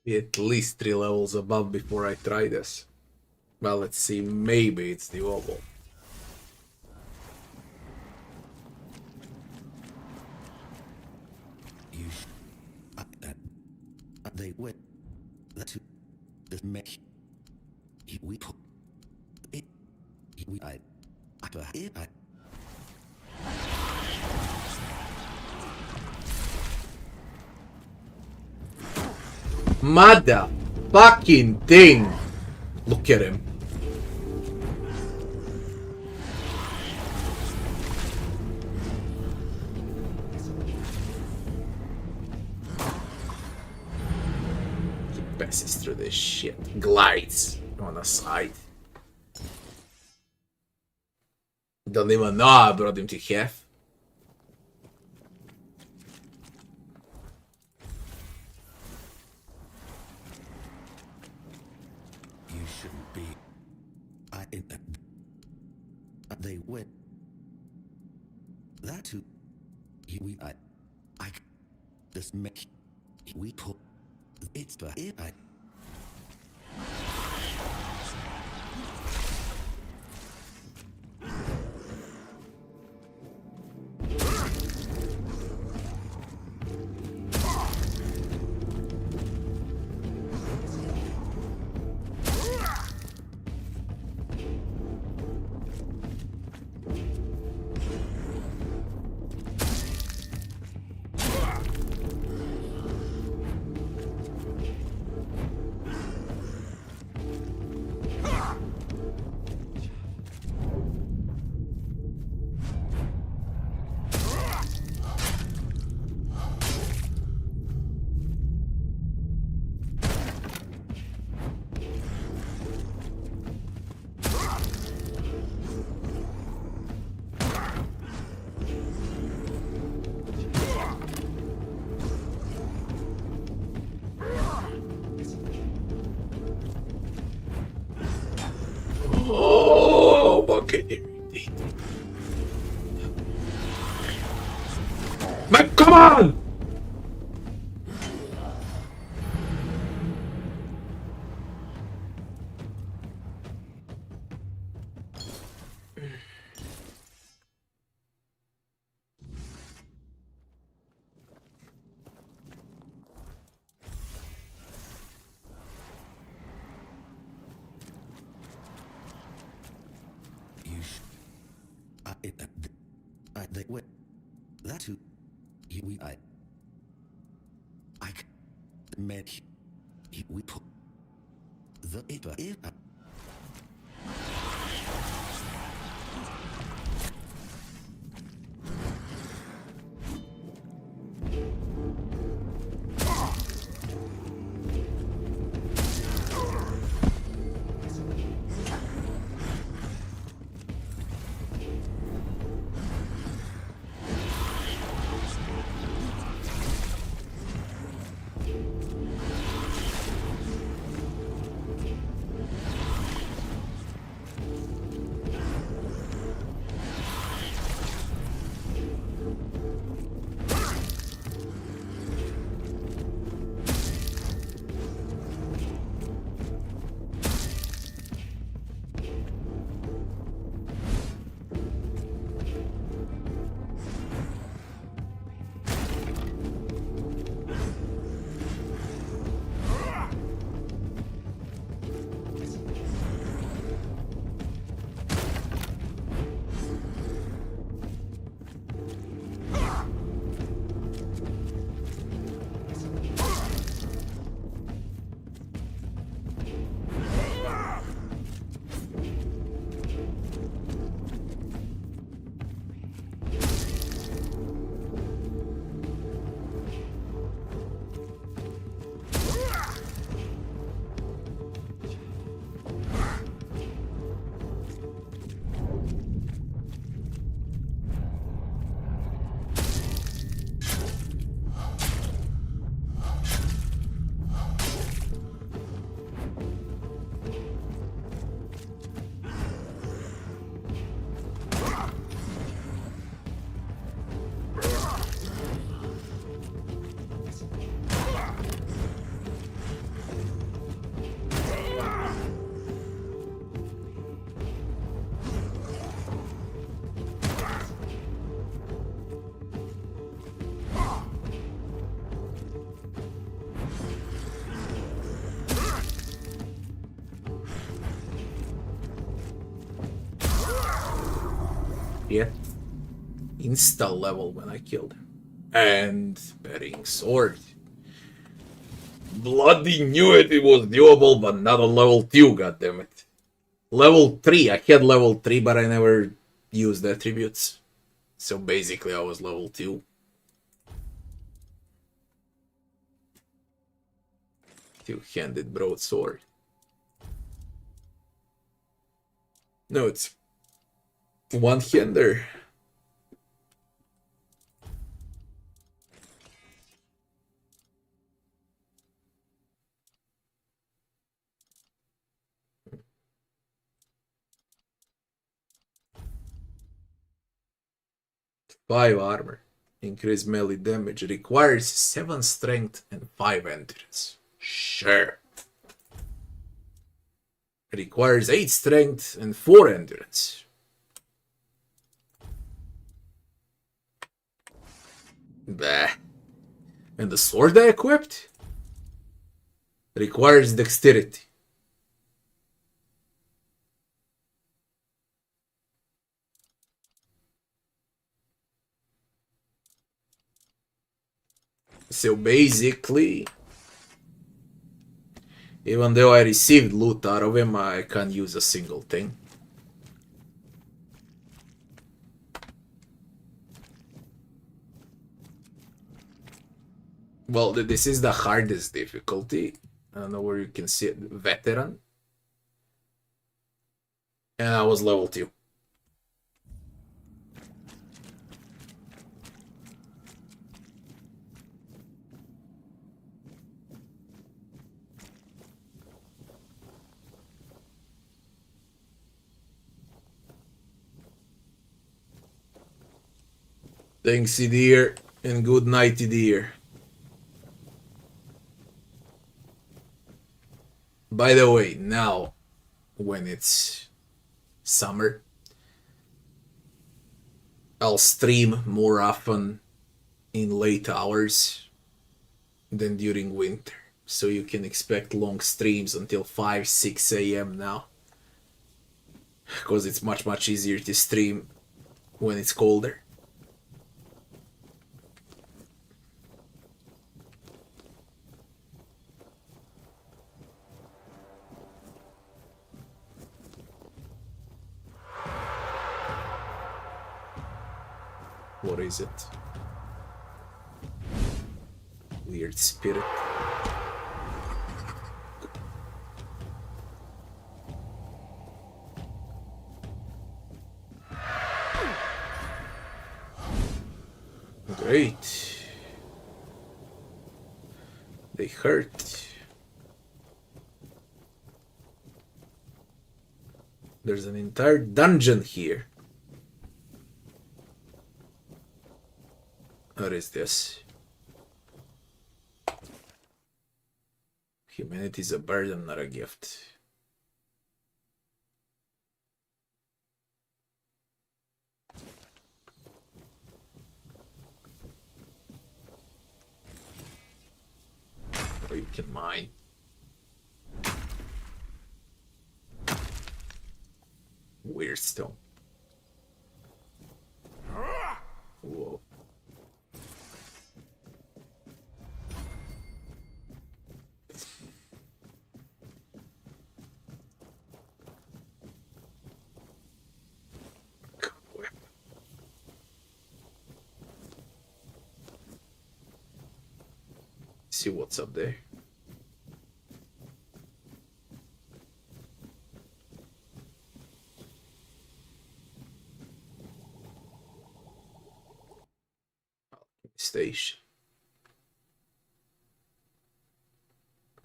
Speaker 1: Be at least 3 levels above before I try this. Well, let's see, maybe it's doable.
Speaker 11: you they went that to the make we put it we I
Speaker 1: Mother fucking thing! Look at him. He passes through this shit. Glides on the side. Don't even know I brought him to half.
Speaker 11: You shouldn't be. They went. That who. I. This make. We put. It's but it.
Speaker 1: Oh, fucking irritating. Man, come on!
Speaker 11: They went. That who. I met. We put. The it.
Speaker 1: Yeah. Insta level when I killed him. And burying sword. bloody knew it was doable, but not on level 2, goddammit. Level 3, I had level 3, but I never used attributes. So basically I was level 2. Two-handed broadsword. No, it's one-hander. Five armor. Increase melee damage. Requires 7 strength and 5 endurance. Sure. Requires 8 strength and 4 endurance. Bah. And the sword I equipped? Requires dexterity. So basically, even though I received loot out of him, I can't use a single thing. Well, this is the hardest difficulty. I don't know where you can see it. Veteran. And I was level 2. Thanks, dear, and good night, dear. By the way, now, when it's summer, I'll stream more often in late hours than during winter. So you can expect long streams until 5, 6 a.m. now. Because it's much easier to stream when it's colder. What is it? Weird spirit. Great. They hurt. There's an entire dungeon here. What is this? Humanity is a burden, not a gift. Or you can mine. Weird stone. Whoa. See what's up there. Station.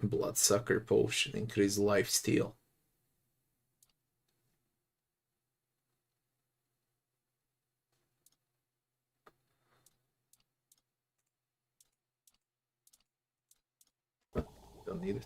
Speaker 1: Bloodsucker potion, increase life steal. Don't need it.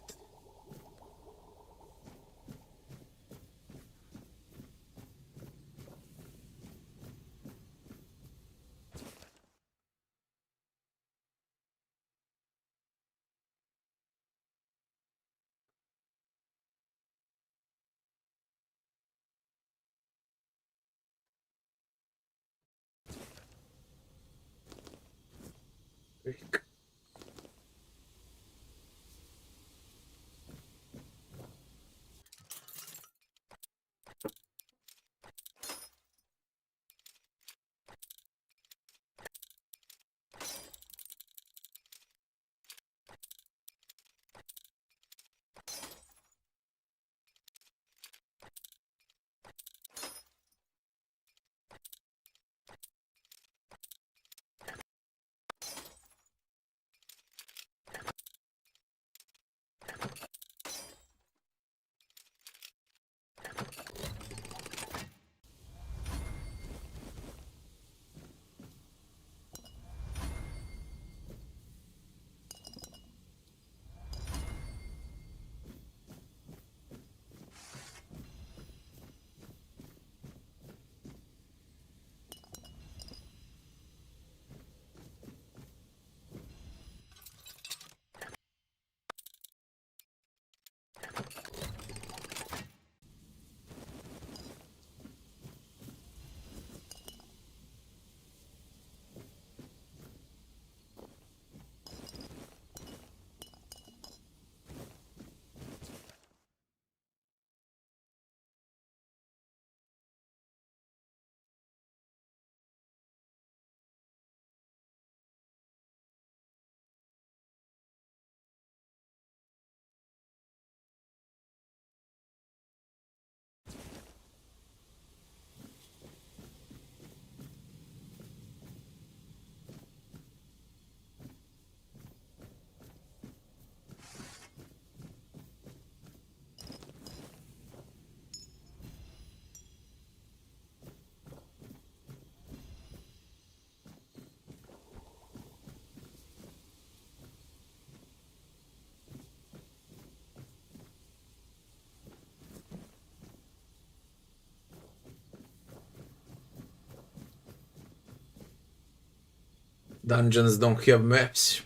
Speaker 1: Dungeons don't have maps.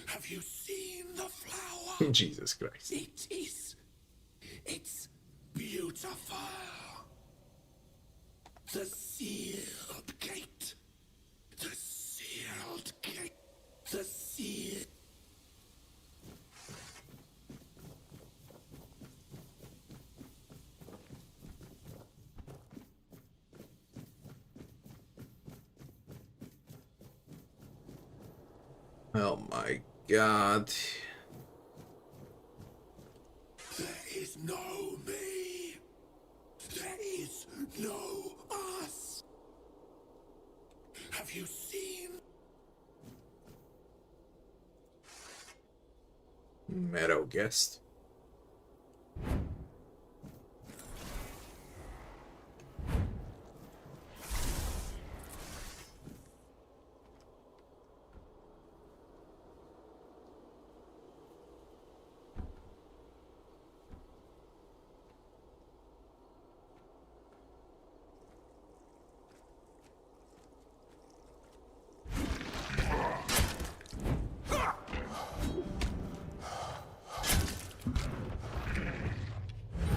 Speaker 11: Have you seen the flower?
Speaker 1: Jesus Christ.
Speaker 11: It's beautiful. The sealed gate. The sealed gate. The sealed.
Speaker 1: Oh my god.
Speaker 11: There is no me. There is no us. Have you seen?
Speaker 1: Meadow guest.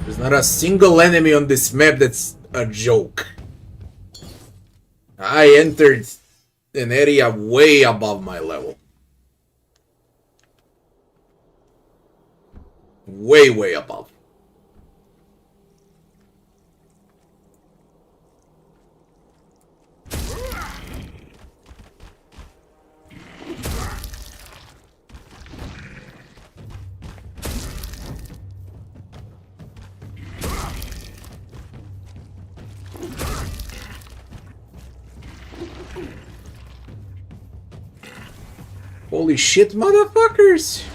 Speaker 1: There's not a single enemy on this map that's a joke. I entered an area way above my level. Way above. Holy shit, motherfuckers!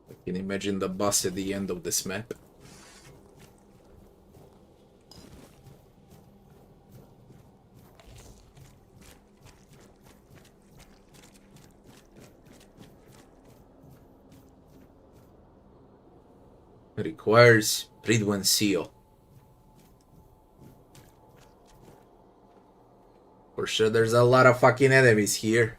Speaker 1: I can imagine the boss at the end of this map. It requires Pridwen Seal. For sure there's a lot of fucking enemies here.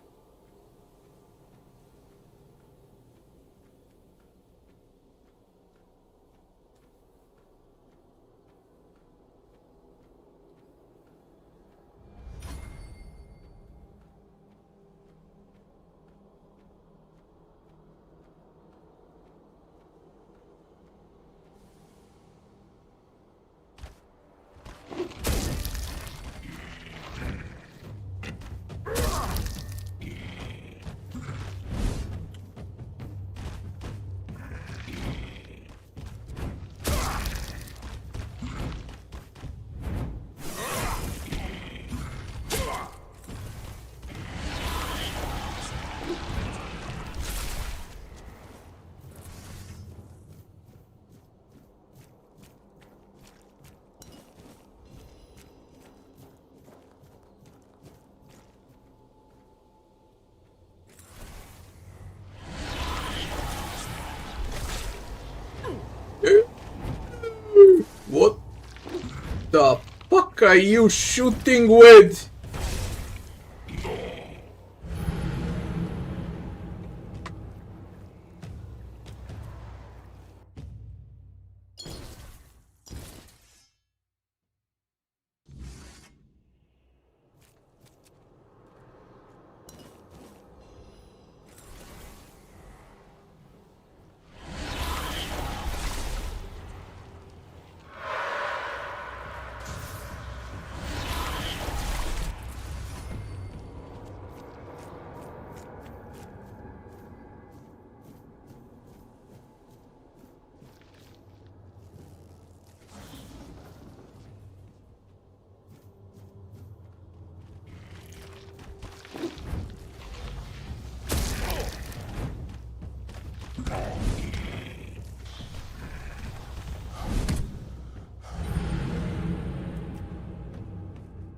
Speaker 1: fuck are you shooting with?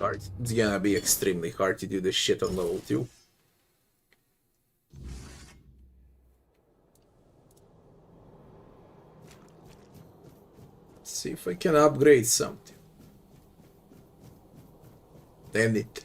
Speaker 1: Hard. It's gonna be extremely hard to do this shit on level 2. See if I can upgrade something. Damn it.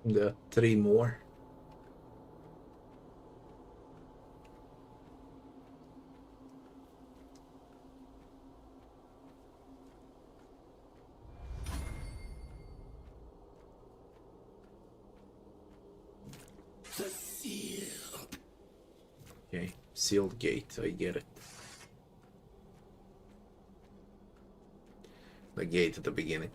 Speaker 1: The 3 more.
Speaker 11: The seal.
Speaker 1: Okay, sealed gate, I get it. The gate at the beginning.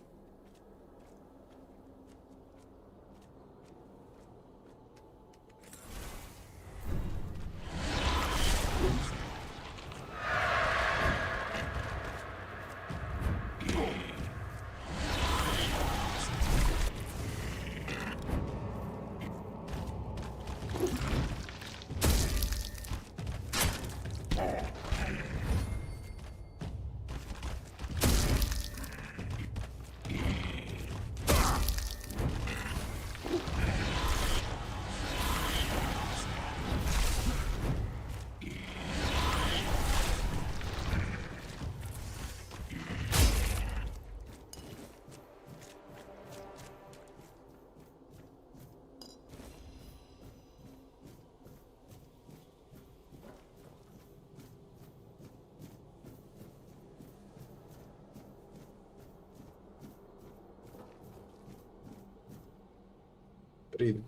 Speaker 1: Read.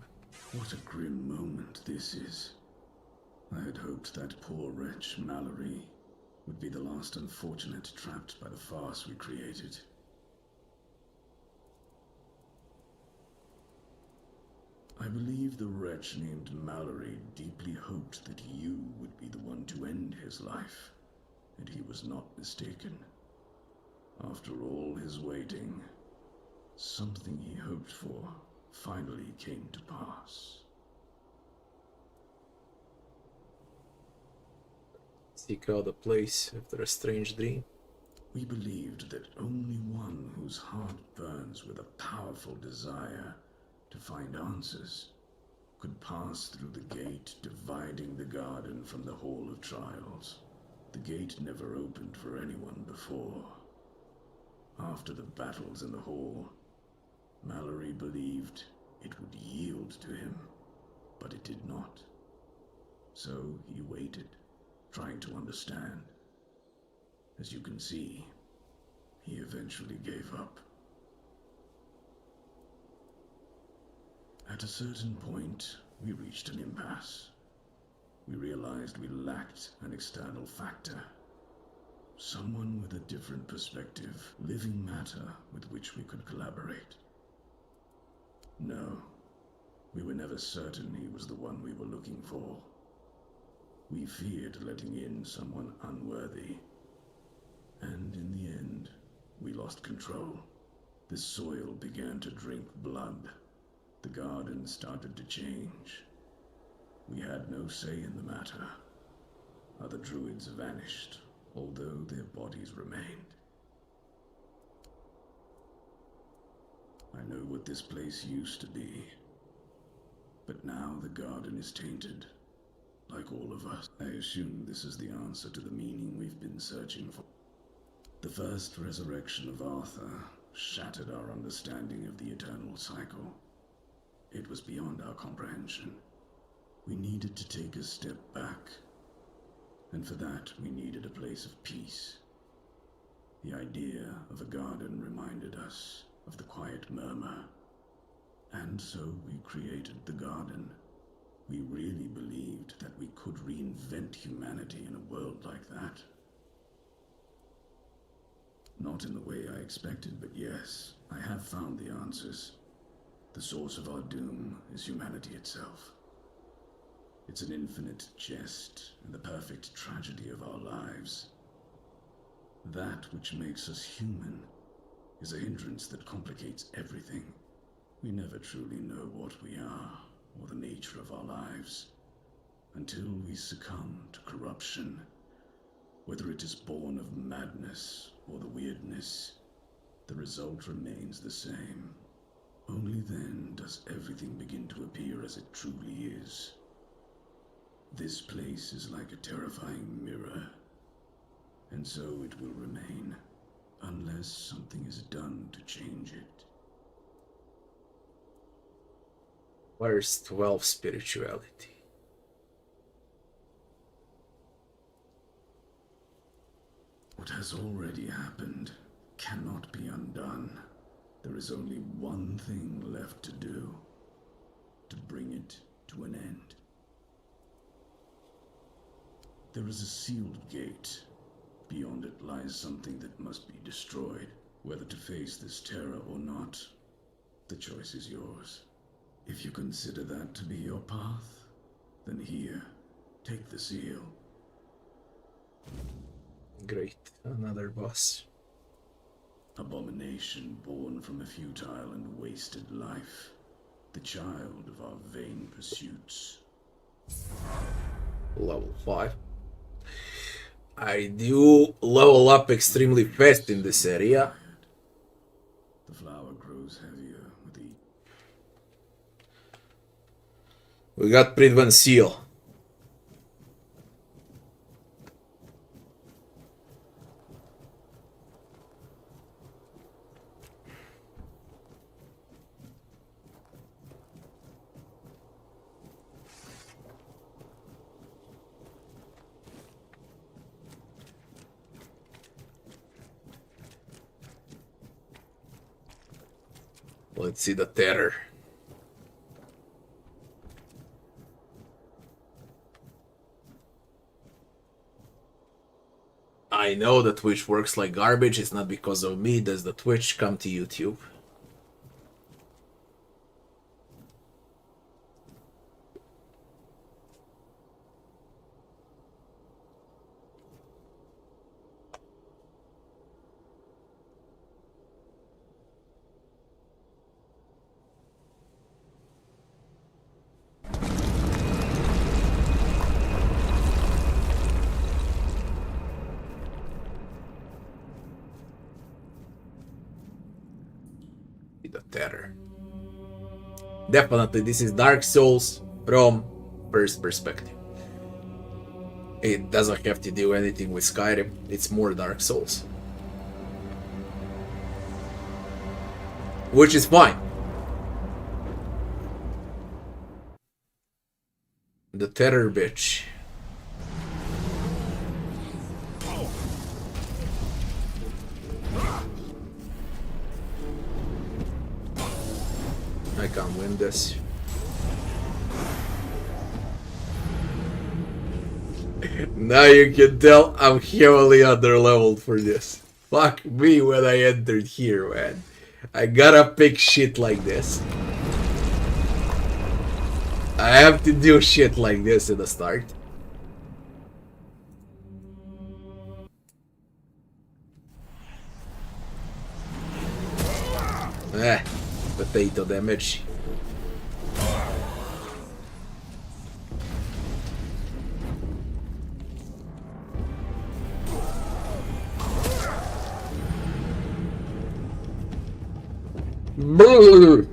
Speaker 12: What a grim moment this is. I had hoped that poor wretch, Mallory, would be the last unfortunate trapped by the farce we created. I believe the wretch named Mallory deeply hoped that you would be the one to end his life, and he was not mistaken. After all his waiting, something he hoped for finally came to pass.
Speaker 1: Seek out a place after a strange dream.
Speaker 12: We believed that only one whose heart burns with a powerful desire to find answers could pass through the gate dividing the garden from the Hall of Trials. The gate never opened for anyone before. After the battles in the hall, Mallory believed it would yield to him, but it did not. So he waited, trying to understand. As you can see, he eventually gave up. At a certain point, we reached an impasse. We realized we lacked an external factor. Someone with a different perspective, living matter with which we could collaborate. No, we were never certain he was the one we were looking for. We feared letting in someone unworthy. And in the end, we lost control. The soil began to drink blood. The garden started to change. We had no say in the matter. Other druids vanished, although their bodies remained. I know what this place used to be, but now the garden is tainted, like all of us. I assume this is the answer to the meaning we've been searching for. The first resurrection of Arthur shattered our understanding of the eternal cycle. It was beyond our comprehension. We needed to take a step back, and for that we needed a place of peace. The idea of a garden reminded us of the quiet murmur, and so we created the garden. We really believed that we could reinvent humanity in a world like that. Not in the way I expected, but yes, I have found the answers. The source of our doom is humanity itself. It's an infinite jest and the perfect tragedy of our lives. That which makes us human is a hindrance that complicates everything. We never truly know what we are or the nature of our lives until we succumb to corruption, whether it is born of madness or the weirdness. The result remains the same. Only then does everything begin to appear as it truly is. This place is like a terrifying mirror, and so it will remain, unless something is done to change it.
Speaker 1: Where's 12 spirituality?
Speaker 12: What has already happened cannot be undone. There is only one thing left to do, to bring it to an end. There is a sealed gate. Beyond it lies something that must be destroyed. Whether to face this terror or not, the choice is yours. If you consider that to be your path, then here, take the seal.
Speaker 1: Great, another boss.
Speaker 12: Abomination born from a futile and wasted life. The child of our vain pursuits.
Speaker 1: Level 5. I do level up extremely fast in this area.
Speaker 12: The flower grows heavier with each.
Speaker 1: We got Pridvan Seal. Let's see the terror. I know that Twitch works like garbage. It's not because of me. Does the Twitch come to YouTube? The terror. Definitely, this is Dark Souls from first perspective. It doesn't have to do anything with Skyrim. It's more Dark Souls, which is fine. The terror bitch. I can't win this. Now you can tell I'm heavily underleveled for this. Fuck me when I entered here, man. I gotta pick shit like this. I have to do shit like this in the start. Potato damage. Brrr.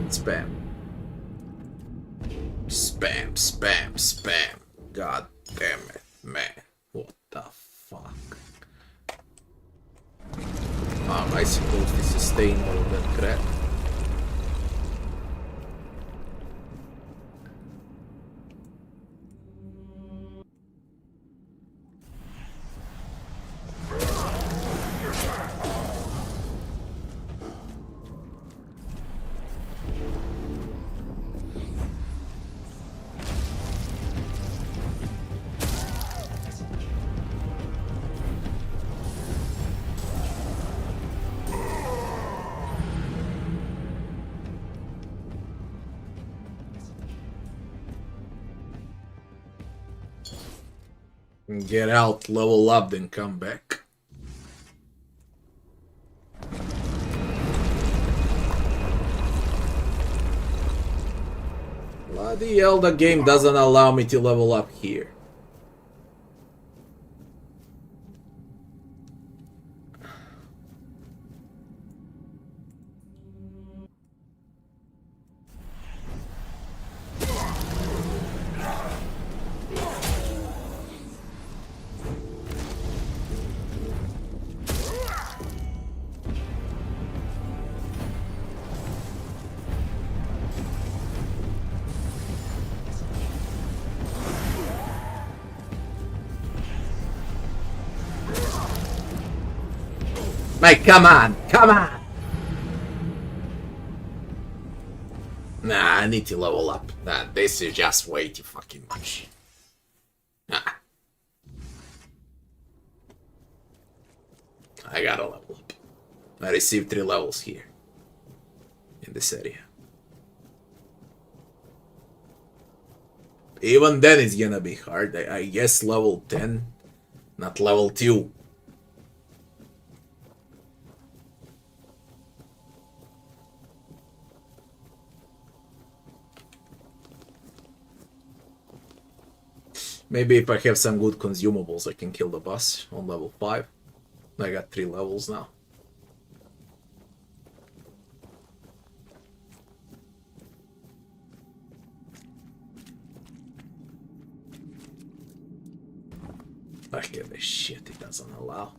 Speaker 1: Spam. Spam, spam, spam. God damn it, man. What the fuck? I suppose this is staying all of that crap. Get out, level up, then come back. Bloody hell, the game doesn't allow me to level up here. Mate, come on, come on! Nah, I need to level up. Nah, this is just way too fucking much. Nah. I gotta level up. I received 3 levels here. In this area. Even then it's gonna be hard. I guess level 10, not level 2. Maybe if I have some good consumables, I can kill the boss on level 5. I got 3 levels now. I give a shit, it doesn't allow.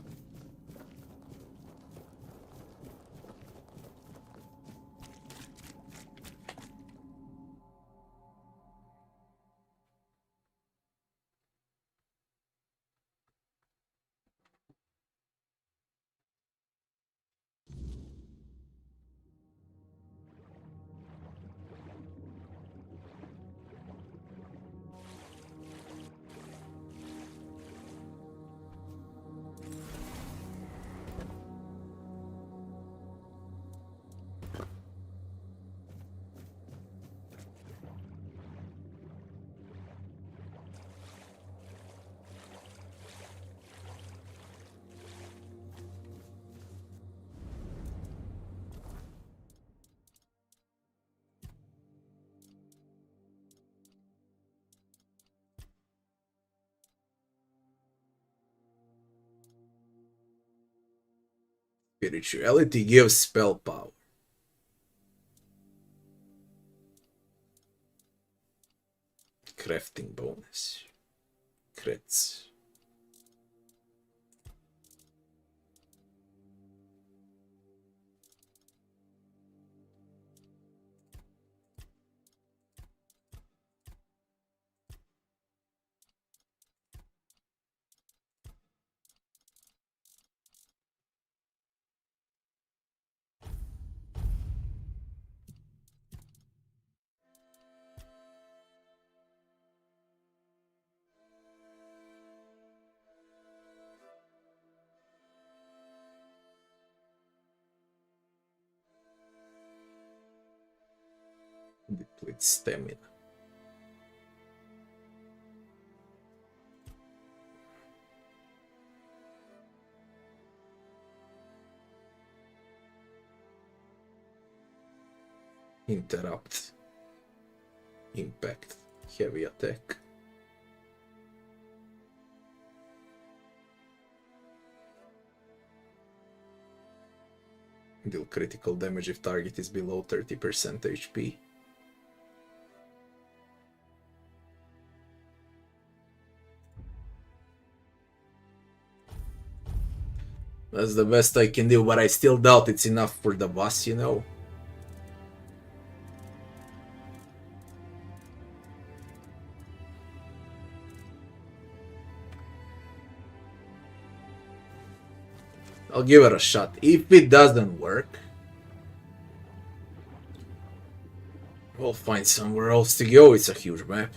Speaker 1: Spirituality gives spell power. Crafting bonus. Crits. Deplete stamina. Interrupt. Impact. Heavy attack. Deal critical damage if target is below 30% HP. That's the best I can do, but I still doubt it's enough for the boss, you know? I'll give it a shot. If it doesn't work, we'll find somewhere else to go. It's a huge map.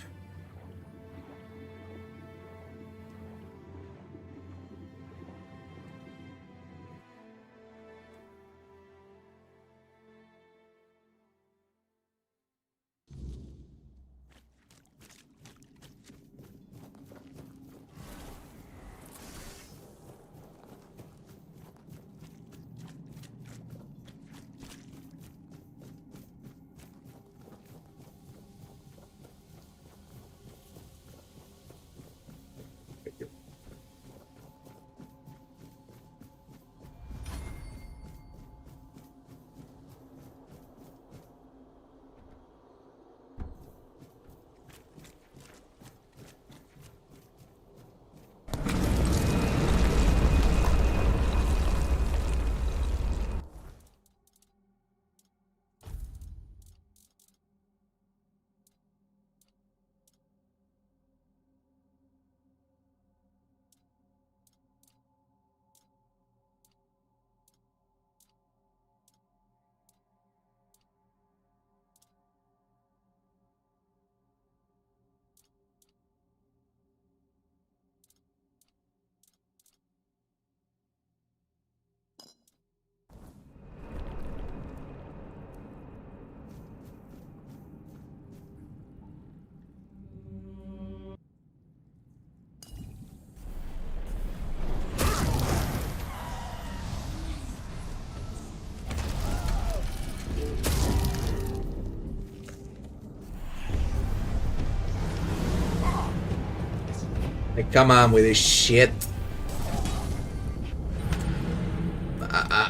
Speaker 1: Hey, come on with this shit.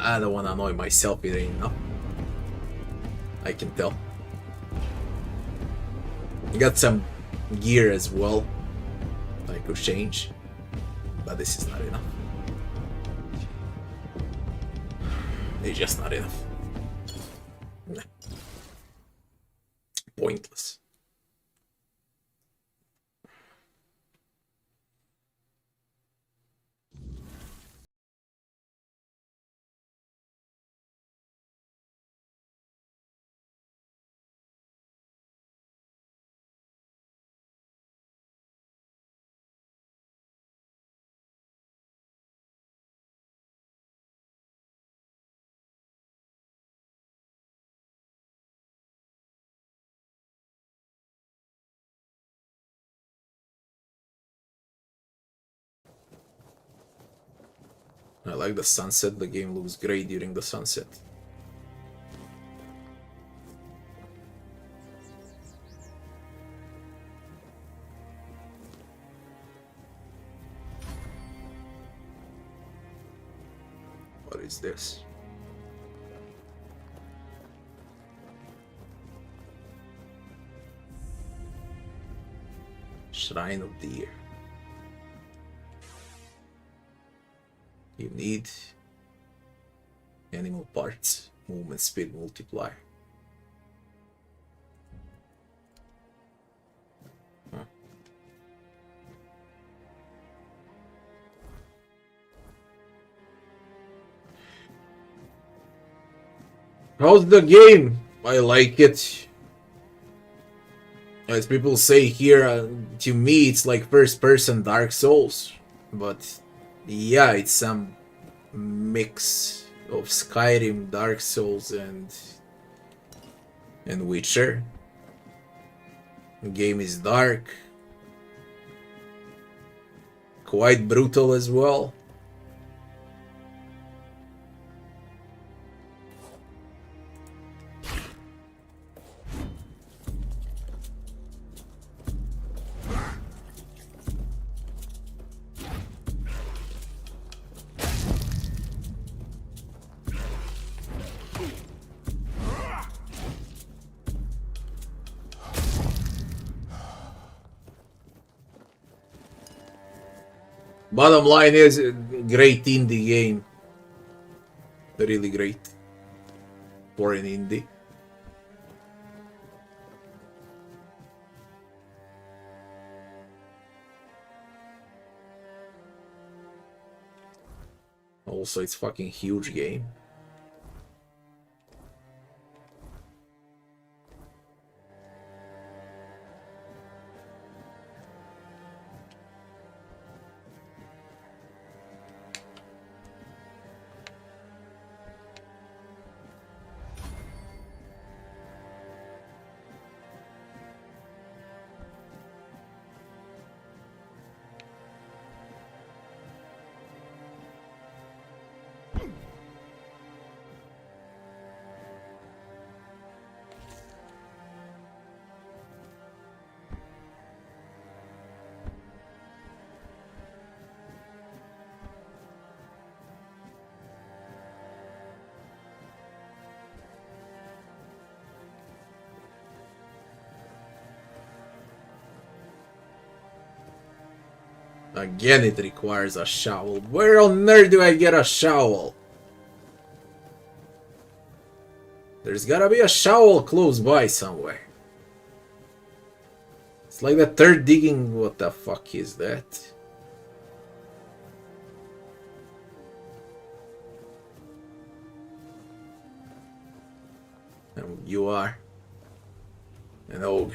Speaker 1: I don't want to annoy myself either, you know. I can tell. I got some gear as well I could change, but this is not enough. It's just not enough. Nah. Pointless. I like the sunset. The game looks great during the sunset. What is this? Shrine of the Year. You need animal parts, movement speed multiplier. Huh. How's the game? I like it. As people say here, to me it's like first person Dark Souls, but yeah, it's some mix of Skyrim, Dark Souls, and Witcher. The game is dark, quite brutal as well. Bottom line is a great indie game. Really great for an indie. Also, it's fucking huge game. Again, it requires a shovel. Where on earth do I get a shovel? There's gotta be a shovel close by somewhere. It's like the third digging. What the fuck is that? And you are an ogre.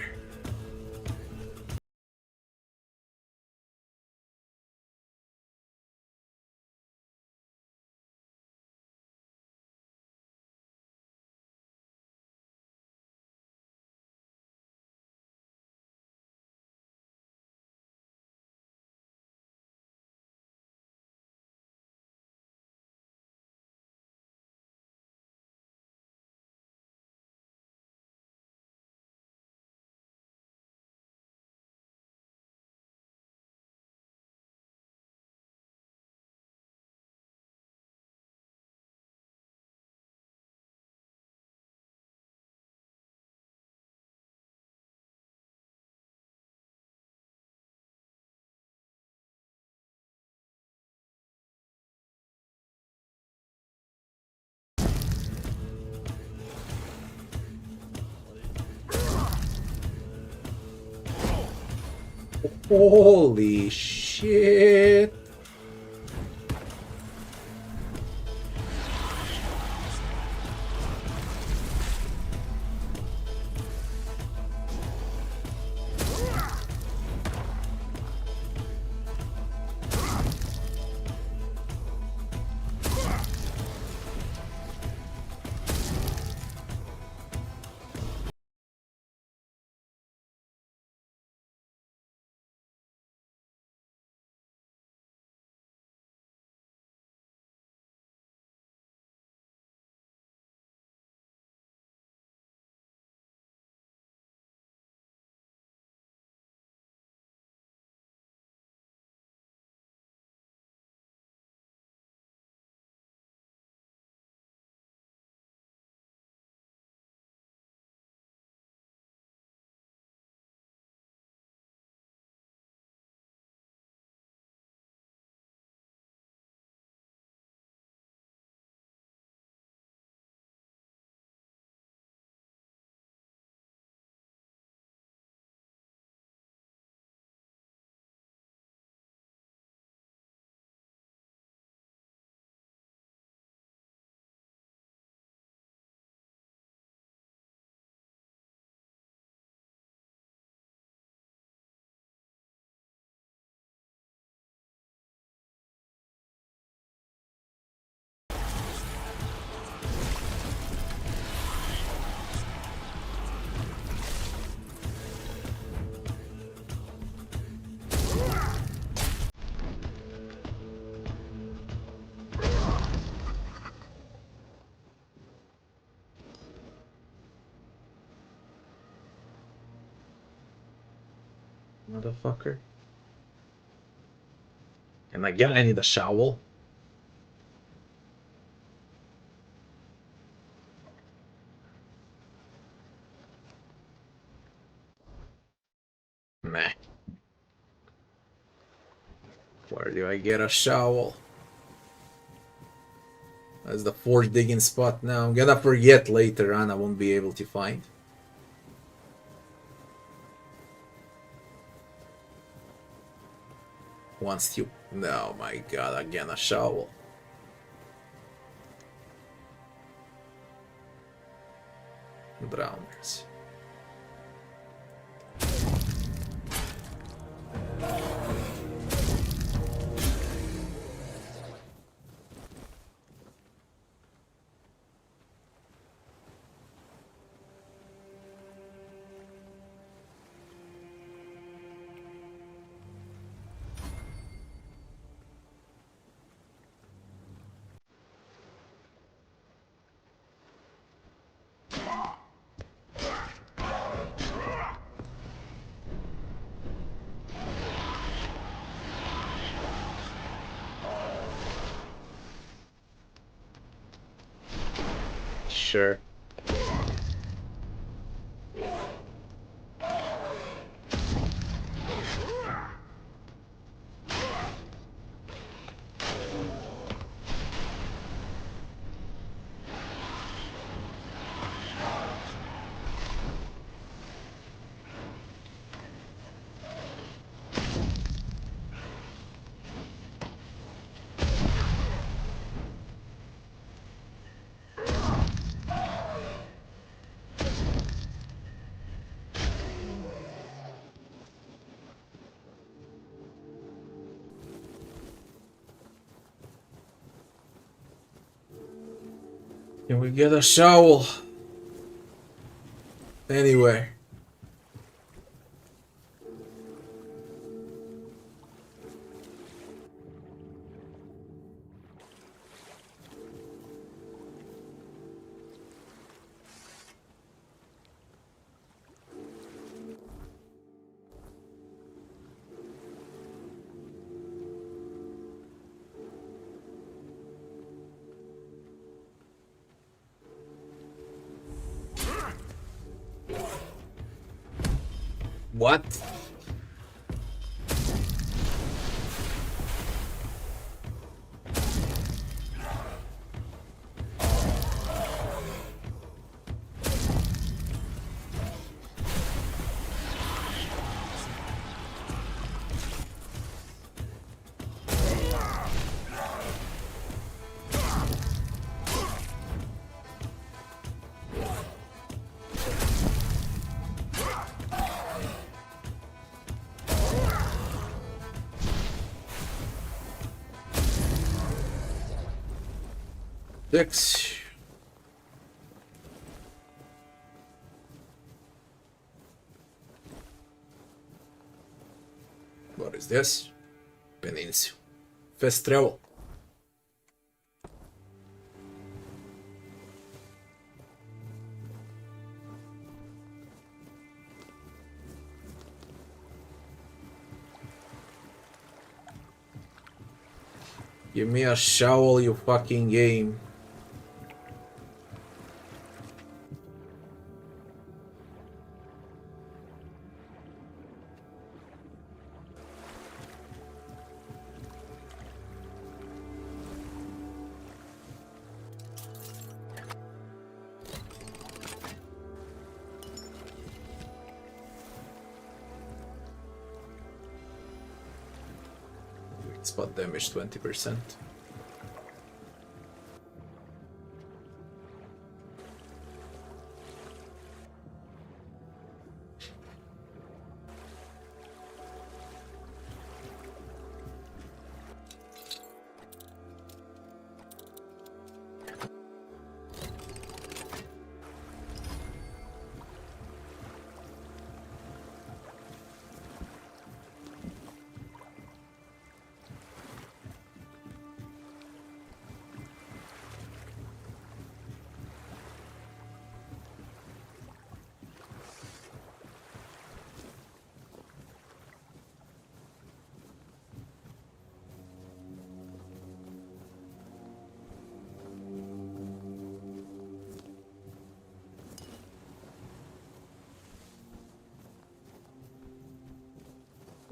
Speaker 1: Holy shit! Motherfucker. And again, I need a shovel. Meh. Where do I get a shovel? That's the fourth digging spot now. I'm gonna forget later on, I won't be able to find. Once you... No, my god, again a shovel. Browners. Sure. Can we get a shovel? Anywhere. What? 6. What is this? Peninsula. Fast travel. Give me a shovel, you fucking game. Spot damage 20%.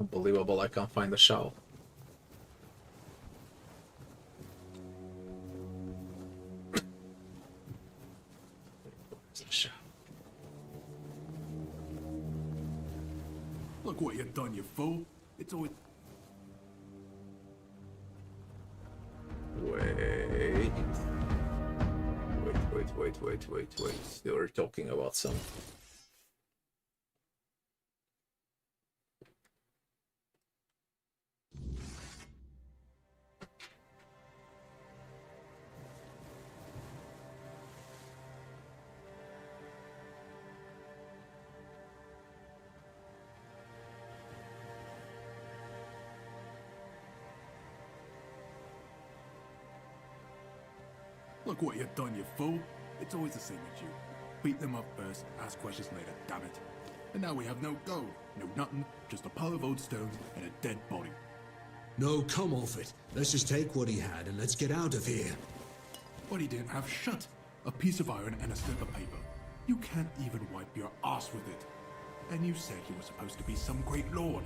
Speaker 1: Unbelievable, I can't find the shovel. Where's the shovel?
Speaker 12: Look what you've done, you fool. It's always...
Speaker 1: Wait. They were talking about something.
Speaker 12: Look what you've done, you fool. It's always the same with you. Beat them up first, ask questions later, damn it. And now we have no gold, no nothing, just a pile of old stones and a dead body.
Speaker 13: No, come off it. Let's just take what he had and let's get out of here.
Speaker 12: What he didn't have shut. A piece of iron and a slip of paper. You can't even wipe your ass with it. And you said he was supposed to be some great lord.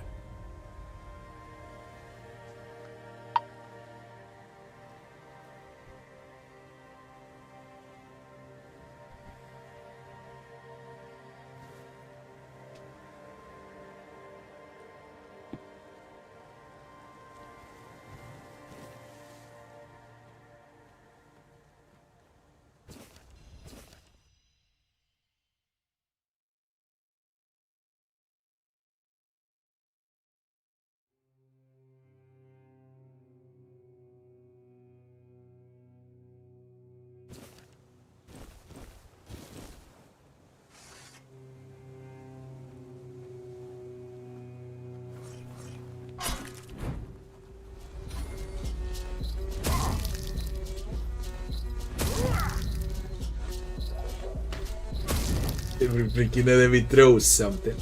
Speaker 1: Every freaking enemy throws something.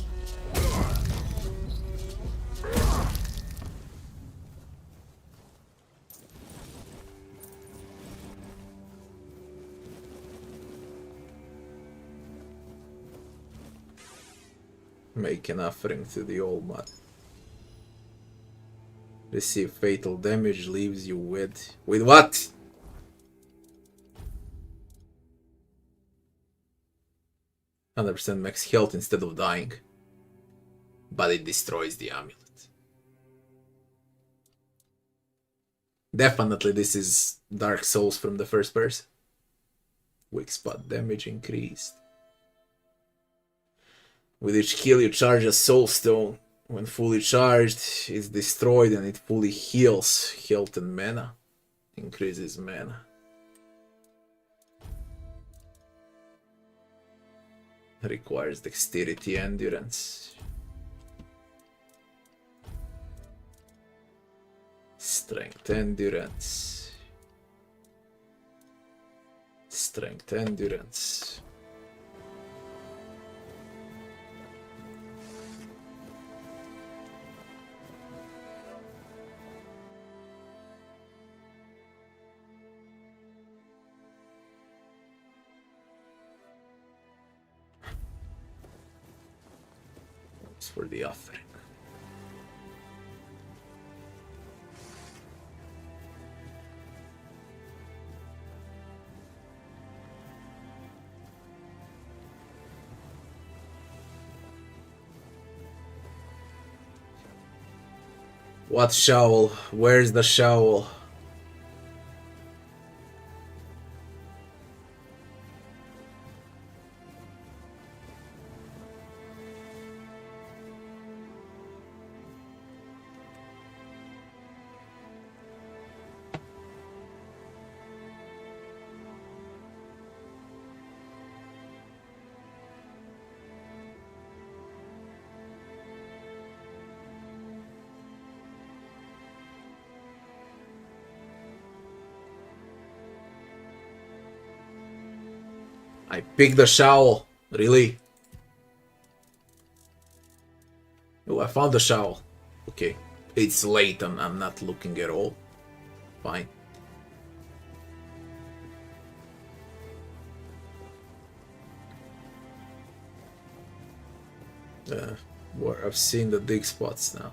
Speaker 1: Make an offering to the Old Mud. Receive fatal damage, leaves you with what? %, max health instead of dying, but it destroys the amulet. Definitely this is Dark Souls from the first person. Weak spot damage increased. With each kill you charge a soul stone. When fully charged, it's destroyed and it fully heals health and mana. Increases mana. Requires dexterity and endurance. Strength, endurance. Strength, endurance. For the offering. What shovel? Where's the shovel? I picked the shovel. Really? Oh, I found the shovel. Okay. It's late and I'm not looking at all. Fine. Where I've seen the dig spots now.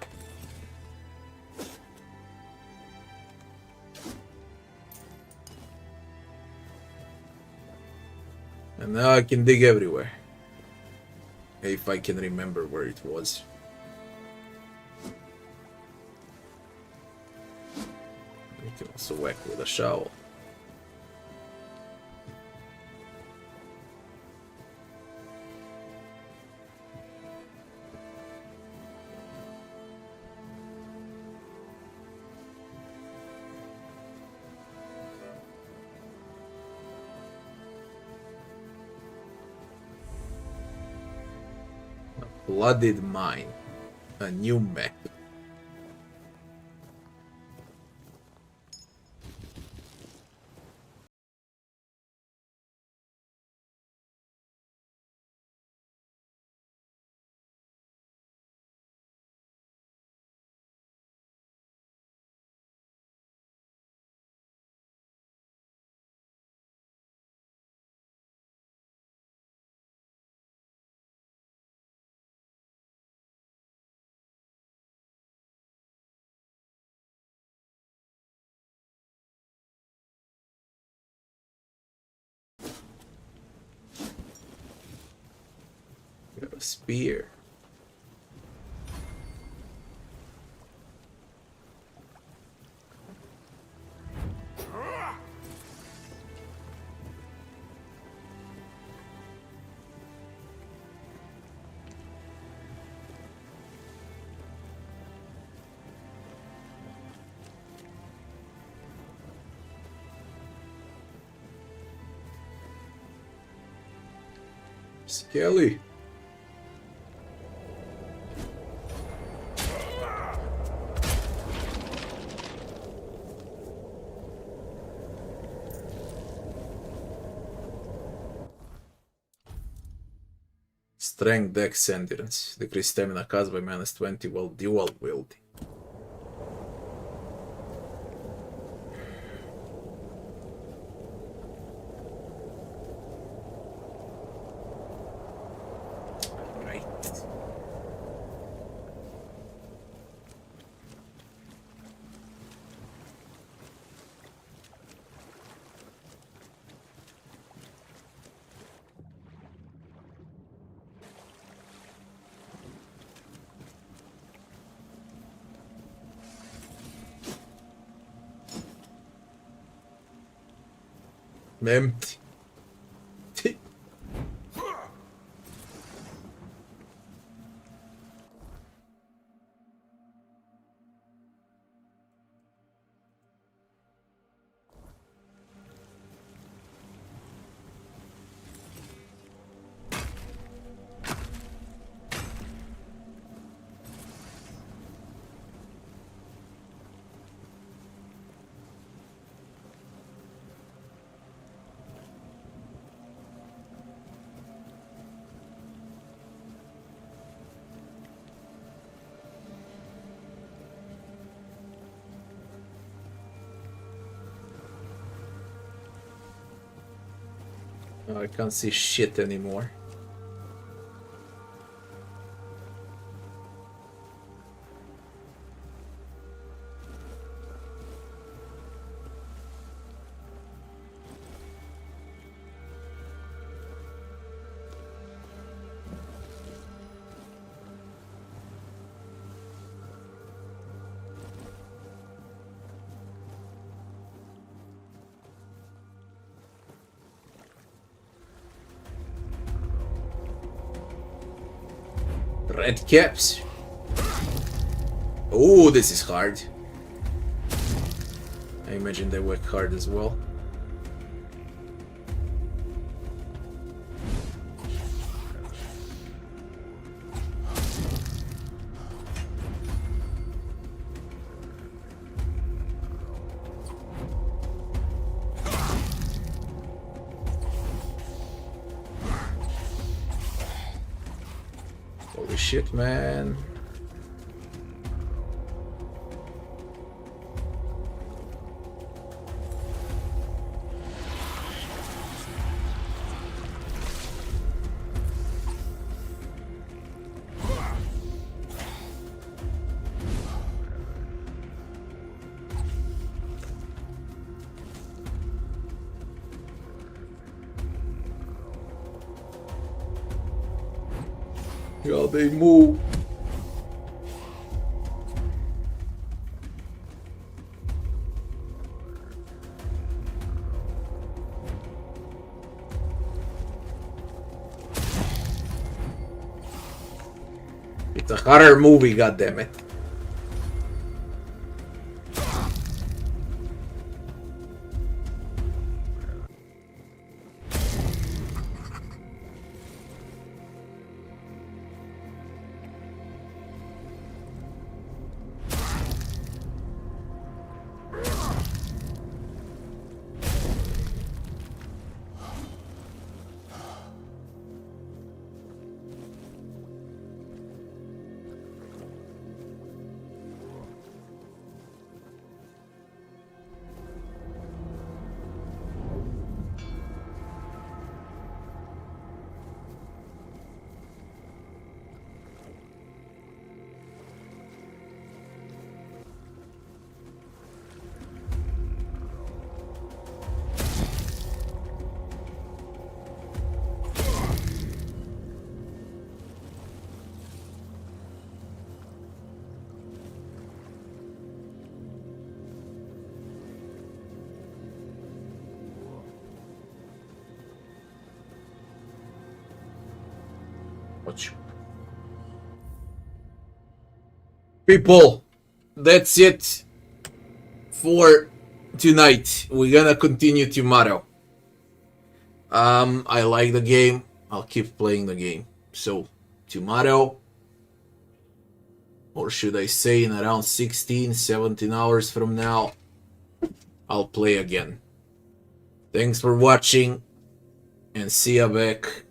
Speaker 1: And now I can dig everywhere. If I can remember where it was. You can also whack with a shovel. Flooded mine. A new map. Got a spear. Skelly. Strength, Dex, Endurance. Decrease stamina cost by -20 while dual wielding. Empty. Oh, I can't see shit anymore. Red caps. Oh, this is hard. I imagine they work hard as well. Holy shit, man. Yo, they move. It's a horror movie, goddammit. Watch. People, that's it for tonight. We're gonna continue tomorrow. I like the game. I'll keep playing the game. So tomorrow, or should I say in around 16-17 hours from now, I'll play again. Thanks for watching, and see ya back